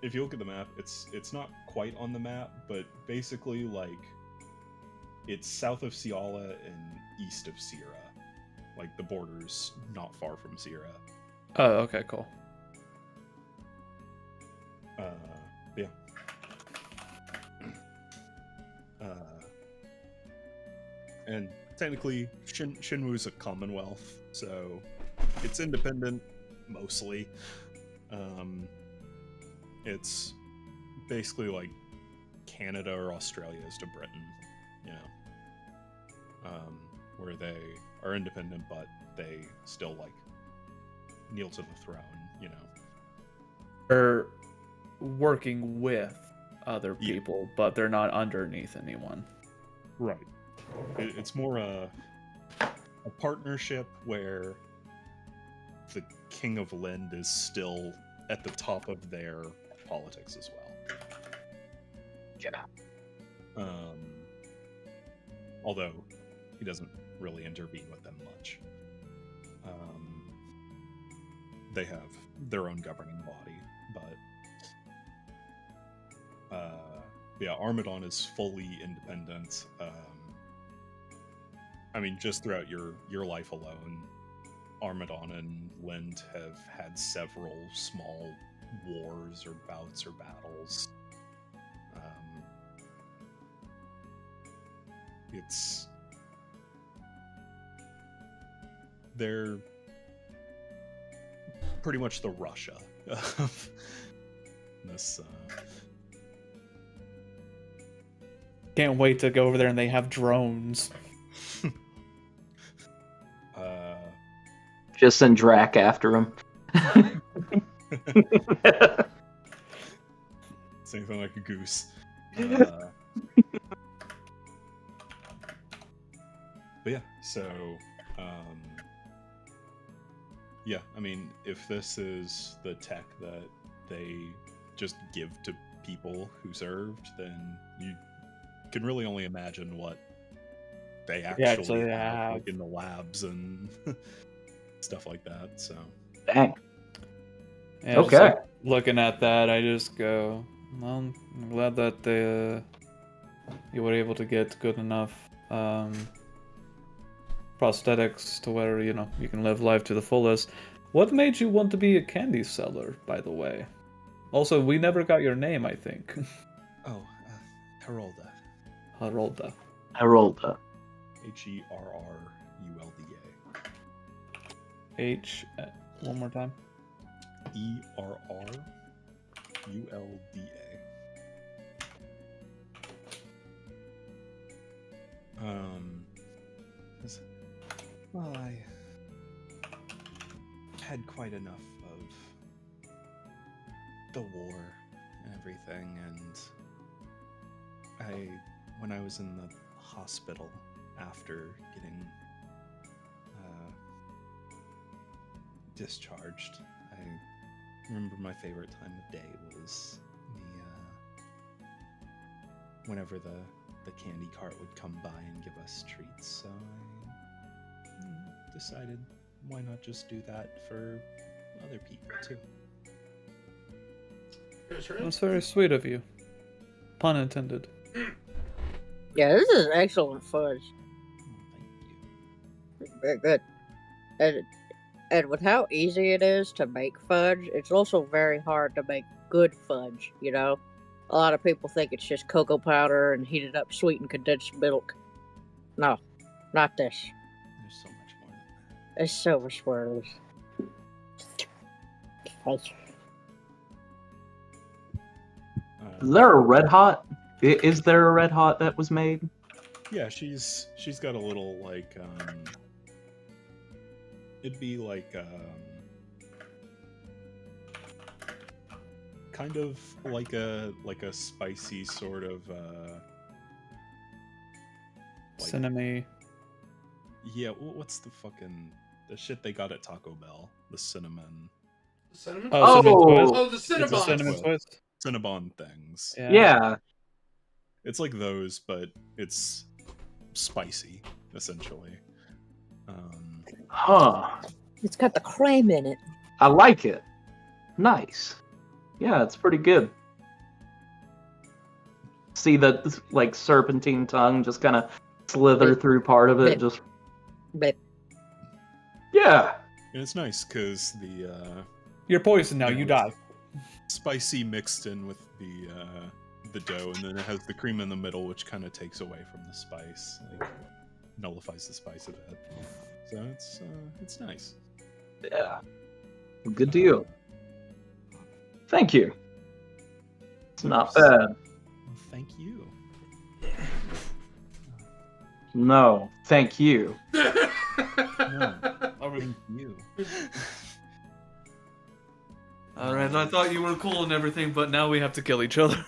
If you look at the map, it's not quite on the map, but basically like it's south of Ciala and east of Sierra. Like the border's not far from Sierra. Oh, okay, cool. Yeah. And technically, Shinwu's a commonwealth, so it's independent mostly. It's basically like Canada or Australia is to Britain, you know, where they are independent, but they still like kneel to the throne, you know. They're working with other people, but they're not underneath anyone. Right. It's more a partnership where the King of Lind is still at the top of their politics as well. Yeah. Although he doesn't really intervene with them much. They have their own governing body, but yeah, Armadon is fully independent. I mean, just throughout your life alone, Armadon and Lind have had several small wars or bouts or battles. They're pretty much the Russia of this. Can't wait to go over there and they have drones. Just send Drac after him. Same thing like a goose. But yeah, so yeah, I mean, if this is the tech that they just give to people who served, then you can really only imagine what they actually have like in the labs and stuff like that. So dang. Yeah, okay. Like, looking at that, I just go, well, I'm glad that you were able to get good enough prosthetics to where, you know, you can live life to the fullest. What made you want to be a candy seller, by the way? Also, we never got your name, I think. Oh, Herolda. Herolda. Herolda. Herulda. One more time. Errulda. Well, I had quite enough of the war and everything, and I when I was in the hospital after getting discharged, I remember my favorite time of day was whenever the candy cart would come by and give us treats. So I decided, why not just do that for other people too? That's very sweet of you. Pun intended. Yeah, this is excellent fudge. Thank you. Very good. And with how easy it is to make fudge, it's also very hard to make good fudge, you know? A lot of people think it's just cocoa powder and heated up sweetened condensed milk. No, not this. There's so much more than that. There's so much more to this. Is there a red hot? Is there a red hot that was made? Yeah, she's got a little like it'd be like kind of like a spicy sort of like, Cinnamon. yeah, what's the shit they got at Taco Bell? The cinnamon. The cinnamon? Oh, cinnamon twist. Oh, the It's a Cinnabon. cinnamon twist. Cinnabon things. Yeah. It's like those, but it's spicy, essentially. Huh. It's got the cream in it. I like it. Nice. Yeah, it's pretty good. See the like serpentine tongue just kind of slither through part of it. Just But yeah. And it's nice because the You're poisoned now. You die. spicy mixed in with the dough, and then it has the cream in the middle, which kind of takes away from the spice, like nullifies the spice a bit. So it's nice. Yeah. Good deal. Thank you. It's not bad. Well, thank you. No, thank you. No, thank you. Alright, I thought you were cool and everything, but now we have to kill each other.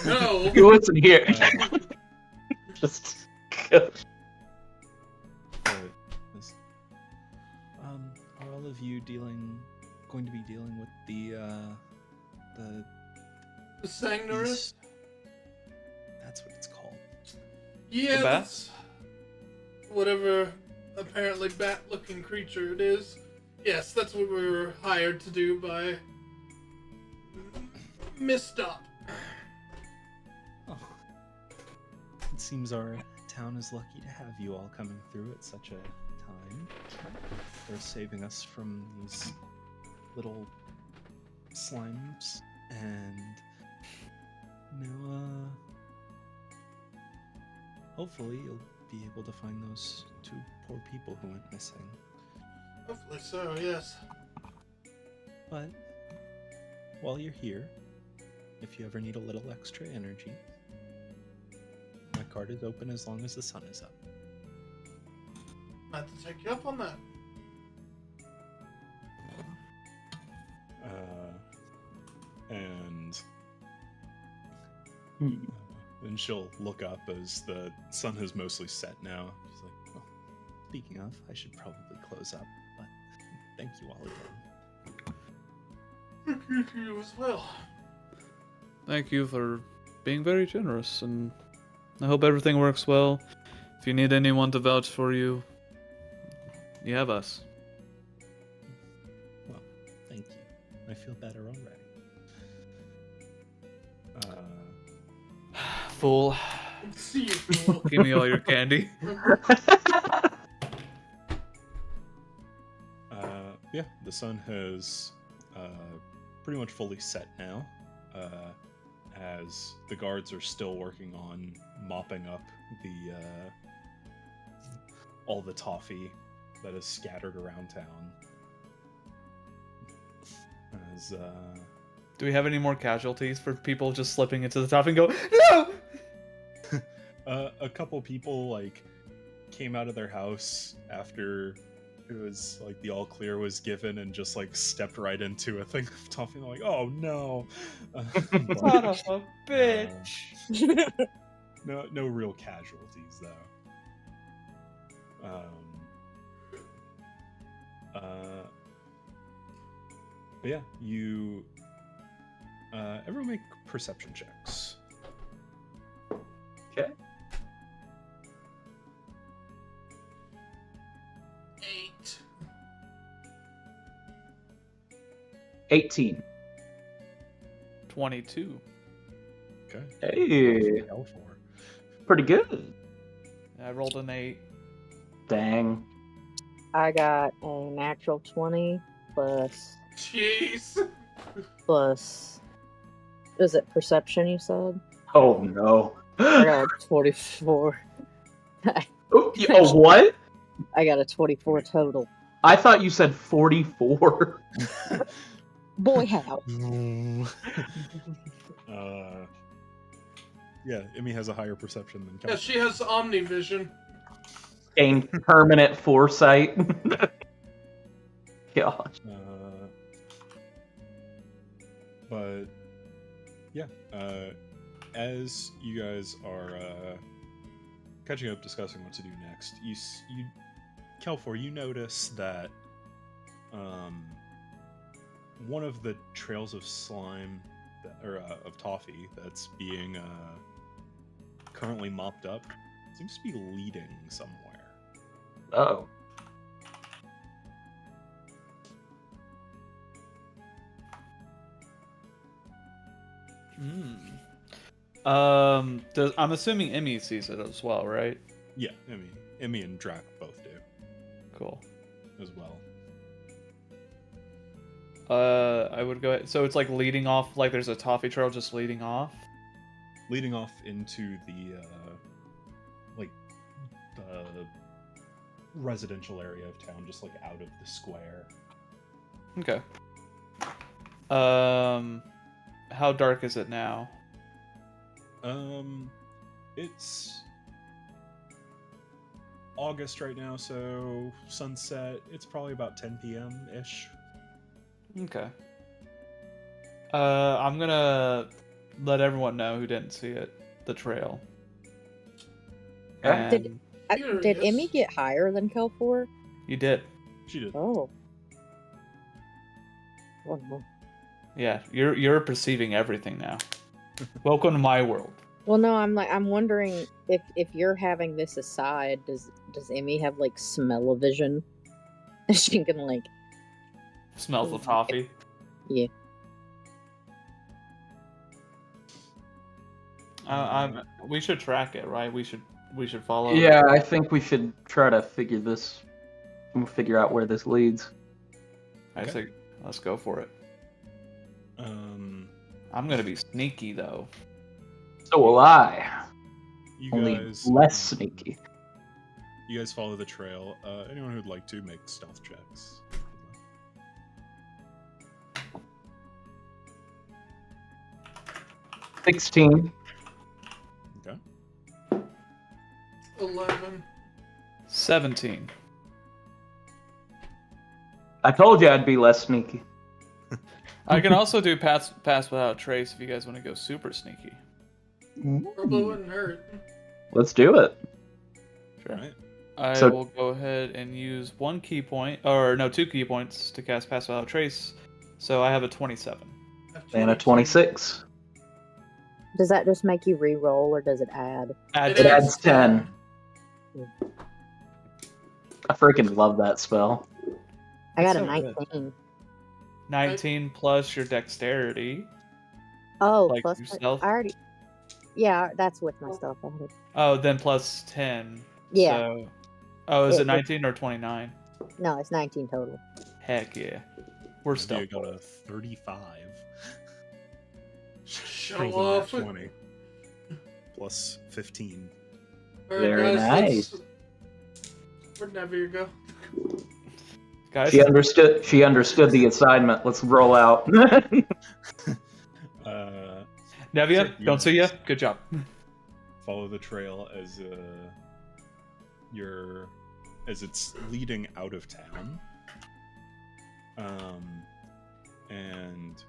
No. He wasn't here. Just But are all of you going to be dealing with the The Sangnorus? beast? That's what it's called. Yeah, The bat? that's whatever apparently bat-looking creature it is. Yes, that's what we were hired to do by Miss Dot. Oh. It seems our town is lucky to have you all coming through at such a time. For saving us from these little slimes, and now, hopefully you'll be able to find those two poor people who went missing. Hopefully so, yes. But while you're here, if you ever need a little extra energy, my card is open as long as the sun is up. I have to take you up on that. And she'll look up as the sun has mostly set now. She's like, well, speaking of, I should probably close up, but thank you all again. Thank you as well. Thank you for being very generous, and I hope everything works well. If you need anyone to vouch for you, you have us. Well, thank you. I feel better already. Fool. See you, fool. Give me all your candy. Yeah, the sun has pretty much fully set now, as the guards are still working on mopping up the all the toffee that is scattered around town. As Do we have any more casualties for people just slipping into the top and go, no! a couple people like came out of their house after it was like the all clear was given and just like stepped right into a thing of toffee. They're like, oh no! Son of a bitch! no real casualties though. But yeah, you everyone make perception checks. Okay. 8. 18. 22. Okay. Hey, Hell for. pretty good. I rolled an 8. Dang. I got a natural 20 Jeez. plus. Is it perception? You said Oh no. I got a 24. Oh, what? I got a 24 total. I thought you said 44. Boy, how? Yeah, Emmy has a higher perception than Yeah, Cal. she has omnivision. Gain permanent foresight. Gosh. But yeah, as you guys are catching up, discussing what to do next, you Kelfor, you notice that one of the trails of slime of toffee that's being currently mopped up seems to be leading somewhere. Oh. I'm assuming Emmy sees it as well, right? Yeah, Emmy and Drac both do Cool. as well. I would go ahead. So it's like leading off, like there's a toffee trail just leading off. Leading off into the the residential area of town, just like out of the square. Okay. How dark is it now? It's August right now, so sunset. It's probably about 10 p.m. ish. Okay. I'm gonna let everyone know who didn't see it, the trail. Okay. Did Emmy get higher than Kelfor? You did. She did. Oh. Oh, no. Yeah, you're perceiving everything now. Welcome to my world. Well, no, I'm wondering if you're having this aside, does Emmy have like smell-o-vision? She can like Smells the toffee. Yeah. We should track it, right? We should follow. Yeah, I think we should try to figure out where this leads. I think let's go for it. I'm gonna be sneaky though. So will I. You Only guys less sneaky. You guys follow the trail. Anyone who'd like to make stealth checks. 16. Okay. 11. 17. I told you I'd be less sneaky. I can also do pass without trace if you guys want to go super sneaky. Probably wouldn't hurt. Let's do it. Sure. Right. I will go ahead and use 2 key points to cast pass without trace. So I have a 27. And a 26. Does that just make you re-roll, or does it add? It adds 10. I freaking love that spell. I got That's a so 19. good. 19 plus your dexterity. Oh, Like plus yourself? I already. Yeah, that's with my stuff. Oh, then plus 10. Yeah. So... Oh, is it 19 or 29? No, it's 19 total. Heck yeah. We're still. You got a 35. Show Rolls a off. nat 20. Plus 15. All right, Very guys, nice. Where'd Navier go? Guys, She understood the assignment. Let's roll out. Nevia, so don't see ya. Good job. Follow the trail as it's leading out of town. And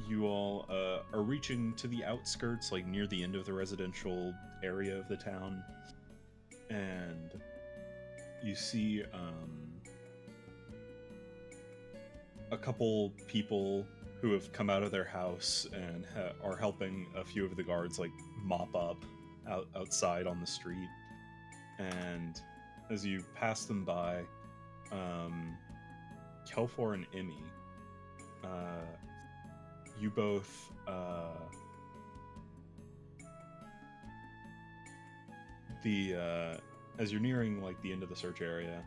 you all are reaching to the outskirts, like near the end of the residential area of the town, and you see a couple people who have come out of their house and are helping a few of the guards like mop up outside on the street. And as you pass them by, Kelfor and Emmy, you both as you're nearing like the end of the search area,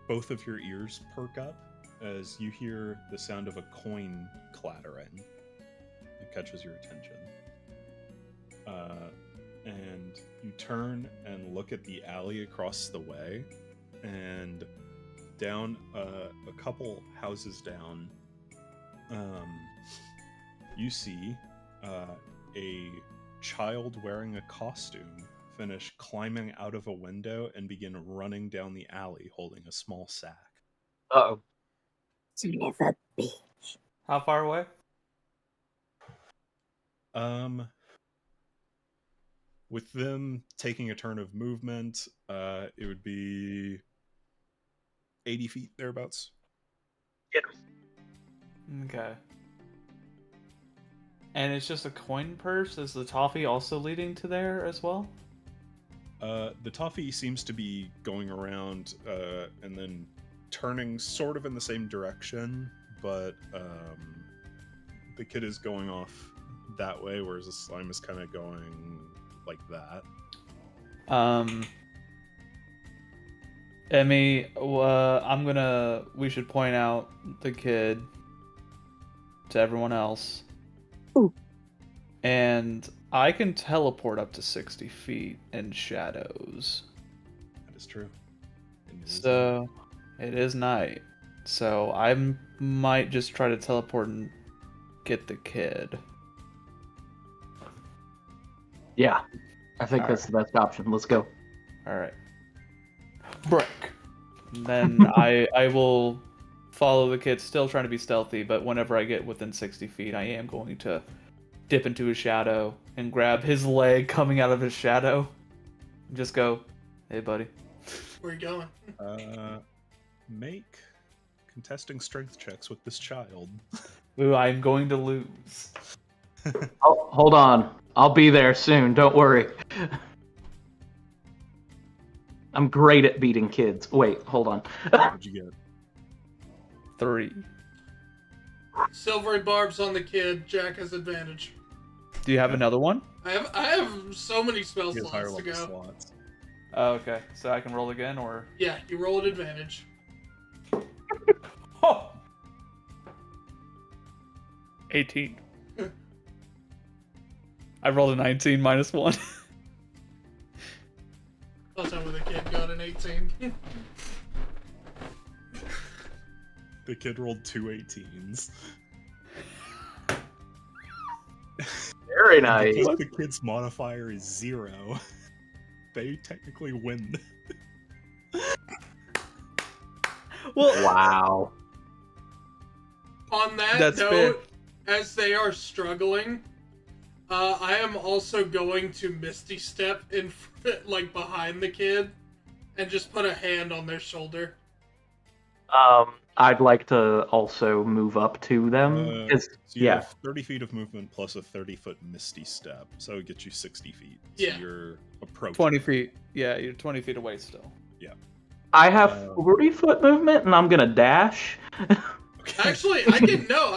both of your ears perk up as you hear the sound of a coin clattering. It catches your attention. And you turn and look at the alley across the way, and down a couple houses down, you see a child wearing a costume finish climbing out of a window and begin running down the alley holding a small sack. Uh-oh. Son of a bitch. How far away? With them taking a turn of movement, it would be 80 feet thereabouts. Okay. And it's just a coin purse? Is the toffee also leading to there as well? The toffee seems to be going around and then turning sort of in the same direction, but the kid is going off that way, whereas the slime is kind of going like that. Emmy, we should point out the kid to everyone else. Ooh. And I can teleport up to 60 feet in shadows. That is true. So, it is night. So, I might just try to teleport and get the kid. Yeah, I think that's the best option. Let's go. Alright. Break. Then I will follow the kid, still trying to be stealthy, but whenever I get within 60 feet, I am going to dip into his shadow and grab his leg coming out of his shadow. And just go, hey, buddy. Where you going? Make contesting strength checks with this child. Ooh, I'm going to lose. Oh, hold on. I'll be there soon. Don't worry. I'm great at beating kids. Wait, hold on. What'd you get? 3. Silvery barbs on the kid. Jack has advantage. Do you have another one? I have so many spell He has higher slots to level go. slots. Oh, okay. So I can roll again, or? Yeah, you roll at advantage. Oh! 18. I rolled a 19 minus 1. I'll tell me the kid got an 18. The kid rolled 2 18s. Very nice. Because the kid's modifier is 0, they technically win. Well, Wow. On that That's note, as they are struggling, I am also going to Misty Step in like behind the kid and just put a hand on their shoulder. I'd like to also move up to them. 'Cause- So you yeah. have 30 feet of movement plus a 30-foot misty step, so it gets you 60 feet. So Yeah. you're approaching. 20 feet. Yeah, you're 20 feet away still. I have 40-foot movement, and I'm gonna dash. Okay. Actually, I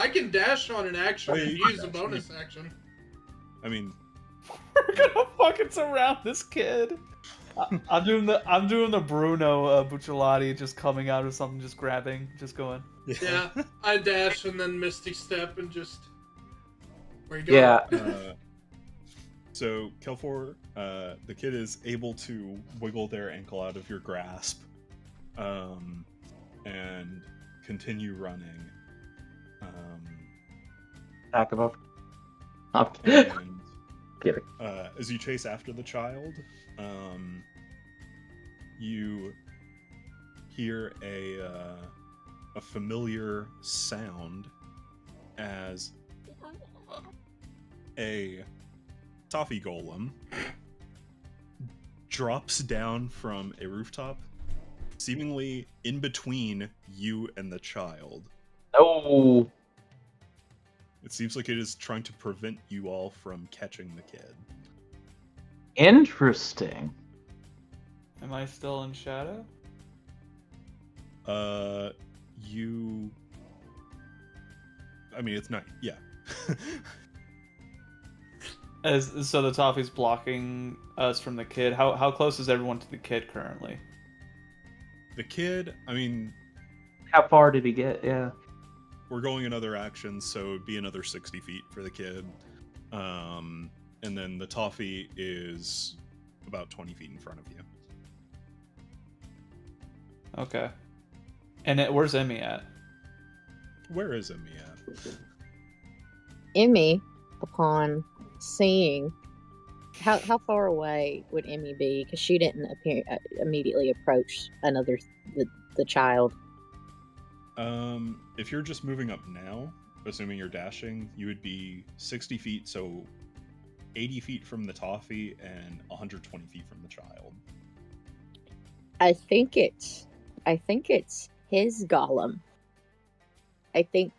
can dash on an action Oh, yeah, and you can use a dash. bonus action. I mean, We're gonna fucking surround this kid. I'm doing the Bruno Bucciolati, just coming out of something, just grabbing, just going. Yeah, I dash and then Misty Step and just... Where you going? Yeah. So, Kelfor, the kid is able to wiggle their ankle out of your grasp, and continue running. Back him up. And Kidding. as you chase after the child, you hear a familiar sound as a toffee golem drops down from a rooftop, seemingly in between you and the child. Oh. It seems like it is trying to prevent you all from catching the kid. Interesting. Am I still in shadow? You... I mean, it's not... Yeah. So the toffee's blocking us from the kid. How close is everyone to the kid currently? The kid, I mean... How far did he get? Yeah. We're going another action, so it'd be another 60 feet for the kid. And then the toffee is about 20 feet in front of you. Okay. And where's Emmy at? Where is Emmy at? Emmy, upon seeing how far away would Emmy be? Because she didn't immediately approach the child. If you're just moving up now, assuming you're dashing, you would be 60 feet, so 80 feet from the toffee and 120 feet from the child. I think it's his golem. I think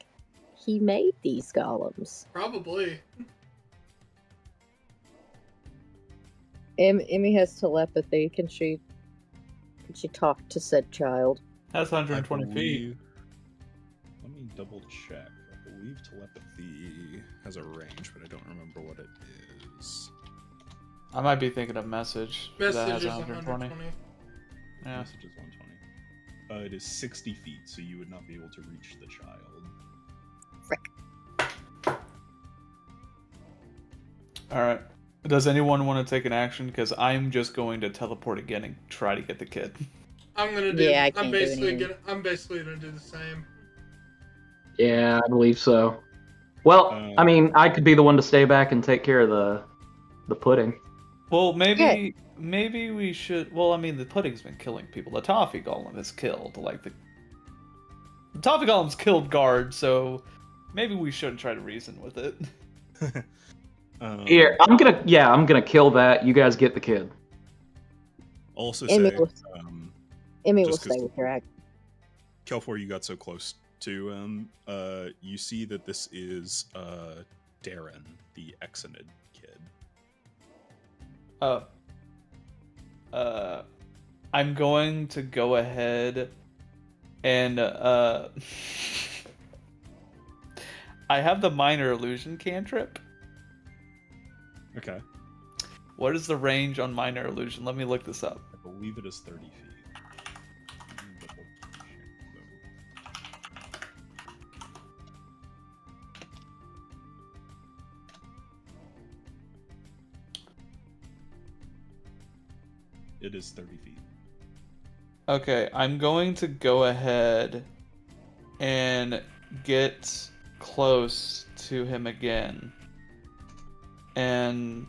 he made these golems. Probably. Emmy has telepathy. Can she talk to said child? That's 120 feet. Let me double check. I believe telepathy has a range, but I don't remember what it is. I might be thinking of message. That Message has is 120. Yeah. Message is 120. It is 60 feet, so you would not be able to reach the child. Frick. Alright. Does anyone want to take an action? Because I'm just going to teleport again and try to get the kid. I'm gonna do. Yeah, I I'm can't basically do anything. I'm basically gonna do the same. Yeah, I believe so. Well, I mean, I could be the one to stay back and take care of the pudding. Well, maybe we should. Well, I mean, the pudding's been killing people. The toffee golem is killed. Like the toffee golem's killed guards, so maybe we shouldn't try to reason with it. Here, I'm gonna kill that. You guys get the kid. Also Emmy say, will, Emmy will just 'cause- stay with her. Kelfor, you got so close to him. You see that this is Darren, the Exonid kid. I'm going to go ahead and I have the minor illusion cantrip. Okay. What is the range on minor illusion? Let me look this up. I believe it is 30 feet. It is 30 feet. Okay, I'm going to go ahead and get close to him again. And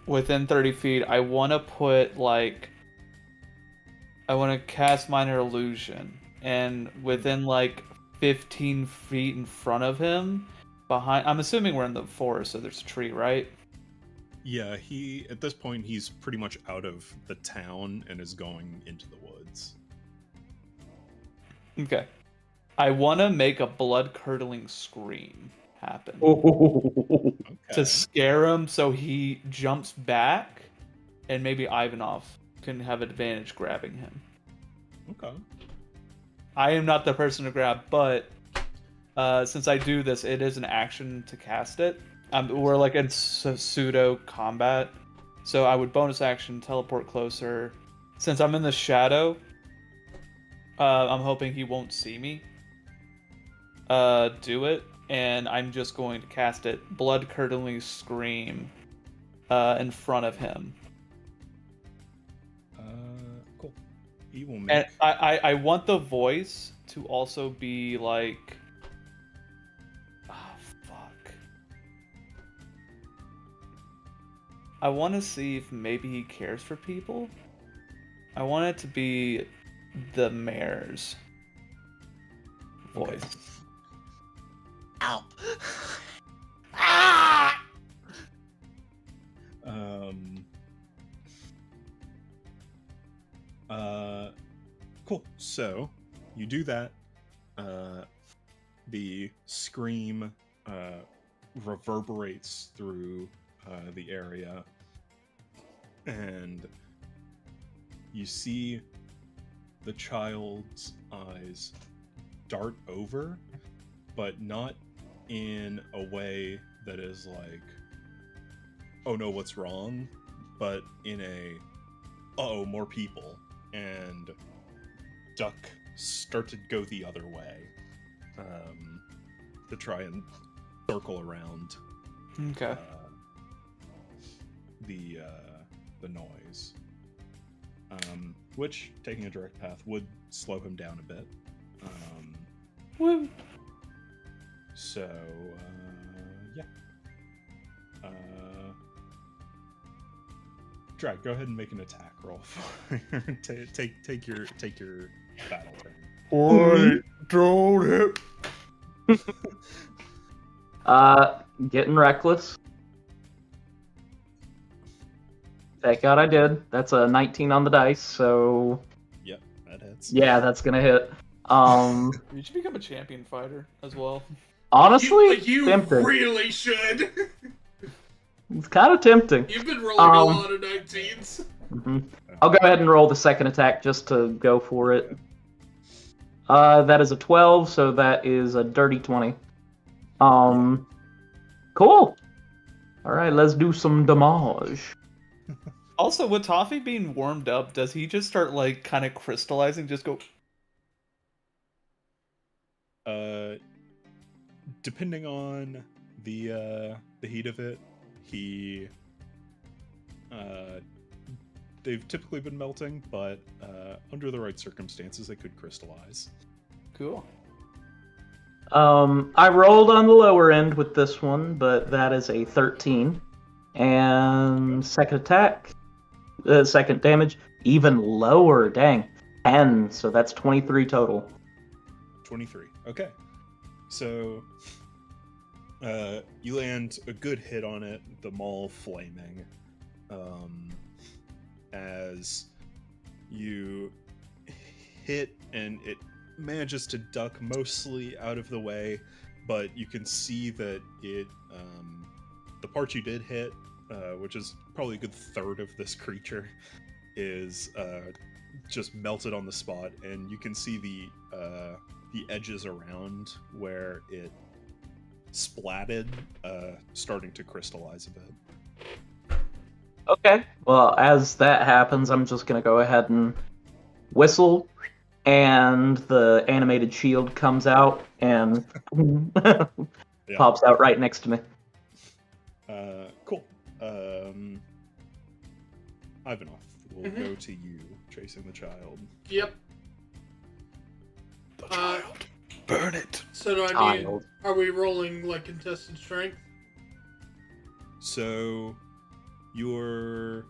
within 30 feet, I want to put, like... I want to cast Minor Illusion. And within, like, 15 feet in front of him, behind... I'm assuming we're in the forest, so there's a tree, right? Yeah, at this point, he's pretty much out of the town and is going into the woods. Okay. I want to make a blood-curdling scream happen. Okay. To scare him so he jumps back, and maybe Ivanov can have advantage grabbing him. Okay. I am not the person to grab, but since I do this, it is an action to cast it. We're like in pseudo combat, so I would bonus action teleport closer. Since I'm in the shadow, I'm hoping he won't see me. Do it, and I'm just going to cast it. Blood curdling scream in front of him. Cool. He will make... And I want the voice to also be like... I want to see if maybe he cares for people. I want it to be the mayor's voice. Help! Ah! Cool. So you do that. The scream reverberates through the area, and you see the child's eyes dart over, but not in a way that is like, oh no, what's wrong? But in a, uh-oh, more people. And Duck start to go the other way to try and circle around Okay. the noise. Which, taking a direct path, would slow him down a bit. Woo. So, yeah. Drag, go ahead and make an attack roll for take your battle turn. Boy, don't hit. Getting reckless. Thank God I did. That's a 19 on the dice, so Yep, that hits. yeah, that's gonna hit. You should become a champion fighter as well. Honestly, you tempting. really should. It's kind of tempting. You've been rolling a lot of 19s. I'll go ahead and roll the second attack just to go for it. That is a 12, so that is a dirty 20. Cool. All right, let's do some damage. Also, with Toffee being warmed up, does he just start like kind of crystallizing? Just go. Depending on the heat of it, they've typically been melting, but under the right circumstances, they could crystallize. Cool. I rolled on the lower end with this one, but that is a 13. And second attack, second damage, even lower, dang, 10, so that's 23 total. 23. Okay. So, you land a good hit on it, the maul flaming, as you hit and it manages to duck mostly out of the way, but you can see that it, the part you did hit, which is probably a good third of this creature, is just melted on the spot, and you can see the edges around where it splatted starting to crystallize a bit. Okay, well, as that happens, I'm just gonna go ahead and whistle, and the animated shield comes out and pops out right next to me. Cool. Ivanov, we'll go to you, chasing the child. Yep. The child. Burn it. So do I need... Are we rolling, like, contested strength? So, you're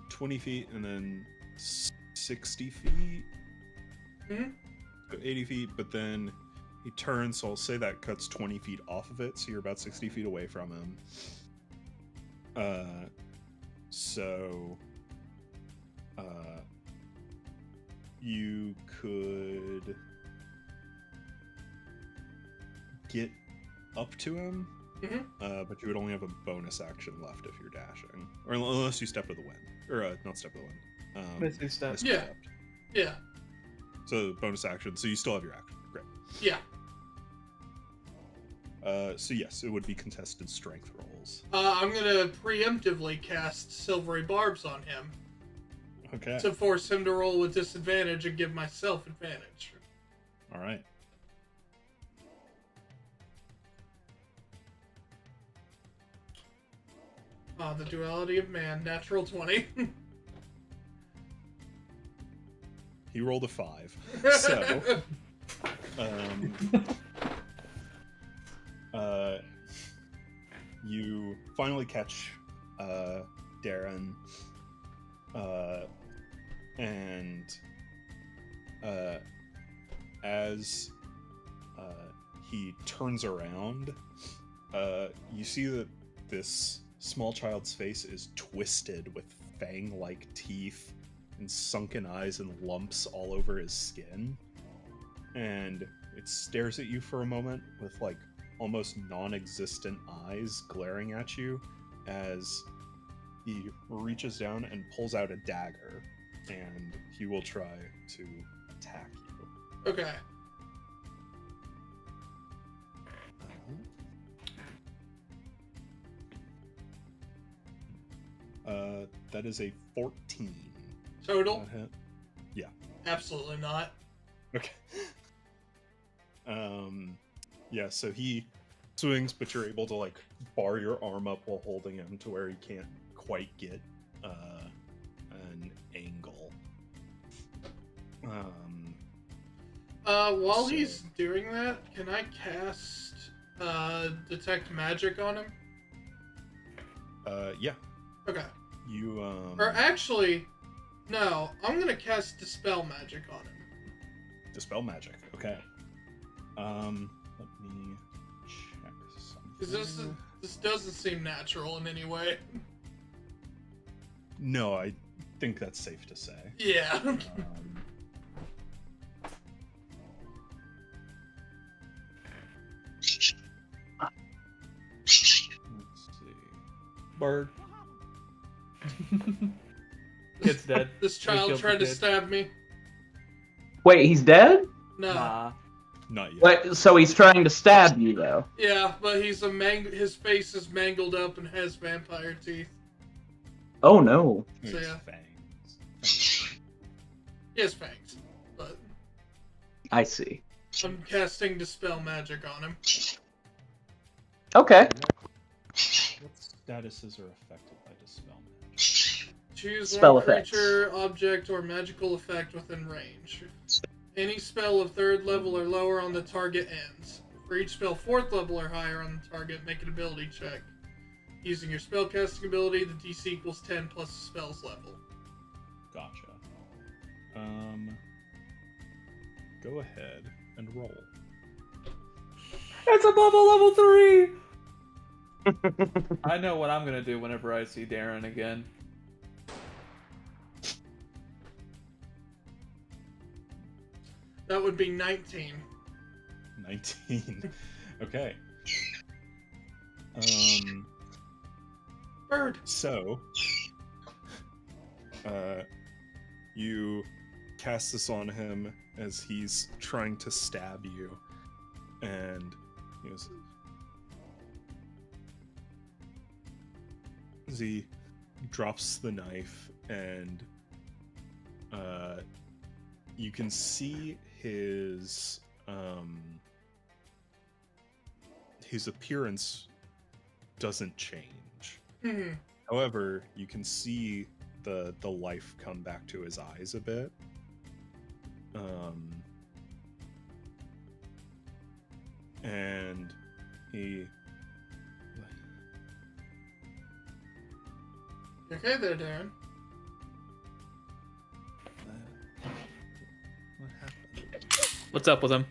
20 feet and then 60 feet? Mm-hmm. So 80 feet, but then he turns, so I'll say that cuts 20 feet off of it, so you're about 60 feet away from him. You could get up to him, but you would only have a bonus action left if you're dashing, or unless you step to the wind, or not step to the wind. Misty step. Misty Yeah. stepped. Yeah. So bonus action. So you still have your action. Great. Yeah. So yes, it would be contested strength rolls. I'm gonna preemptively cast Silvery Barbs on him. Okay. To force him to roll with disadvantage and give myself advantage. All right. The duality of man, natural 20. He rolled a 5. So, you finally catch Darren, and as he turns around, you see that this small child's face is twisted with fang-like teeth and sunken eyes and lumps all over his skin. And it stares at you for a moment with like almost non-existent eyes glaring at you as he reaches down and pulls out a dagger, and he will try to attack you. Okay. That is a 14. Total? Hit. Yeah. Absolutely not. Okay. Yeah, so he swings, but you're able to like bar your arm up while holding him to where he can't quite get an angle. While he's doing that, can I cast detect magic on him? Yeah. Okay. You Or actually, no, I'm gonna cast dispel magic on him. dispel magic. Okay. Let me check Because something. this doesn't seem natural in any way. No, I think that's safe to say. Yeah. Let's see. Bird. Kid's dead. This We child killed tried the to kid. stab me. Wait, he's dead? No. Nah. Not yet. Wait, so he's trying to stab you, though. Yeah, but he's his face is mangled up and has vampire teeth. Oh, no. It's So, yeah. fangs. He has fangs, but I see. I'm casting dispel magic on him. Okay. What statuses are affected by dispel magic? Choose Spell one effects. creature, object, or magical effect within range. Any spell of 3rd level or lower on the target ends. For each spell 4th level or higher on the target, make an ability check. Using your spellcasting ability, the DC equals 10 plus the spell's level. Gotcha. Go ahead and roll. It's above a level 3! I know what I'm gonna do whenever I see Darren again. That would be 19. 19. Okay. Bird! So, you cast this on him as he's trying to stab you, and he goes, as he drops the knife, and you can see his appearance doesn't change. Hmm. However, you can see the life come back to his eyes a bit. And he You okay there, Darren? What happened? What's up with him?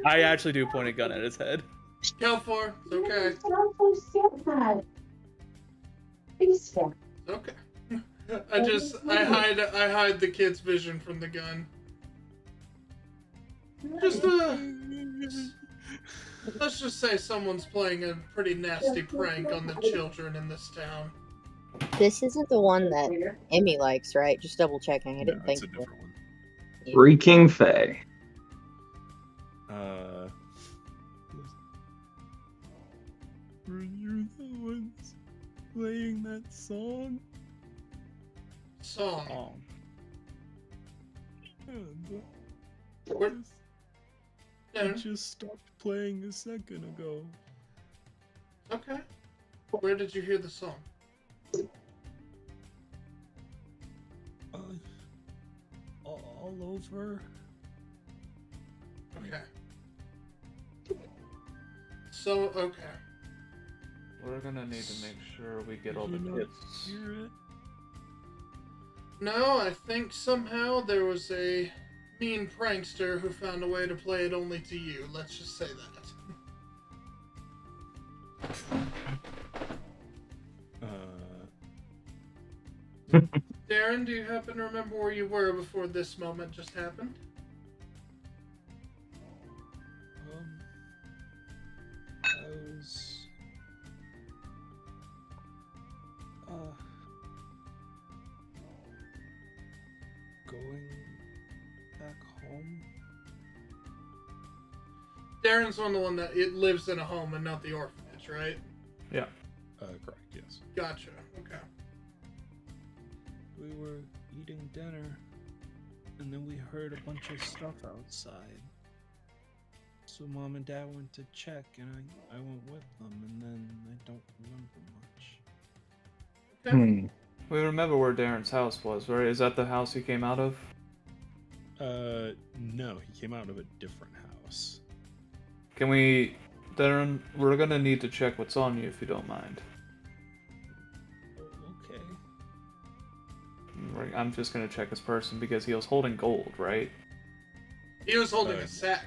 I actually do point a gun at his head. Go for it. It's okay. It's okay. I hide the kid's vision from the gun. Let's just say someone's playing a pretty nasty prank on the children in this town. This isn't the one that Emmy likes, right? Just double checking. I no, didn't think it's a so. different one. Reeking Fae. Were you the ones playing that song? Song. What? It Darren? just stopped playing a second ago. Okay. Where did you hear the song? All over. Okay. So, okay. We're gonna need to make sure we get all the Did you kids. not hear it? No, I think somehow there was a mean prankster who found a way to play it only to you. Let's just say that. Darren, do you happen to remember where you were before this moment just happened? I was going back home. Darren's the one that it lives in a home and not the orphanage, right? Yeah. Correct, yes. Gotcha. Okay. We were eating dinner, and then we heard a bunch of stuff outside. So Mom and Dad went to check, and I went with them, and then I don't remember much. Okay. We remember where Darren's house was, right? Is that the house he came out of? No, he came out of a different house. Can we... Darren, we're gonna need to check what's on you if you don't mind. Okay. I'm just gonna check his person because he was holding gold, right? He was holding a sack.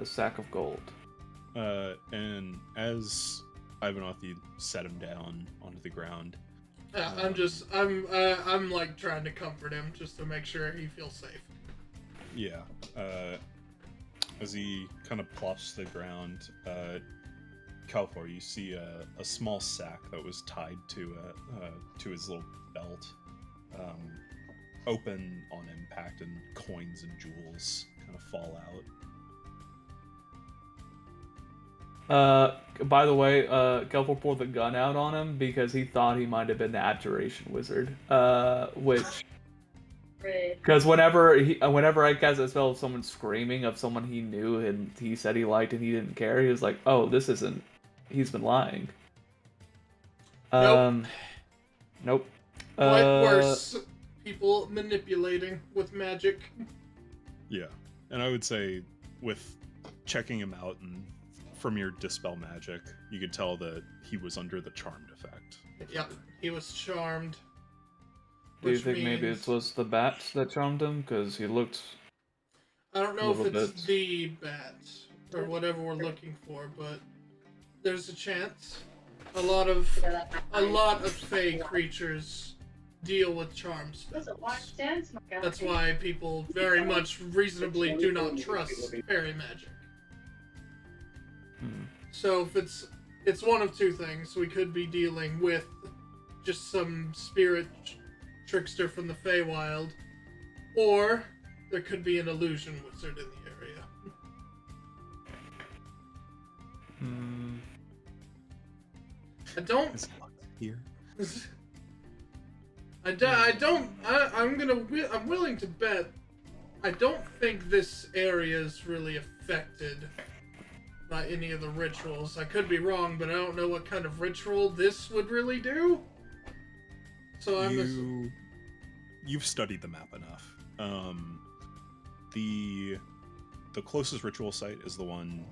A sack of gold. And as Ivanothi set him down onto the ground. I'm like trying to comfort him just to make sure he feels safe. Yeah. As he kind of plops to the ground, Kalfor, you see a small sack that was tied to his little belt, open on impact, and coins and jewels kind of fall out. By the way, Kelfor pulled the gun out on him because he thought he might have been the Abjuration Wizard, which... Because whenever I cast a spell of someone screaming of someone he knew and he said he liked and he didn't care, he was like, oh, this isn't... He's been lying. Nope. Nope. Quite worse. People manipulating with magic. Yeah. And I would say, with checking him out and from your Dispel magic, you could tell that he was under the charmed effect. Yep, he was charmed. Do you think maybe it was the bat that charmed him? Because he looked... I don't know if it's the bat, or whatever we're looking for, but there's a chance. A lot of fey creatures deal with charm spells. That's why people very much reasonably do not trust fairy magic. So if it's one of two things. We could be dealing with just some spirit trickster from the Feywild, or there could be an illusion wizard in the area. I don't. Here. I'm willing to bet. I don't think this area is really affected by any of the rituals. I could be wrong, but I don't know what kind of ritual this would really do. So you've studied the map enough. The closest ritual site is the one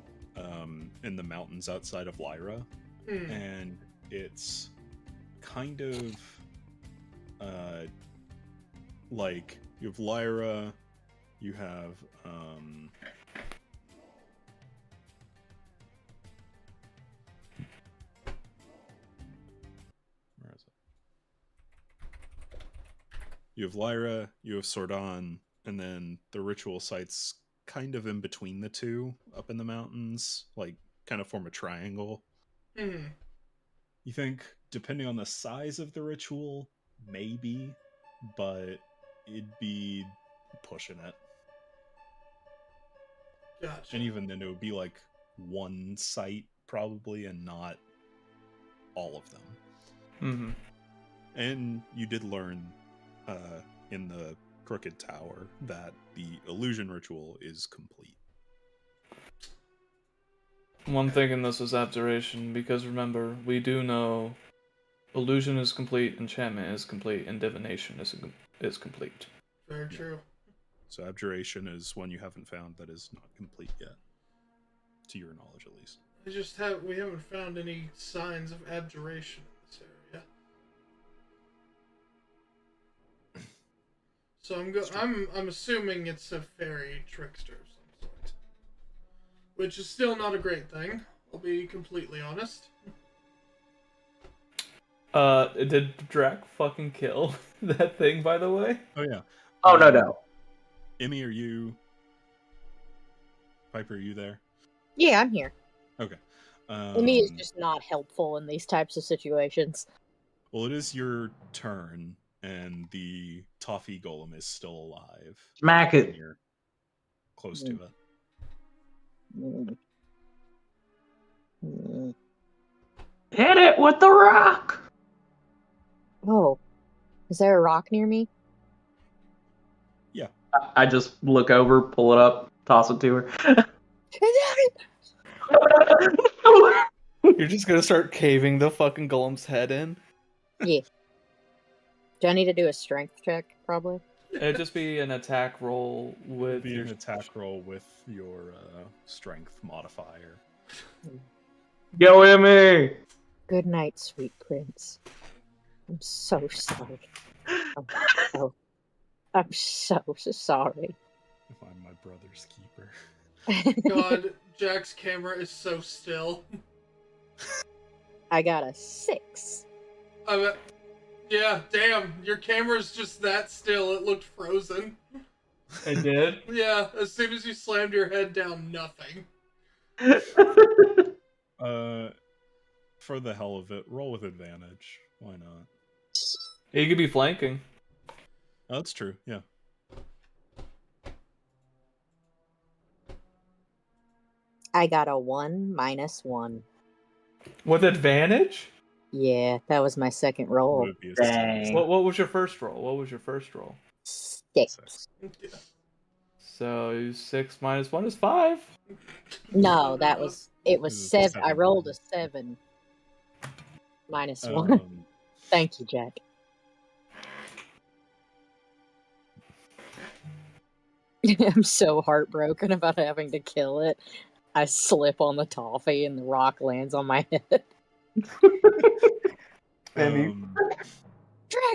in the mountains outside of Lyra, and it's kind of like you have Lyra, you have where is it? You have Lyra, you have Sordon, and then the ritual site's kind of in between the two, up in the mountains, like kind of form a triangle. You think, depending on the size of the ritual, maybe, but it'd be pushing it. Gotcha. And even then, it would be like one site, probably, and not all of them. And you did learn in the Crooked Tower that the illusion ritual is complete. One thing in this is abjuration, because remember, we do know illusion is complete, enchantment is complete, and divination is complete. Very true. So abjuration is one you haven't found that is not complete yet, to your knowledge at least. We haven't found any signs of abjuration in this area. So I'm assuming it's a fairy trickster of some sort. Which is still not a great thing, I'll be completely honest. Did Drac fucking kill that thing, by the way? Oh yeah. Oh no. Emmy, are you? Piper, are you there? Yeah, I'm here. Okay. Emmy is just not helpful in these types of situations. Well, it is your turn, and the toffee golem is still alive. Smack it. And you're close to it. Hit it with the rock. Oh, is there a rock near me? Yeah. I just look over, pull it up, toss it to her. You're just gonna start caving the fucking golem's head in? Yeah. Do I need to do a strength check, probably? It'd just be an attack roll with Be your an attack roll with your strength modifier. Go, Emmy. Good night, sweet prince. I'm so sorry. I'm so sorry. If I'm my brother's keeper. God, Jack's camera is so still. I got a 6. Yeah, damn, your camera's just that still, it looked frozen. It did? Yeah, as soon as you slammed your head down, nothing. For the hell of it, roll with advantage. Why not? You could be flanking. Oh, that's true, yeah. I got a 1 - 1. With advantage? Yeah, that was my second roll. Would be a Dang. What was your first roll? 6. Yeah. So 6 - 1 is 5. No, it was It was a 7. I seven. rolled a 7. -1. Thank you, Jack. I'm so heartbroken about having to kill it. I slip on the toffee and the rock lands on my head. Drac,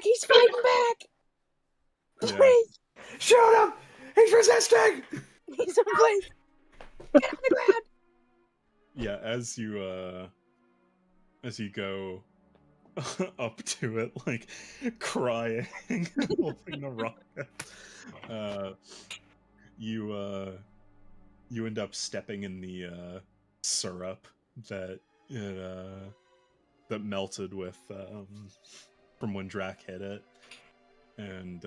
he's fighting back! Yeah. Please! Shoot him! He's resisting! He's in place! Get on the ground! Yeah, as you go up to it, like crying, holding the rocket, you end up stepping in the syrup that that melted with from when Drac hit it, and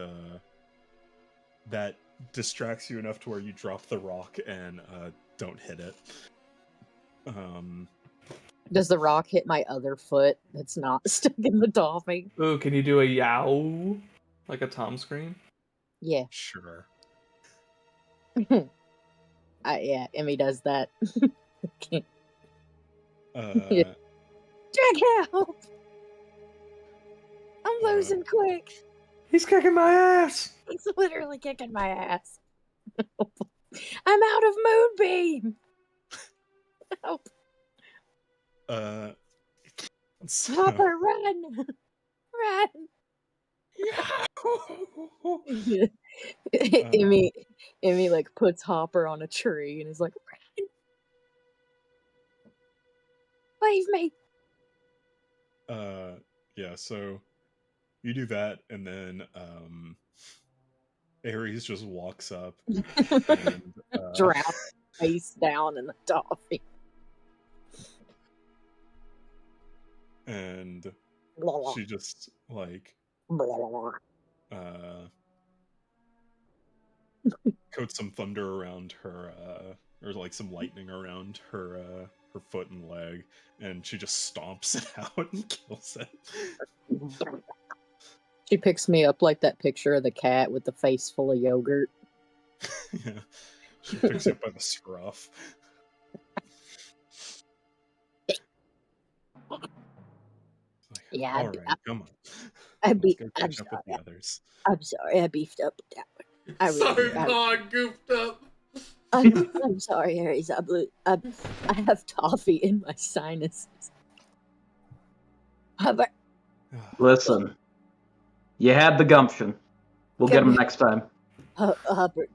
that distracts you enough to where you drop the rock and don't hit it. Does the rock hit my other foot that's not stuck in the toffee? Ooh, can you do a yow? Like a Tom scream? Yeah. Sure. Yeah, Emmy does that. Uh, Jack, help! I'm losing quick. He's kicking my ass! He's literally kicking my ass. I'm out of moonbeam. Help! so, Hopper, run! Run! Emmy like puts Hopper on a tree and is like, run! Leave me! yeah, so you do that, and then Ares just walks up and Drown face down in the toffee. and she just like coats some thunder around her or like some lightning around her her foot and leg, and she just stomps it out and kills it. She picks me up like that picture of the cat with the face full of yogurt. Yeah, she picks it by the scruff. Yeah, all right, come on. I'm Catch up with the others. I'm sorry, I beefed up with that one. I Sorry, really, I goofed up. I'm sorry, Aries. I have toffee in my sinuses. Listen, you had the gumption. We'll get him next time. Hubbard.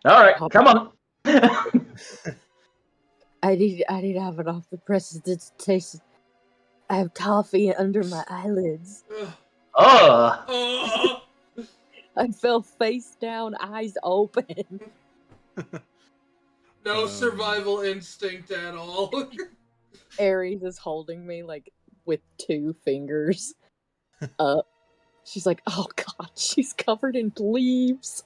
All right, come on. I need to have it off the presses. Taste. I have toffee under my eyelids. Ugh. I fell face down, eyes open. No survival instinct at all. Aries is holding me like with 2 fingers up. She's like, "Oh God, she's covered in leaves."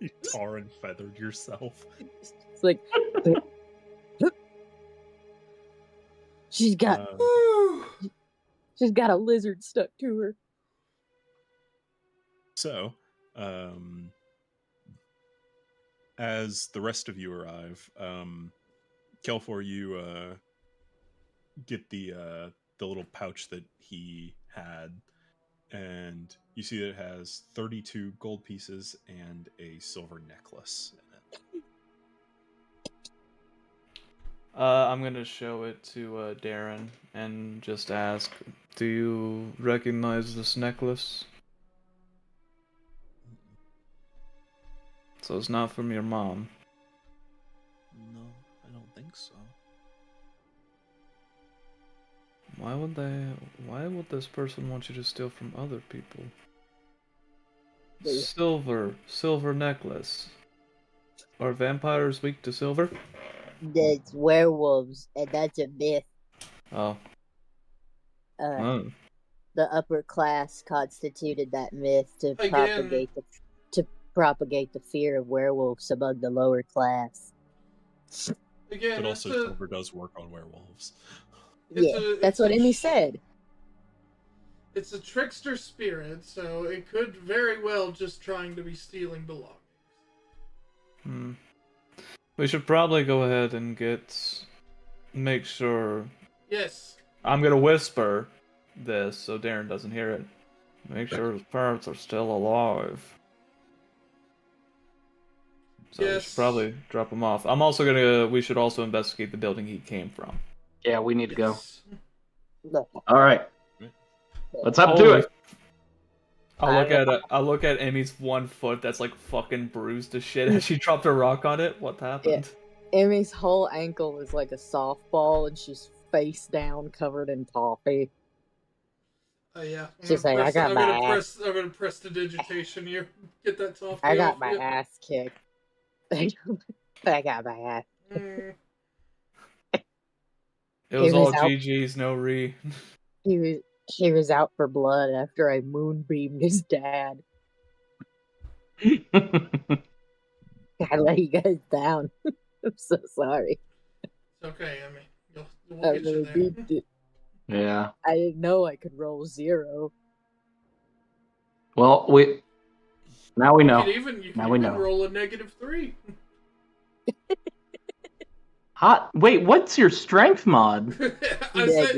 You tar and feathered yourself. It's like she's got a lizard stuck to her. So, as the rest of you arrive, Kelfor, you get the little pouch that he had, and you see that it has 32 gold pieces and a silver necklace in it. I'm gonna show it to Darren and just ask, do you recognize this necklace? So it's not from your mom. No, I don't think so. Why would this person want you to steal from other people? Silver necklace. Are vampires weak to silver? That's werewolves, and that's a myth. Oh. The upper class constituted that myth to propagate the fear of werewolves among the lower class. But also, silver does work on werewolves. That's what Emmy said. It's a trickster spirit, so it could very well just trying to be stealing belongings. We should probably go ahead and make sure. Yes. I'm gonna whisper this so Darren doesn't hear it. Make sure his parents are still alive. So we should probably drop him off. We should also investigate the building he came from. Yeah, we need to go. All right. Let's up to it. I'll look at Emmy's 1 foot that's like fucking bruised to shit as she dropped a rock on it. What happened? Yeah. Emmy's whole ankle is like a softball and she's face down covered in toffee. Oh yeah. She's like, I'm gonna press the digitation here. Get that toffee. I got my ass kicked. I got my ass. It was all GG's, no re. He was out for blood after I moonbeamed his dad. I let you guys down. I'm so sorry. It's okay, Emmy. We'll get you there. Yeah. I didn't know I could roll 0. Well, now we know. You can even roll a -3. Hot. Wait, what's your strength mod? I said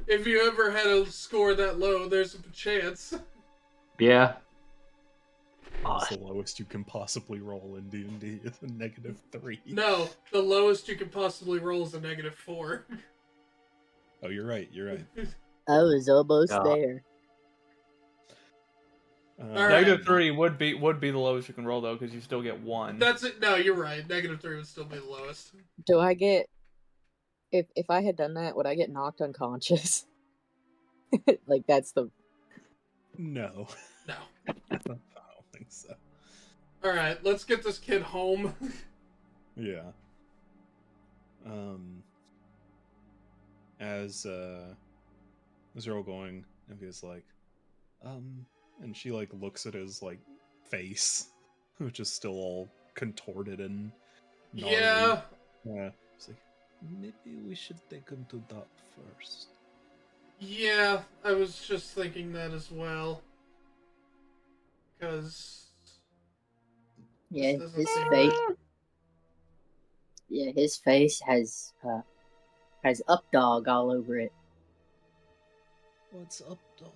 if you ever had a score that low, there's a chance. Yeah. What's the lowest you can possibly roll in D&D? Is a -3. No, the lowest you can possibly roll is a -4. Oh, you're right. I was almost there. -3 would be the lowest you can roll though, because you still get 1. That's it. No, you're right. -3 would still be the lowest. Do I get? If I had done that, would I get knocked unconscious? Like that's the. No. No. I don't think so. All right, let's get this kid home. Yeah. As they're all going, Evia's like, and she like looks at his like face, which is still all contorted and gnarly. Yeah. It's like, maybe we should take him to Doc first. Yeah, I was just thinking that as well. Because yeah, his face has up dog all over it. What's up, dog?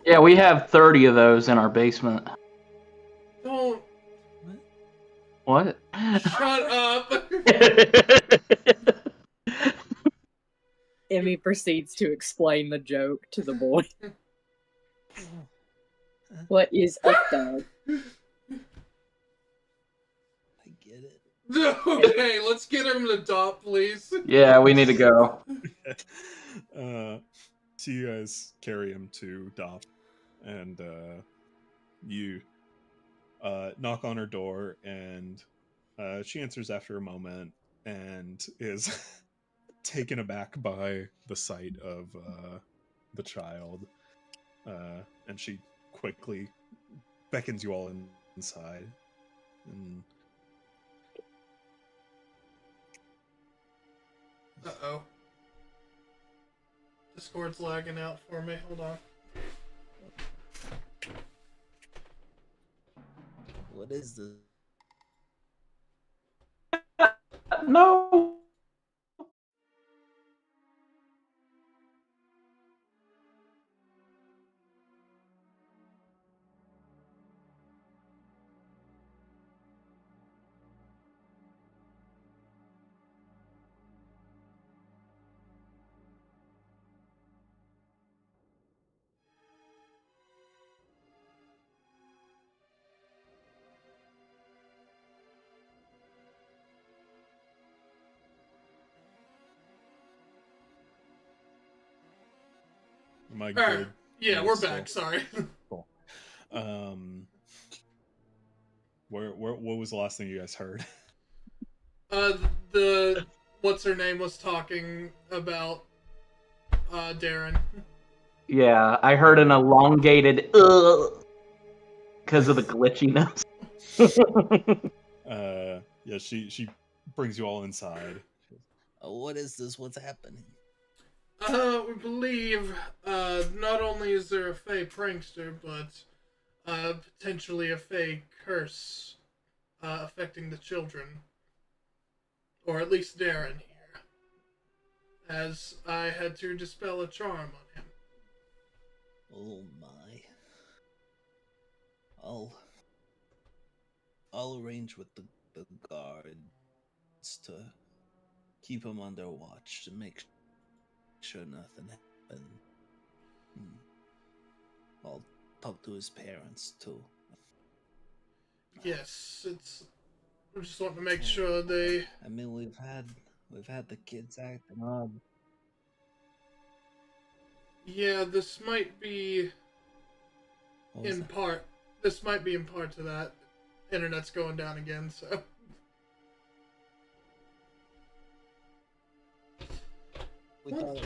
Yeah, we have 30 of those in our basement. Don't. What? Shut up. Emmy proceeds to explain the joke to the boy. What is up, dog? I get it. Okay, let's get him to dot, please. Yeah, we need to go. So you guys carry him to Dop, and you knock on her door, and she answers after a moment and is taken aback by the sight of the child, and she quickly beckons you all inside. And Uh-oh. Discord's lagging out for me. Hold on. What is this? No. am I Alright. good? Yeah, Yeah, we're so- back. Sorry. Cool. What was the last thing you guys heard? The what's her name was talking about Darren. Yeah, I heard an elongated because of the glitchiness. Yeah, she brings you all inside. What is this? What's happening? We believe not only is there a fey prankster, but potentially a fey curse affecting the children, or at least Darren here, as I had to dispel a charm on him. Oh my. I'll arrange with the guards to keep him under watch to make sure nothing happened. I'll talk to his parents too. Yes, we just want to make sure they. I mean, we've had the kids acting odd. Yeah, this might be What was in that? part. This might be in part to that. Internet's going down again, so. We thought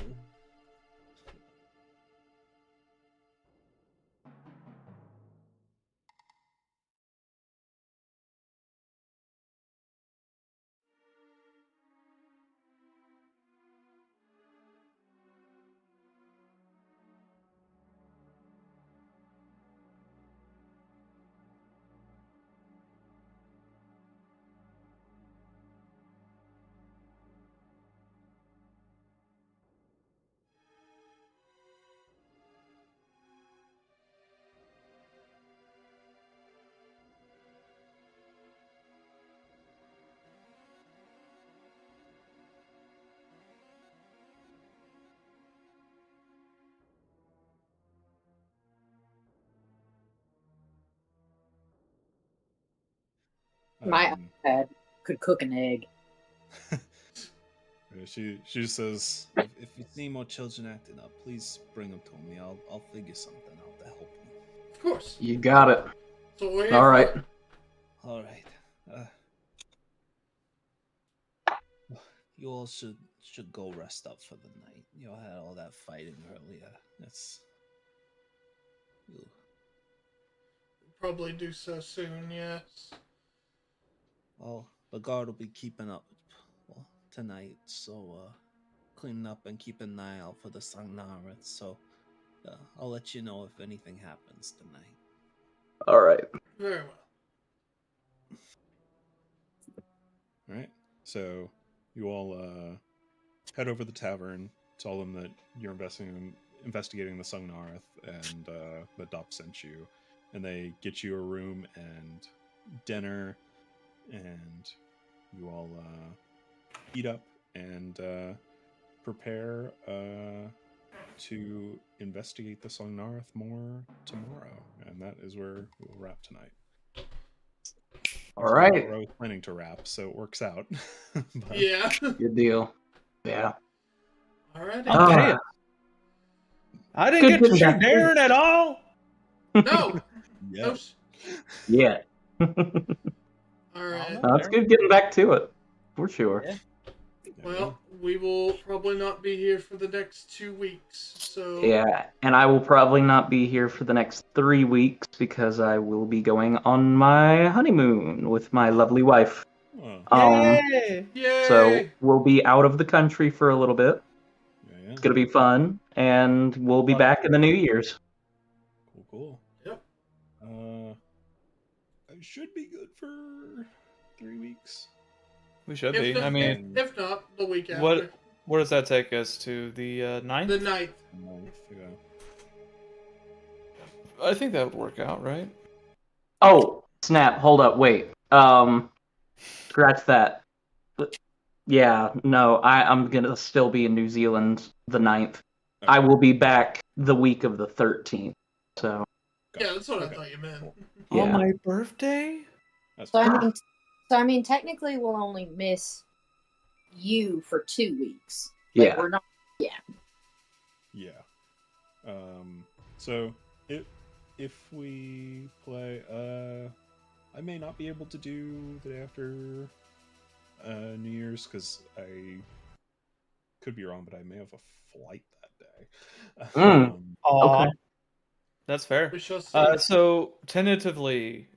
My Um, iPad could cook an egg. she just says, if you see more children acting up, please bring them to me. I'll figure something out to help them. Of course. You got it. So we're here All for. right. All right. You all should go rest up for the night. You all had all that fighting earlier. That's you. Probably do so soon, yes. Well, the guard will be keeping up tonight, so cleaning up and keeping an eye out for the Sangnareth. So I'll let you know if anything happens tonight. All right. Very well. all right. So you all head over the tavern, tell them that you're investigating the Sungnareth, and that Dop sent you, and they get you a room and dinner, and you all eat up and prepare to investigate the song Nareth more tomorrow, and that is where we'll wrap tonight. All right. I was planning to wrap, so it works out. But... Yeah. Good deal. Yeah. All right. Okay. I didn't get to shoot Darren at all. No. Yeah. Yeah. All right. It's good getting back to it, for sure. Yeah. Well, we will probably not be here for the next 2 weeks, so... Yeah, and I will probably not be here for the next 3 weeks because I will be going on my honeymoon with my lovely wife. Yay! So we'll be out of the country for a little bit. Yeah. It's going to be fun, and we'll be back in the New Year's. Cool. Yep. I should be good for 3 weeks. We should If be. not- I mean, if not, the week after. Where does that take us to? The 9th? The 9th. Yeah. I think that would work out, right? Oh, snap. Hold up. Wait. Scratch that. Yeah, no, I'm going to still be in New Zealand the 9th. Okay. I will be back the week of the 13th. So. Yeah, that's what I thought you meant. Yeah. On my birthday? So I mean, technically, we'll only miss you for 2 weeks. Like, Yeah. We're not. Yeah. Yeah. So if we play, I may not be able to do the day after New Year's because I could be wrong, but I may have a flight that day. Okay. That's fair. We shall see. So tentatively,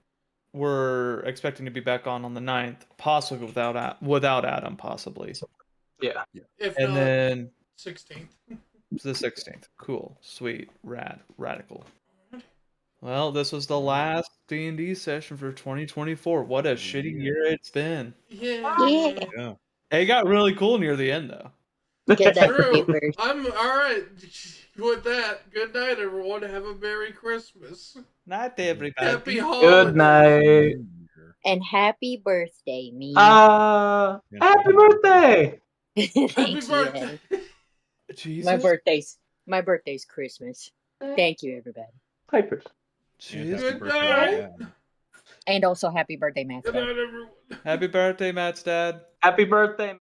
we're expecting to be back on the 9th, possibly without Adam, possibly. Yeah. If And not, then 16th. the 16th. Cool, sweet, radical. Well, this was the last D&D session for 2024. What a shitty year it's been. Yeah. It got really cool near the end, though. Get that True. paper. I'm alright. With that, good night, everyone. Have a Merry Christmas. Night, everybody. Happy holidays. Good night. And happy birthday, me. Happy birthday! Thank Happy you. birthday. Jesus. My birthday's Christmas. Thank you, everybody. Pipers. Jesus. Good night. And also happy birthday, Matt. Good night, everyone. Happy birthday, Matt's dad. Happy birthday.